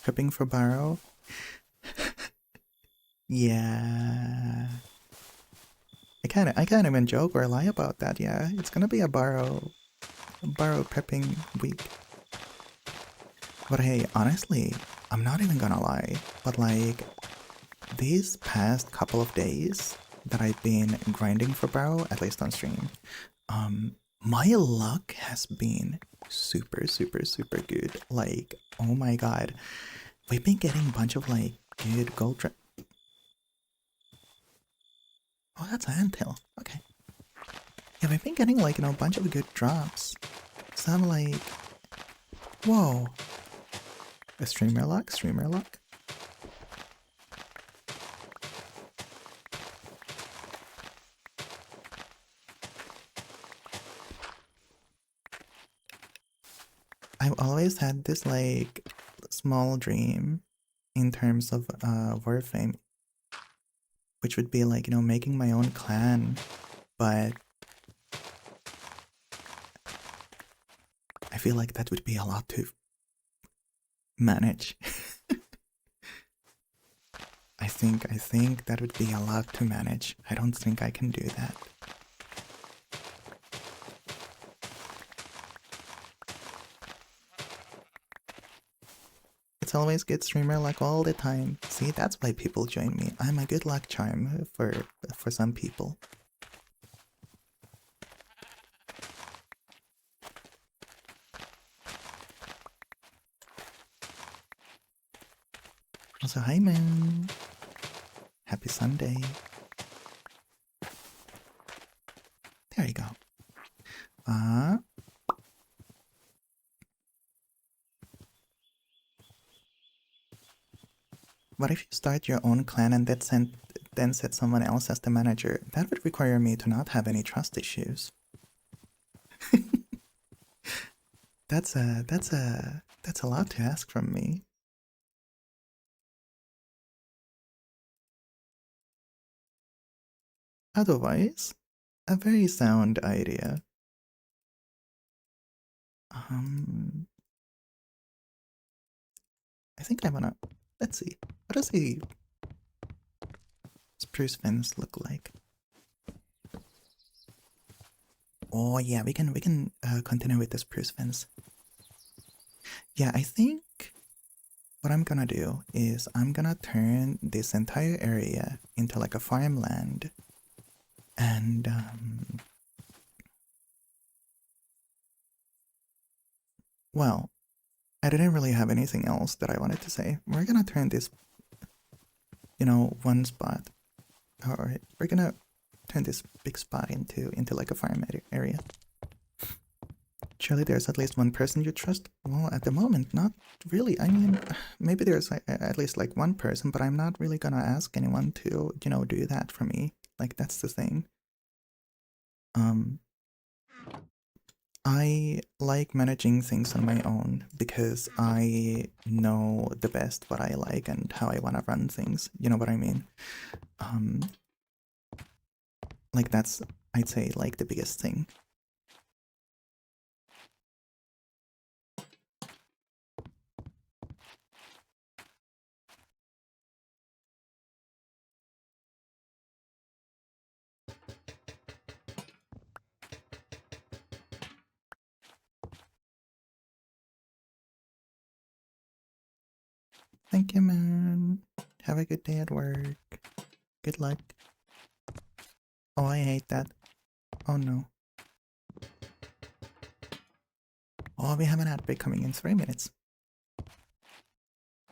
Prepping for burrow? Yeah. I can't even joke or lie about that, yeah. It's gonna be a burrow prepping week. But hey, honestly, I'm not even gonna lie, but like, these past couple of days that I've been grinding for burrow, at least on stream, my luck has been super, super, super good. Like, oh my god. We've been getting a bunch of like good gold. Oh, that's an anthill. Okay. Yeah, we've been getting like, you know, a bunch of good drops. So I'm like, whoa. A streamer luck? Streamer luck? I've always had this like small dream in terms of Warframe, which would be like, you know, making my own clan, but I feel like that would be a lot to manage. I think that would be a lot to manage. I don't think I can do that. It's always good streamer luck all the time. See, that's why people join me. I'm a good luck charm for some people. Also, hi man. Happy Sunday. There you go. What if you start your own clan and then set someone else as the manager? That would require me to not have any trust issues. That's a lot to ask from me. Otherwise, a very sound idea. I think I wanna. Let's see. What does a spruce fence look like? Oh yeah, we can continue with the spruce fence. Yeah, I think what I'm gonna do is I'm gonna turn this entire area into like a farmland, and well, I didn't really have anything else that I wanted to say. We're gonna turn this, you know, one spot, or we're gonna turn this big spot into like a farm area. Surely there's at least one person you trust? Well, at the moment, not really. I mean, maybe there's at least like one person, but I'm not really gonna ask anyone to, you know, do that for me. Like, that's the thing. I like managing things on my own because I know the best what I like and how I want to run things. You know what I mean? Like, that's, I'd say, like the biggest thing. Thank you, man. Have a good day at work. Good luck. Oh, I hate that. Oh no. Oh, we have an ad break coming in 3 minutes.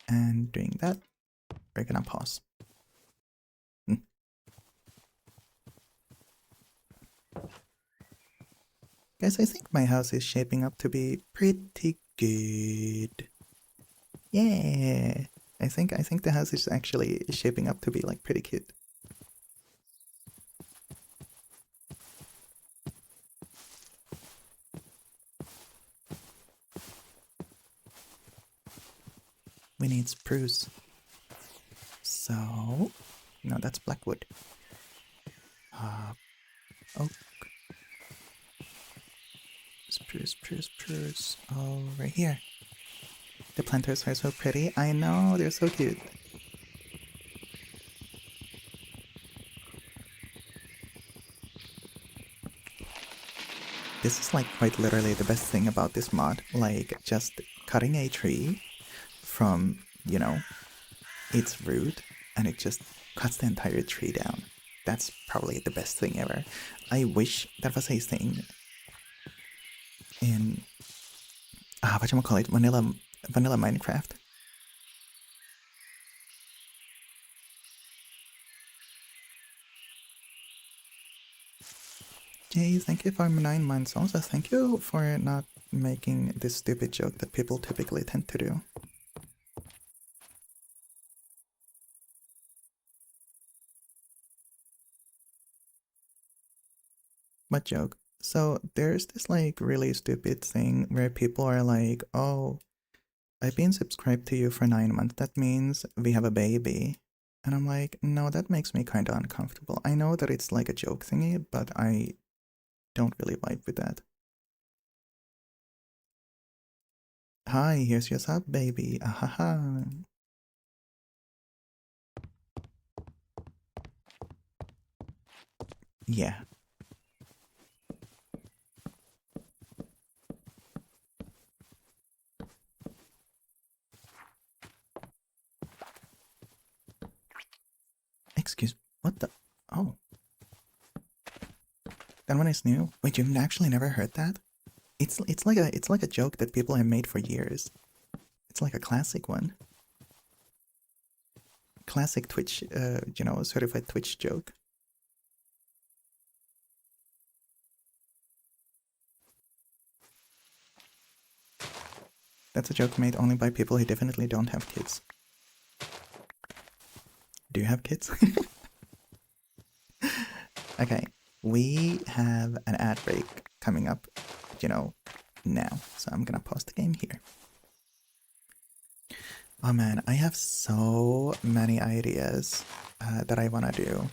And doing that, we're gonna pause. Guys, I think my house is shaping up to be pretty good. Yeah. I think the house is actually shaping up to be like pretty cute. we need spruce. So, no, that's blackwood. Oak. Spruce. Oh, right here. The planters are so pretty. I know, they're so cute. This is like quite literally the best thing about this mod. Like, just cutting a tree from, you know, its root, and it just cuts the entire tree down. That's probably the best thing ever. I wish that was a thing in whatchamacallit, vanilla Minecraft. Jay, thank you for 9 months. Also, thank you for not making this stupid joke that people typically tend to do. What joke? So there's this like really stupid thing where people are like, oh, I've been subscribed to you for 9 months. That means we have a baby. And I'm like, no, that makes me kind of uncomfortable. I know that it's like a joke thingy, but I don't really vibe with that. Hi, here's your sub, baby. Ahaha. Yeah. Excuse, what the? Oh. That one is new. Wait, you've actually never heard that? It's like a joke that people have made for years. It's like a classic one. Classic Twitch, certified Twitch joke. That's a joke made only by people who definitely don't have kids. Do you have kids? Okay, we have an ad break coming up, now. So I'm gonna pause the game here. Oh man, I have so many ideas that I wanna do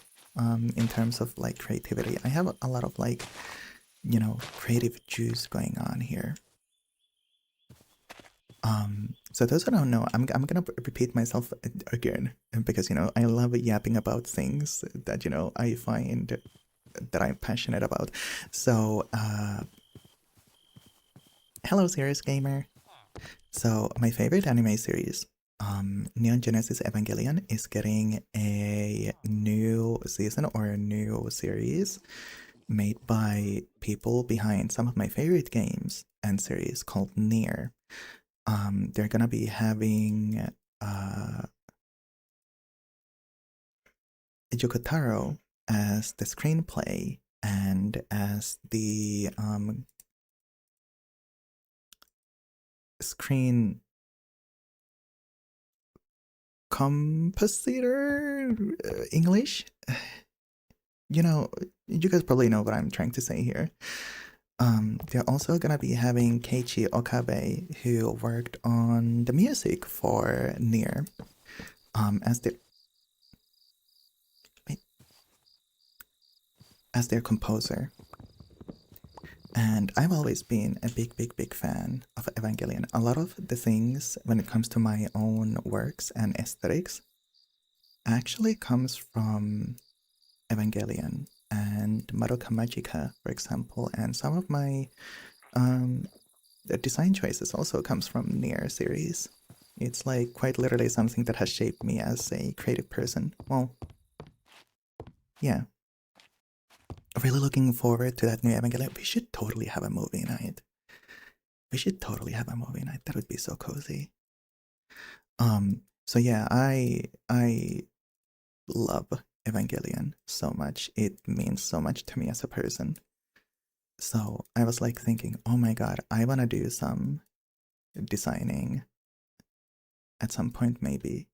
in terms of like creativity. I have a lot of like, creative juice going on here. So those who don't know, I'm gonna repeat myself again because I love yapping about things that I find that I'm passionate about. So hello, serious gamer. So my favorite anime series, Neon Genesis Evangelion, is getting a new season or a new series made by people behind some of my favorite games and series called Nier. They're gonna be having Yokotaro as the screenplay and as the screen compositor, English. You guys probably know what I'm trying to say here. They're also gonna be having Keiichi Okabe, who worked on the music for Nier, as their composer. And I've always been a big fan of Evangelion. A lot of the things when it comes to my own works and aesthetics actually comes from Evangelion and Madoka Magica, for example, and some of my the design choices also comes from Nier series. It's like quite literally something that has shaped me as a creative person. Well, yeah. Really looking forward to that new Evangelion. We should totally have a movie night. That would be so cozy. So yeah, I love Evangelion so much. It means so much to me as a person. So I was like thinking, oh my god, I wanna do some designing at some point maybe.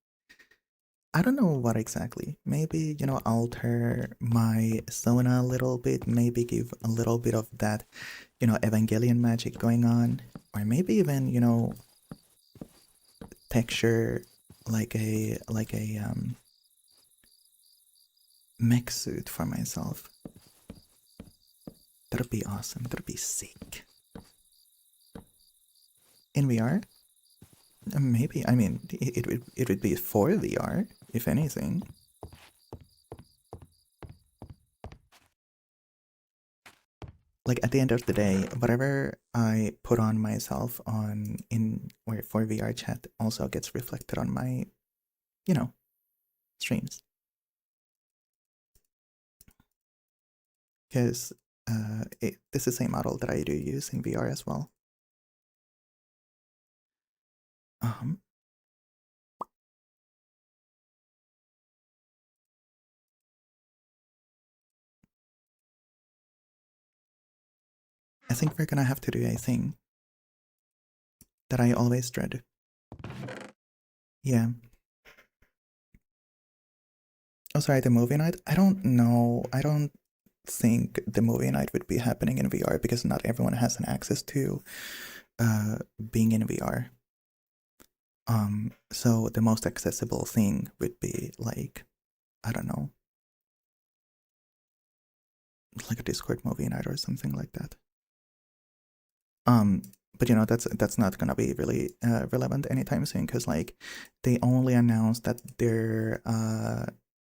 I don't know what exactly. Maybe, alter my Sona a little bit, maybe give a little bit of that, Evangelion magic going on. Or maybe even, texture like a mech suit for myself. That'd be awesome. That'd be sick. In VR? Maybe. I mean, it would be for VR, if anything. Like at the end of the day, whatever I put on myself for VR chat also gets reflected on my, streams. Because this is a model that I do use in VR as well. I think we're gonna have to do a thing that I always dread. Yeah. Oh, sorry, the movie night? I don't know. I don't think the movie night would be happening in VR because not everyone has an access to being in VR. So the most accessible thing would be like, I don't know, like a Discord movie night or something like that. But that's not gonna be really relevant anytime soon because like they only announced that they're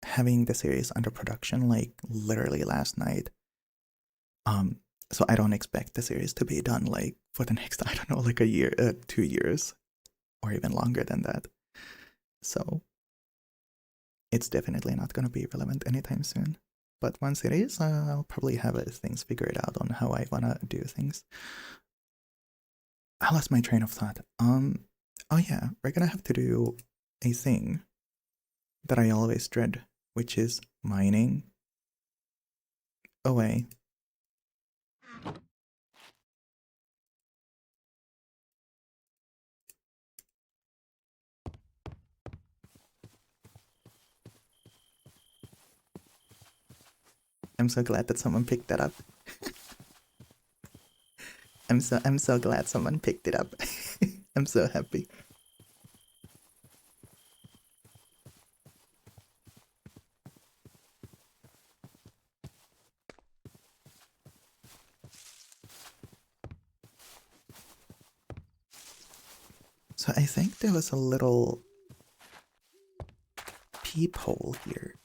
having the series under production like literally last night. So I don't expect the series to be done like for the next, I don't know, like a year, 2 years, or even longer than that. So it's definitely not gonna be relevant anytime soon. But once it is, I'll probably have things figured out on how I wanna do things. I lost my train of thought. Oh yeah, we're gonna have to do a thing that I always dread, which is mining away. I'm so glad that someone picked that up. I'm so glad someone picked it up. I'm so happy. So I think there was a little peephole here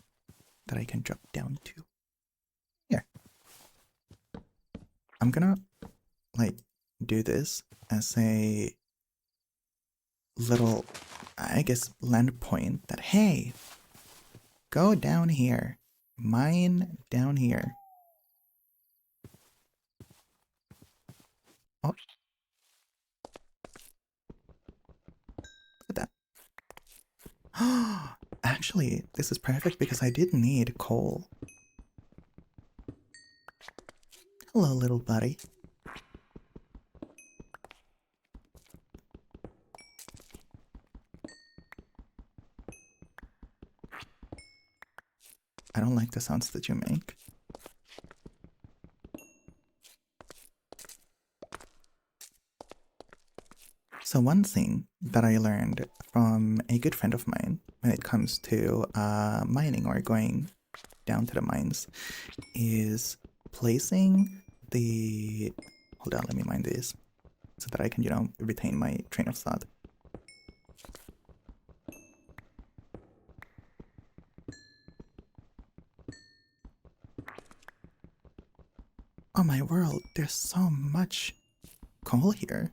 that I can drop down to. Here. I'm gonna like do this as a little, I guess, land point that, hey, go down here. Mine down here. Oh. Look at that. Actually, this is perfect because I did need coal. Hello, little buddy. I don't like the sounds that you make. So one thing that I learned from a good friend of mine when it comes to mining or going down to the mines is placing the... Hold on, let me mine this so that I can, retain my train of thought. Oh my world, there's so much coal here.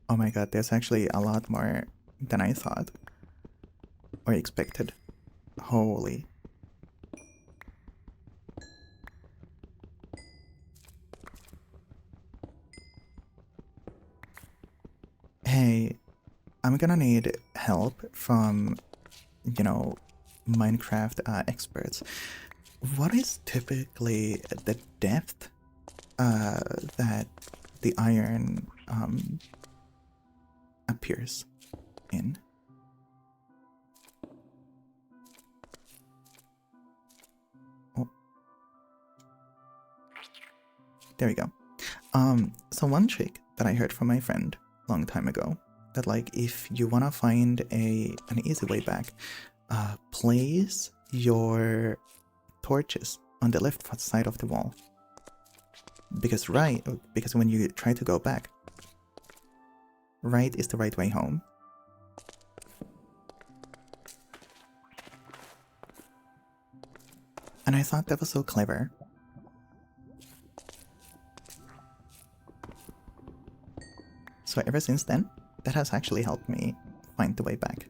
Oh my god, there's actually a lot more than I thought or expected. Holy. Hey, I'm gonna need help from you know, Minecraft experts, what is typically the depth that the iron appears in? Oh, there we go. So one trick that I heard from my friend a long time ago, that like if you wanna find an easy way back, place your torches on the left side of the wall. Because when you try to go back, right is the right way home. And I thought that was so clever. So ever since then, that has actually helped me find the way back.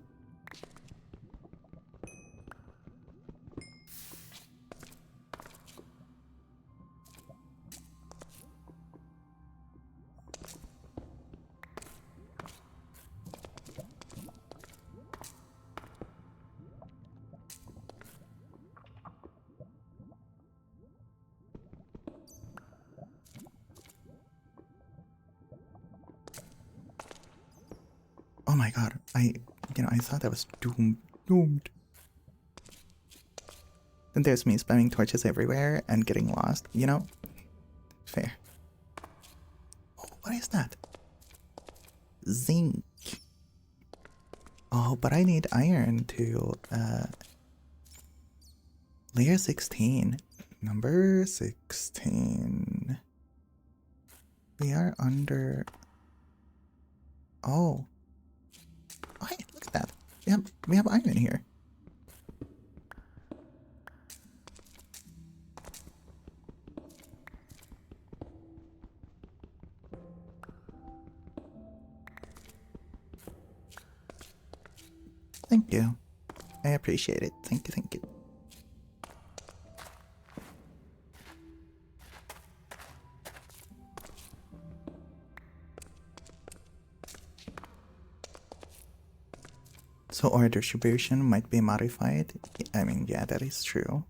Oh my god, I thought I was doomed. Then there's me spamming torches everywhere and getting lost, you know? Fair. Oh, what is that? Zinc. Oh, but I need iron to, layer 16. Number 16. We are under... Oh. Hey, look at that. We have iron here. Thank you. I appreciate it. Thank you. So our distribution might be modified. I mean, yeah, that is true.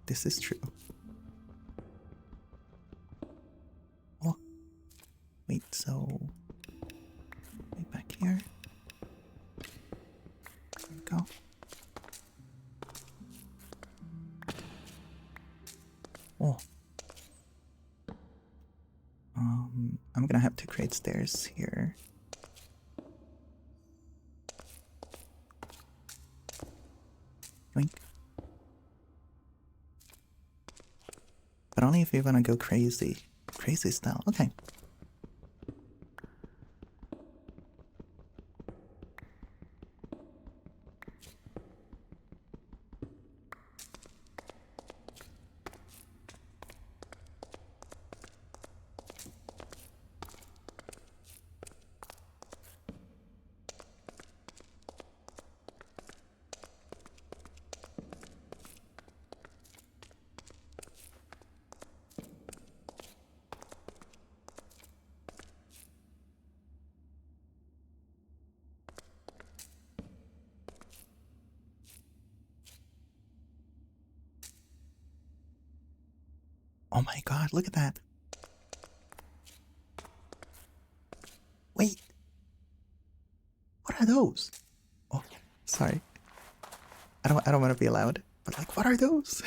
This is true. Oh, wait, so... Way back here. There we go. Oh. I'm gonna have to create stairs here. Yoink. But only if you wanna go crazy. Crazy style. Okay. Oh my god, look at that. Wait. What are those? Oh, sorry. I don't want to be loud, but like, what are those?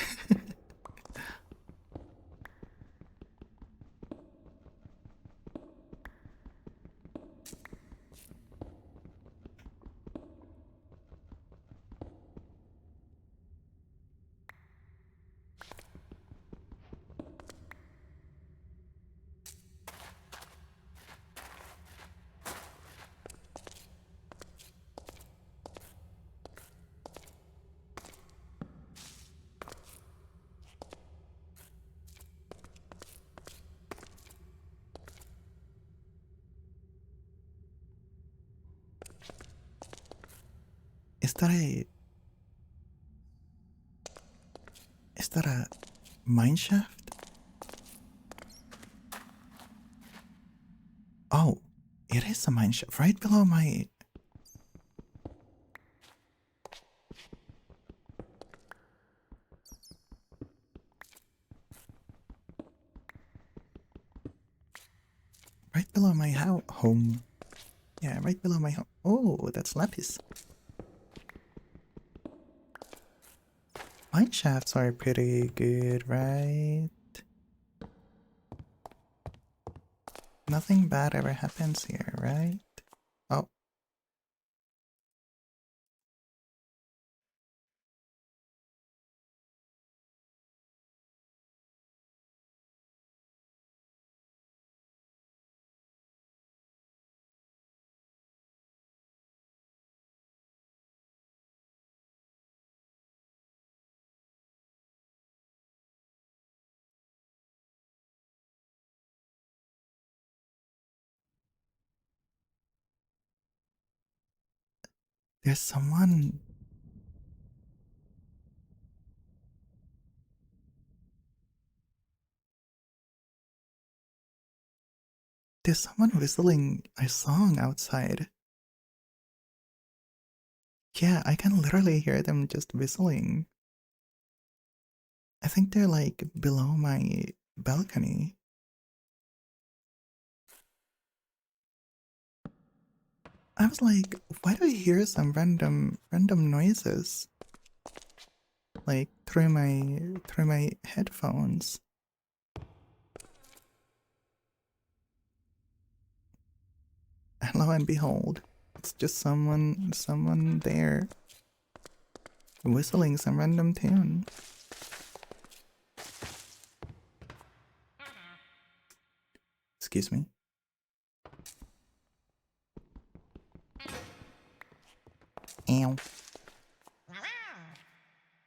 Is that a mine shaft? Oh, it is a mine shaft right below my... Right below my home. Yeah, right below my home. Oh, that's lapis. Mine shafts are pretty good, right? Nothing bad ever happens here, right? Oh. There's someone. There's someone whistling a song outside. Yeah, I can literally hear them just whistling. I think they're like below my balcony. I was like, why do I hear some random noises? Like through my headphones. And lo and behold, it's just someone there whistling some random tune. Excuse me. Ow.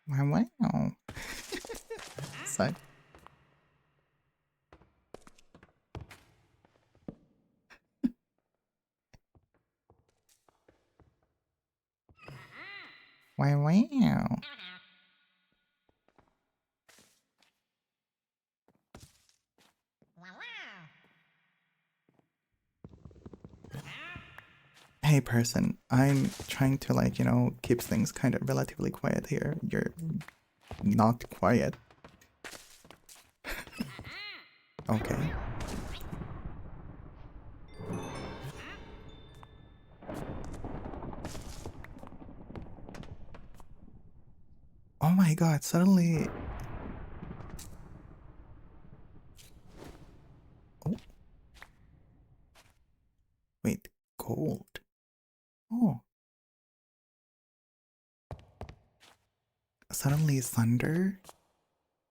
Wow. Wow. So, wow, wow. Hey person, I'm trying to like, keep things kind of relatively quiet here. You're not quiet. Okay. Oh my god, suddenly. Oh. Wait, gold. Oh. Suddenly thunder?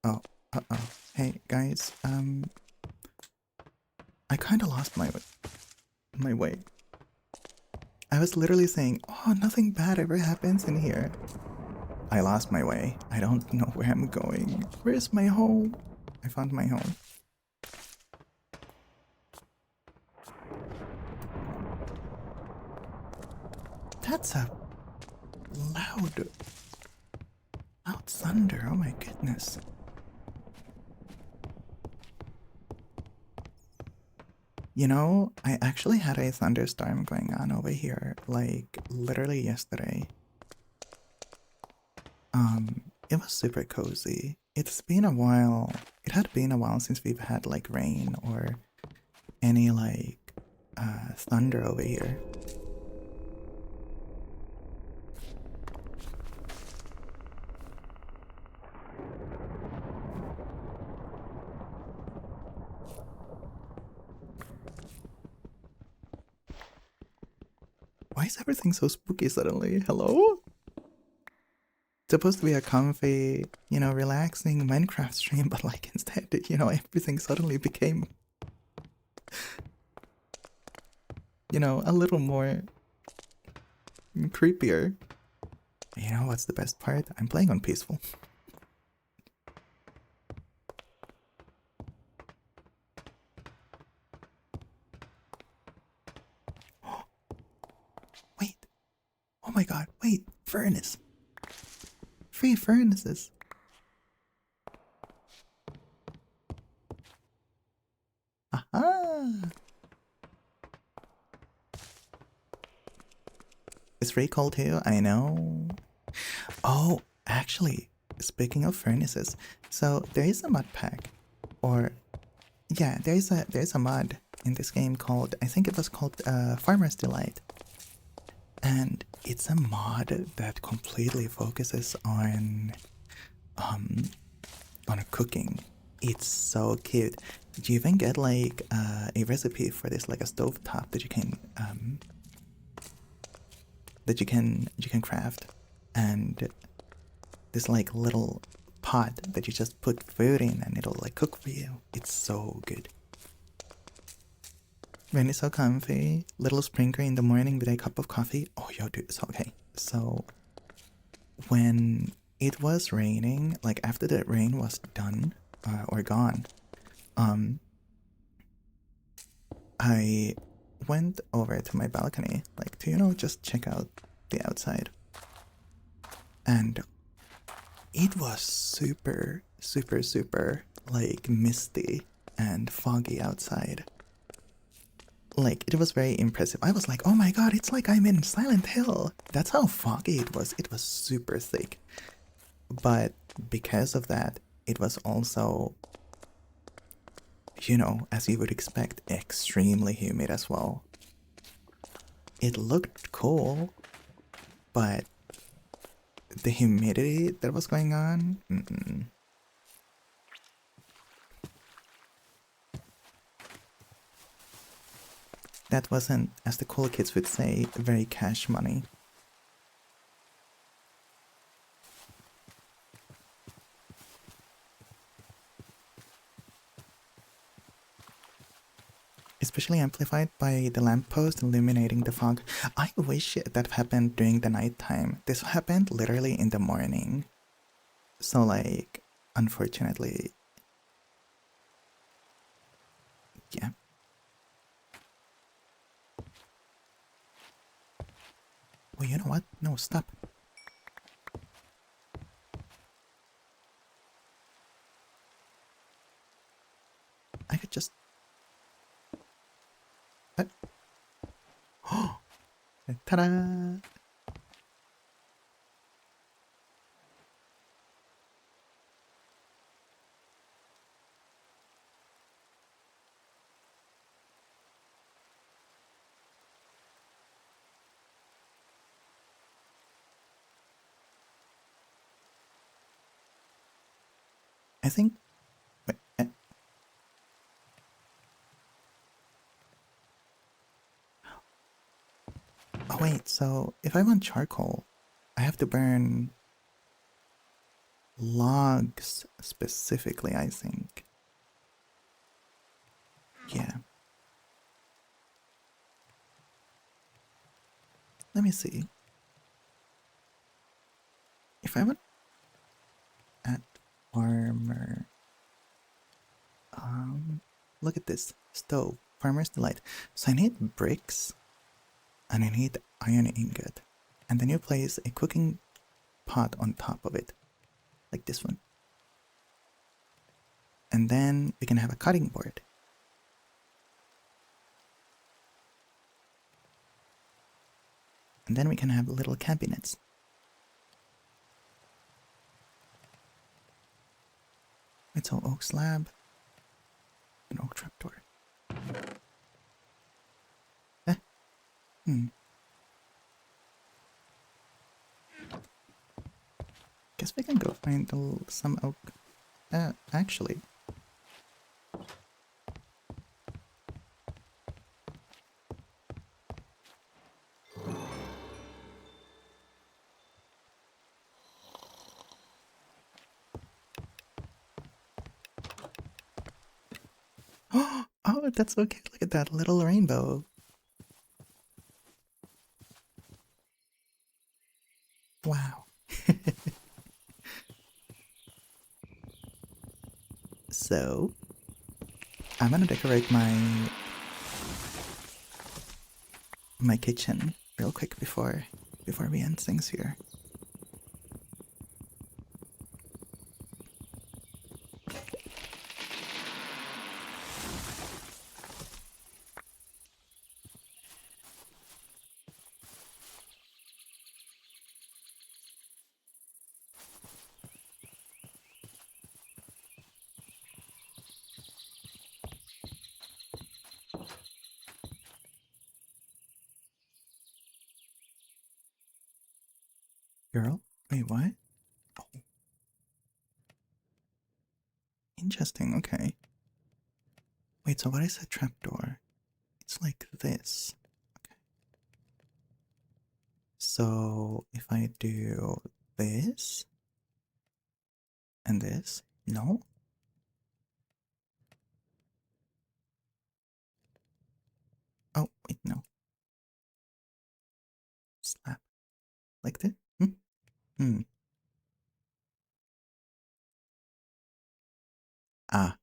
Oh, uh-oh. Hey guys, I kinda lost my way. I was literally saying, oh, nothing bad ever happens in here. I lost my way. I don't know where I'm going. Where's my home? I found my home. That's a loud thunder. Oh my goodness. You know, I actually had a thunderstorm going on over here, like literally yesterday. It was super cozy. It's been a while. It had been a while since we've had like rain or any like thunder over here. Why is everything so spooky suddenly? Hello? It's supposed to be a comfy, relaxing Minecraft stream, but like instead, everything suddenly became, a little more creepier. You know what's the best part? I'm playing on peaceful. Wait. Oh my god. Wait. Furnace. Free furnaces. Aha. It's free coal too. I know. Oh, actually, speaking of furnaces, so there is a mod pack, or yeah, there's a mod in this game called, I think it was called Farmer's Delight. And it's a mod that completely focuses on cooking. It's so cute. You even get like a recipe for this, like a stovetop that you can craft, and this like little pot that you just put food in and it'll like cook for you. It's so good. Rain is so comfy. Little sprinkler in the morning with a cup of coffee. Oh, yo, dude. So, okay. So, when it was raining, like after the rain was done or gone, I went over to my balcony, like to, you know, just check out the outside. And it was super, super, super like misty and foggy outside. Like, it was very impressive. I was like, oh my god, it's like I'm in Silent Hill. That's how foggy it was. It was super thick. But because of that, it was also, you know, as you would expect, extremely humid as well. It looked cool, but the humidity that was going on, that wasn't, as the cool kids would say, very cash money. Especially amplified by the lamppost illuminating the fog. I wish that happened during the nighttime. This happened literally in the morning. So, like, unfortunately, yeah. Well, you know what? No, stop. I could just... Oh! Ta-da! I think... Oh wait, so if I want charcoal, I have to burn logs specifically, I think. Yeah. Let me see. If I want at farmer, look at this stove, Farmer's Delight. So I need bricks, and I need iron ingot, and then you place a cooking pot on top of it, like this one, and then we can have a cutting board. And then we can have little cabinets. It's all oak slab, an oak trapdoor. Guess we can go find some oak. Actually. Oh, that's okay. Look at that little rainbow. Wow. So, I'm gonna decorate my kitchen real quick before we end things here. Girl? Wait, what? Oh. Interesting, okay. Wait, so what is a trapdoor? It's like this. Okay. So if I do this and this, no? Oh, wait, no. Slap. Like this? Hmm? Hmm. Ah.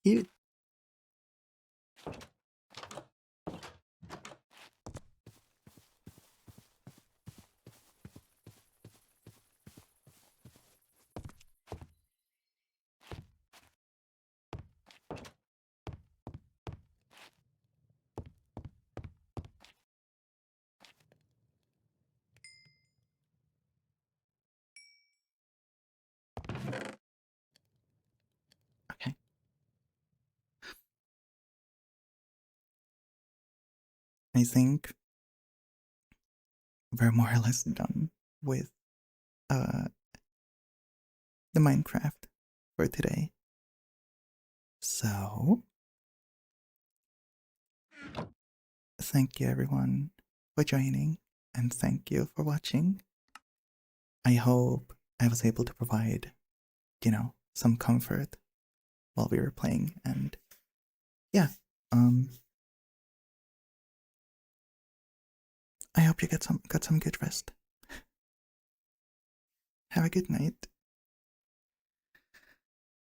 You. Okay. I think we're more or less done with uh the Minecraft for today. So thank you everyone for joining and thank you for watching. I hope I was able to provide, some comfort while we were playing and yeah, um I hope you got some good rest. Have a good night.